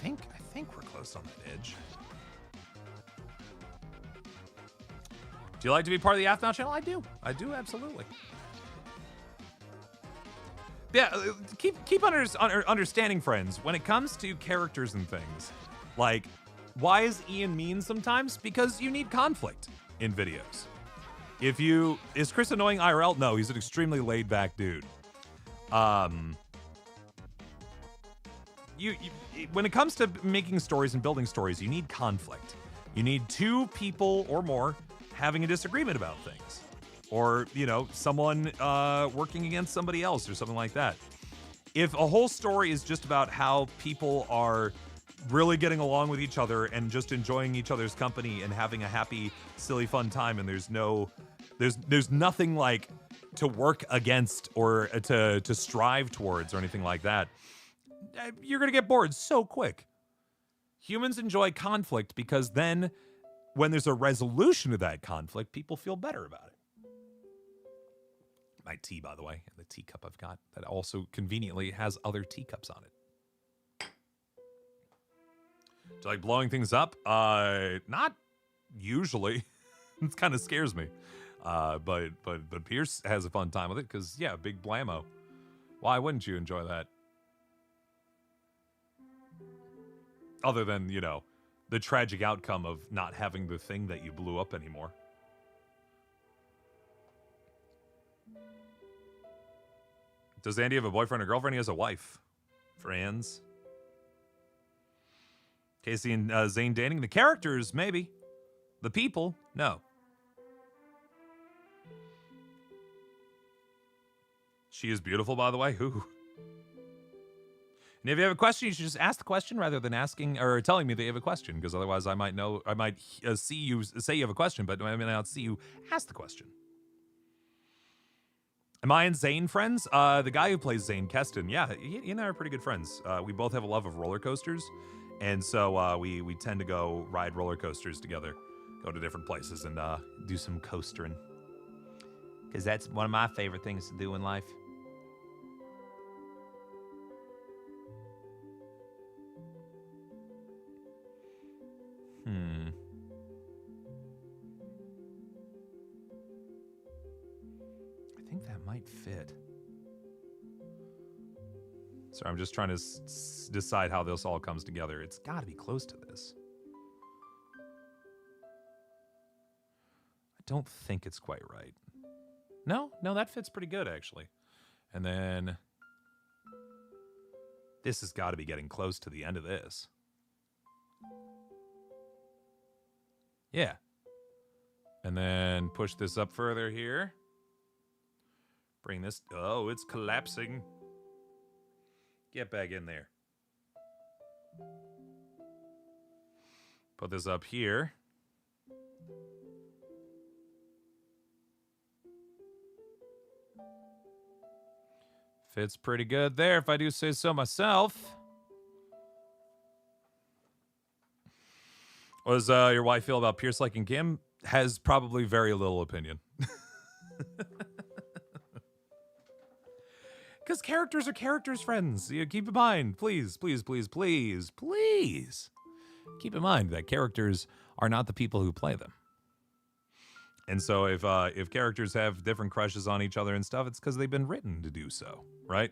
I think we're close on that edge. Do you like to be part of the Aphmau channel? I do, absolutely. Yeah, keep understanding, friends. When it comes to characters and things, like, why is Ian mean sometimes? Because you need conflict in videos. Is Chris annoying IRL? No, he's an extremely laid back dude. When it comes to making stories and building stories, you need conflict. You need two people or more having a disagreement about things. Or, someone working against somebody else or something like that. If a whole story is just about how people are really getting along with each other and just enjoying each other's company and having a happy, silly, fun time, and there's nothing like to work against or to strive towards or anything like that, you're going to get bored so quick. Humans enjoy conflict because then when there's a resolution to that conflict, people feel better about it. My tea, by the way, the teacup I've got that also conveniently has other teacups on it. Do you like blowing things up? Not usually. It kind of scares me. But Pierce has a fun time with it because, yeah, big blammo. Why wouldn't you enjoy that? Other than, the tragic outcome of not having the thing that you blew up anymore. Does Andy have a boyfriend or girlfriend? He has a wife. Friends. Casey and Zane dating? The characters, maybe. The people, no. She is beautiful, by the way. Who? And if you have a question, you should just ask the question rather than asking or telling me that you have a question, because otherwise I might see you say you have a question, but I may not see you ask the question. Am I and Zane friends? The guy who plays Zane, Keston, yeah, he and I are pretty good friends. We both have a love of roller coasters, and so we tend to go ride roller coasters together, go to different places, and do some coastering. Because that's one of my favorite things to do in life. I think that might fit. So I'm just trying to decide how this all comes together. It's got to be close to this. I don't think it's quite right. No, that fits pretty good, actually. And then this has got to be getting close to the end of this. Yeah. And then push this up further here. Bring this. Oh, it's collapsing. Get back in there. Put this up here. Fits pretty good there, if I do say so myself. What does your wife feel about Pierce liking Kim? Has probably very little opinion. Because characters are characters, friends. Keep in mind, please. Keep in mind that characters are not the people who play them. And so if characters have different crushes on each other and stuff, it's because they've been written to do so, right?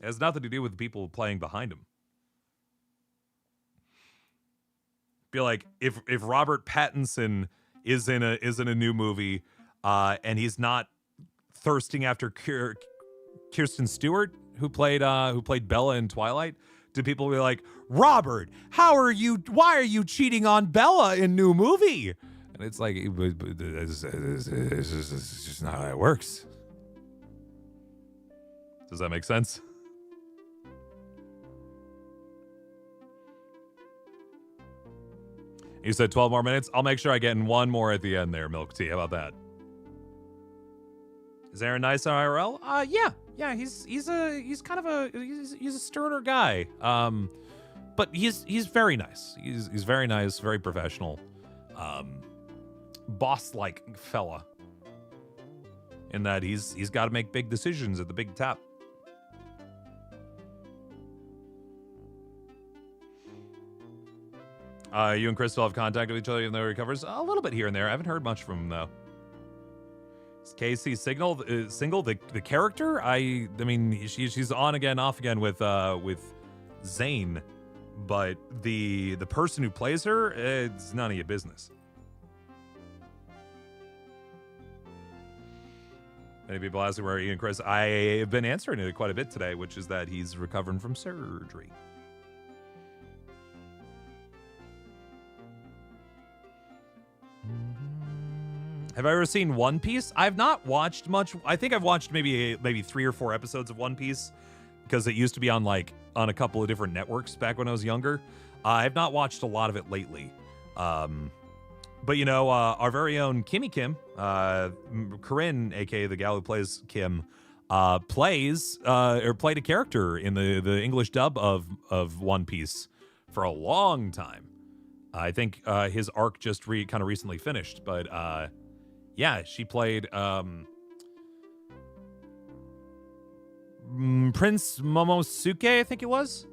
It has nothing to do with the people playing behind them. Be like if Robert Pattinson is in a new movie, and he's not thirsting after Kirsten Stewart, who played Bella in Twilight, do people be like, Robert, why are you cheating on Bella in new movie? And it's like, it's just not how it works. Does that make sense? You said 12 more minutes? I'll make sure I get in one more at the end there, Milk Tea. How about that? Is Aaron nice on IRL? Yeah. He's a sterner guy. But he's very nice. He's very nice, very professional. Boss-like fella. In that he's got to make big decisions at the big top. You and Crystal have contact with each other even though he recovers? A little bit here and there. I haven't heard much from him, though. He's Casey Single, the character. I mean, she's on again, off again with Zane, but the person who plays her, it's none of your business. Many people asking where Ian Chris. I have been answering it quite a bit today, which is that he's recovering from surgery. Have I ever seen One Piece? I've not watched much. I think I've watched maybe 3 or 4 episodes of One Piece because it used to be on a couple of different networks back when I was younger. I've not watched a lot of it lately. But you know, our very own Kimmy Kim, Corinne, aka the gal who plays Kim, played a character in the English dub of One Piece for a long time. I think his arc just kind of recently finished, but yeah, she played Prince Momosuke, I think it was.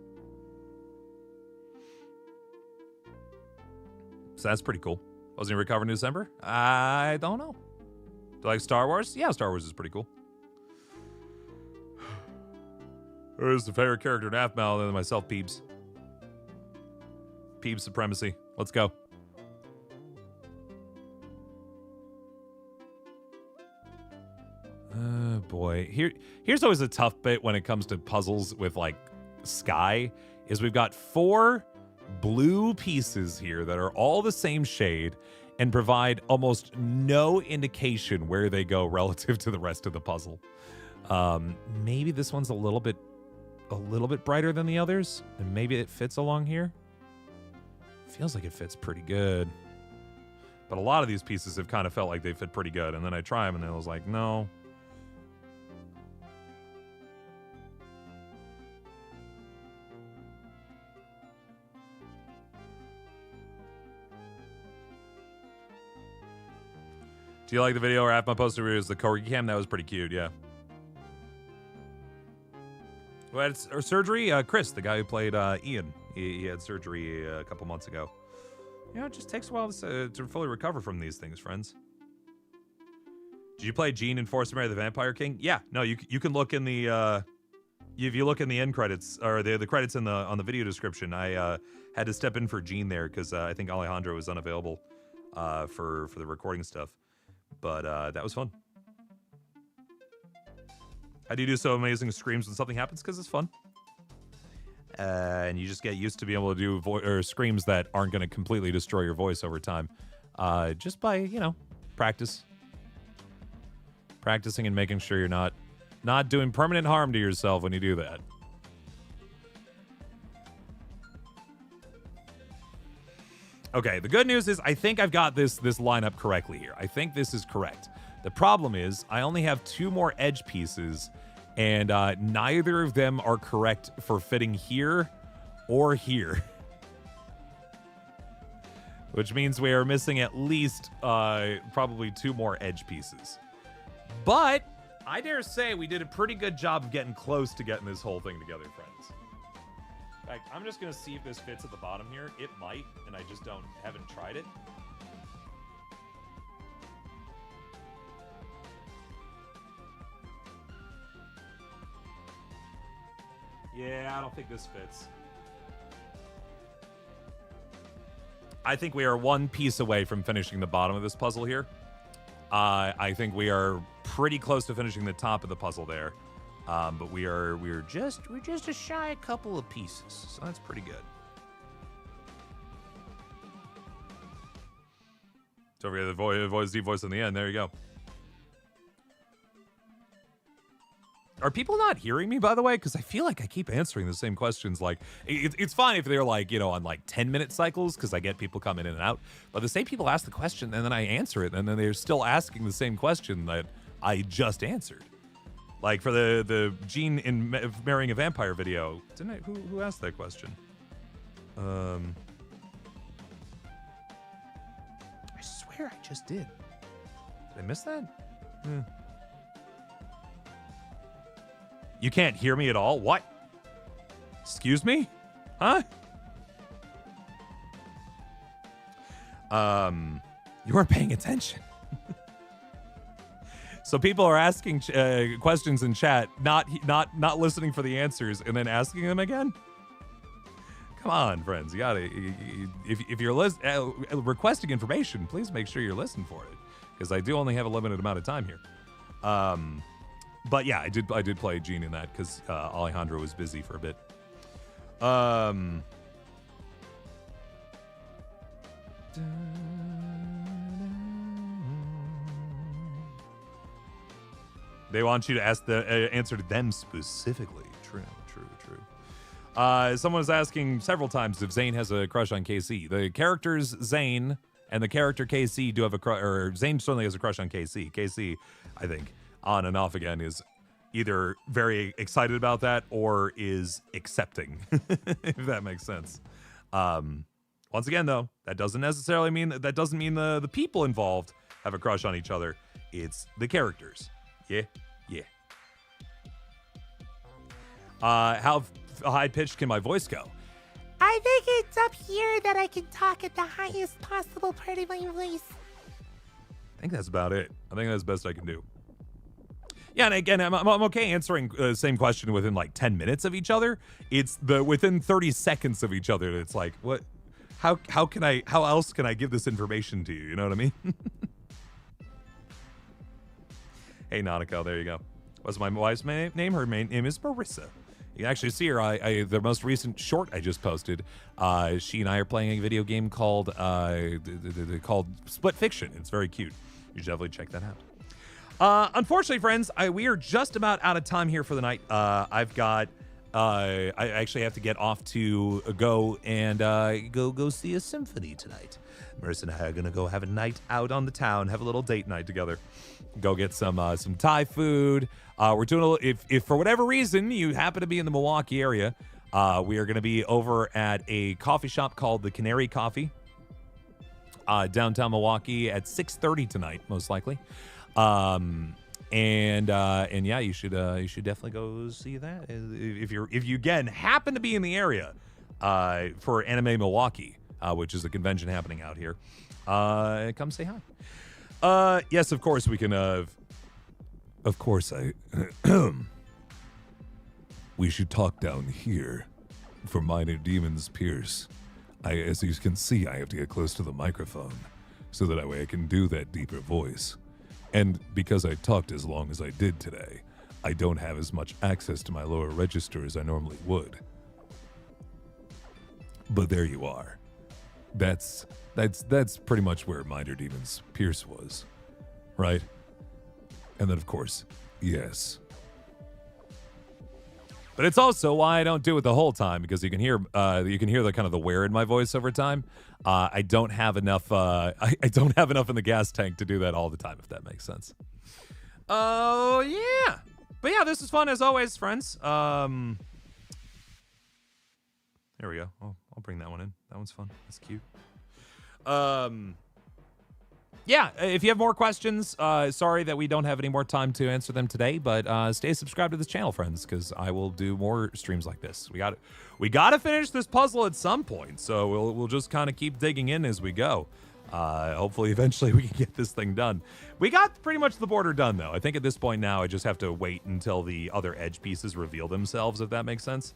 So that's pretty cool. Wasn't he recovering in December? I don't know. Do you like Star Wars? Yeah, Star Wars is pretty cool. Who's the favorite character in Aphmau other than myself, Peebs? Peebs supremacy. Let's go. Oh boy. Here's always a tough bit when it comes to puzzles with like sky, is we've got 4 blue pieces here that are all the same shade and provide almost no indication where they go relative to the rest of the puzzle. Maybe this one's a little bit brighter than the others, and maybe it fits along here. Feels like it fits pretty good. But a lot of these pieces have kind of felt like they fit pretty good, and then I try them and I was like, no. Do you like the video where Aphmau posted reviews the Corgi cam? That was pretty cute, yeah. Who had surgery? Chris, the guy who played Ian. He had surgery a couple months ago. You know, it just takes a while to fully recover from these things, friends. Did you play Gene in Force to Marry the Vampire King? Yeah, no, you can look in the if you look in the end credits or the credits on the video description. I had to step in for Gene there because I think Alejandro was unavailable for the recording stuff. But that was fun. How do you do so amazing screams when something happens? Because it's fun. And you just get used to being able to do screams that aren't going to completely destroy your voice over time. Just by, you know, practicing and making sure you're not doing permanent harm to yourself when you do that. Okay, the good news is I think I've got this lineup correctly here. I think this is correct. The problem is I only have 2 more edge pieces, and neither of them are correct for fitting here or here. Which means we are missing at least probably 2 more edge pieces. But I dare say we did a pretty good job of getting close to getting this whole thing together, friends. In fact, I'm just going to see if this fits at the bottom here. It might, and I just haven't tried it. Yeah, I don't think this fits. I think we are 1 piece away from finishing the bottom of this puzzle here. I think we are pretty close to finishing the top of the puzzle there. But we're just a shy couple of pieces, so that's pretty good. Don't forget the deep voice in the end. There you go. Are people not hearing me, by the way? Because I feel like I keep answering the same questions. Like, it's fine if they're like, you know, on like 10-minute cycles, because I get people coming in and out. But the same people ask the question, and then I answer it, and then they're still asking the same question that I just answered. Like for the Gene in Marrying a Vampire video, didn't I? Who asked that question? I swear I just did. Did I miss that? You can't hear me at all? What? Excuse me? Huh? You weren't paying attention. So people are asking questions in chat, not listening for the answers, and then asking them again. Come on, friends. You gotta. If you're requesting information, please make sure you're listening for it, because I do only have a limited amount of time here. But yeah, I did play Gene in that because Alejandro was busy for a bit. They want you to ask the answer to them specifically. True. Someone was asking several times if Zane has a crush on KC. The characters Zane and the character KC do have a crush, or Zane certainly has a crush on KC. KC, I think, on and off again, is either very excited about that or is accepting, if that makes sense. Once again, though, that doesn't necessarily mean the people involved have a crush on each other. It's the characters. Yeah. How high pitched can my voice go? I think it's up here that I can talk at the highest possible part of my voice. I think that's about it. I think that's the best I can do. Yeah, and again, I'm okay answering the same question within like 10 minutes of each other. It's the within 30 seconds of each other. It's like, what? How else can I give this information to you? You know what I mean? Hey, Nautica, there you go. What's my wife's name? Her name is Marissa. You can actually see her. The most recent short I just posted. She and I are playing a video game called Split Fiction. It's very cute. You should definitely check that out. Unfortunately, friends, we are just about out of time here for the night. I actually have to get off to go and go see a symphony tonight. Marissa and I are gonna go have a night out on the town, have a little date night together. Go get some Thai food. We're doing a little, if for whatever reason you happen to be in the Milwaukee area, we are going to be over at a coffee shop called the Canary Coffee, downtown Milwaukee at 6:30 tonight, most likely. And yeah, you should definitely go see that if you again happen to be in the area for Anime Milwaukee, which is a convention happening out here. Come say hi. Yes, of course we can. Of course we should talk down here for Minor Demons Pierce. As you can see, I have to get close to the microphone so that way I can do that deeper voice. And because I talked as long as I did today, I don't have as much access to my lower register as I normally would. But there you are. That's pretty much where Minor Demons Pierce was, right? And then of course, yes. But it's also why I don't do it the whole time, because you can hear the kind of the wear in my voice over time. I don't have enough. I don't have enough in the gas tank to do that all the time, if that makes sense. Oh yeah, but yeah, this is fun as always, friends. There we go. I'll bring that one in. That one's fun. That's cute. Yeah, if you have more questions, sorry that we don't have any more time to answer them today, but stay subscribed to this channel, friends, because I will do more streams like this. We got to finish this puzzle at some point, so we'll just kind of keep digging in as we go. Hopefully, eventually, we can get this thing done. We got pretty much the border done, though. I think at this point now, I just have to wait until the other edge pieces reveal themselves, if that makes sense.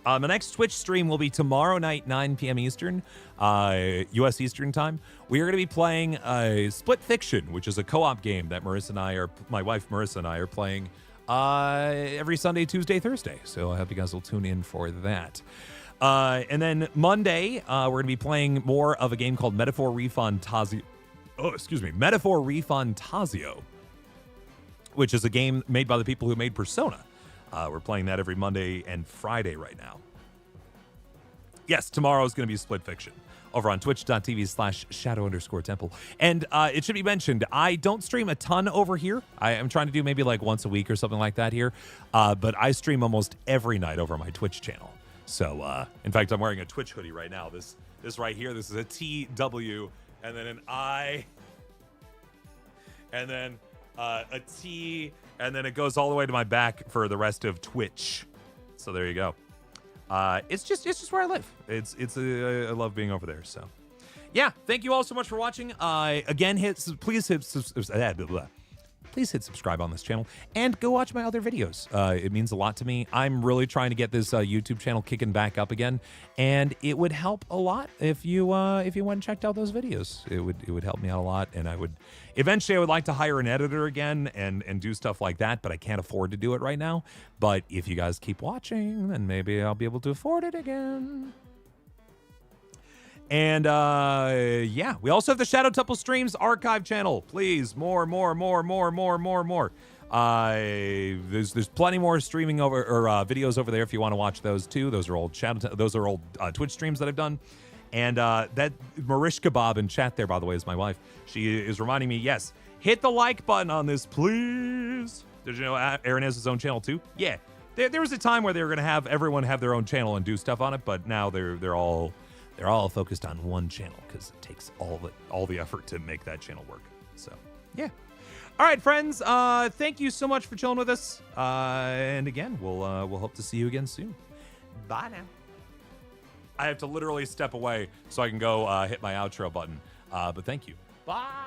The next Twitch stream will be tomorrow night, 9 p.m. Eastern, U.S. Eastern time. We are going to be playing Split Fiction, which is a co-op game that my wife Marissa and I are playing every Sunday, Tuesday, Thursday. So I hope you guys will tune in for that. And then Monday, we're going to be playing more of a game called Metaphor Refantazio. Metaphor Refantazio, which is a game made by the people who made Persona. We're playing that every Monday and Friday right now. Yes, tomorrow is going to be Split Fiction over on twitch.tv/shadow_temple. And it should be mentioned, I don't stream a ton over here. I am trying to do maybe like once a week or something like that here. But I stream almost every night over my Twitch channel. So, in fact, I'm wearing a Twitch hoodie right now. This right here, this is a TW, and then an I, and then a T, and then it goes all the way to my back for the rest of Twitch. So there you go. It's just where I live. I love being over there. So yeah, thank you all so much for watching. Again, please hit subscribe on this channel and go watch my other videos. It means a lot to me. I'm really trying to get this YouTube channel kicking back up again, and it would help a lot if you went and checked out those videos. It would help me out a lot, and I would like to hire an editor again and do stuff like that, but I can't afford to do it right now. But if you guys keep watching, then maybe I'll be able to afford it again. And yeah, we also have the Shadow Temple Streams archive channel. Please, more. There's plenty more streaming over or videos over there if you want to watch those too. Those are old Twitch streams that I've done. And that Marish Kebab in chat there, by the way, is my wife. She is reminding me, yes, hit the like button on this, please. Did you know Aaron has his own channel too? Yeah, there was a time where they were gonna have everyone have their own channel and do stuff on it, but now they're all focused on one channel because it takes all the effort to make that channel work. So yeah. All right, friends. Thank you so much for chilling with us. And again, we'll hope to see you again soon. Bye now. I have to literally step away so I can go hit my outro button. But thank you. Bye.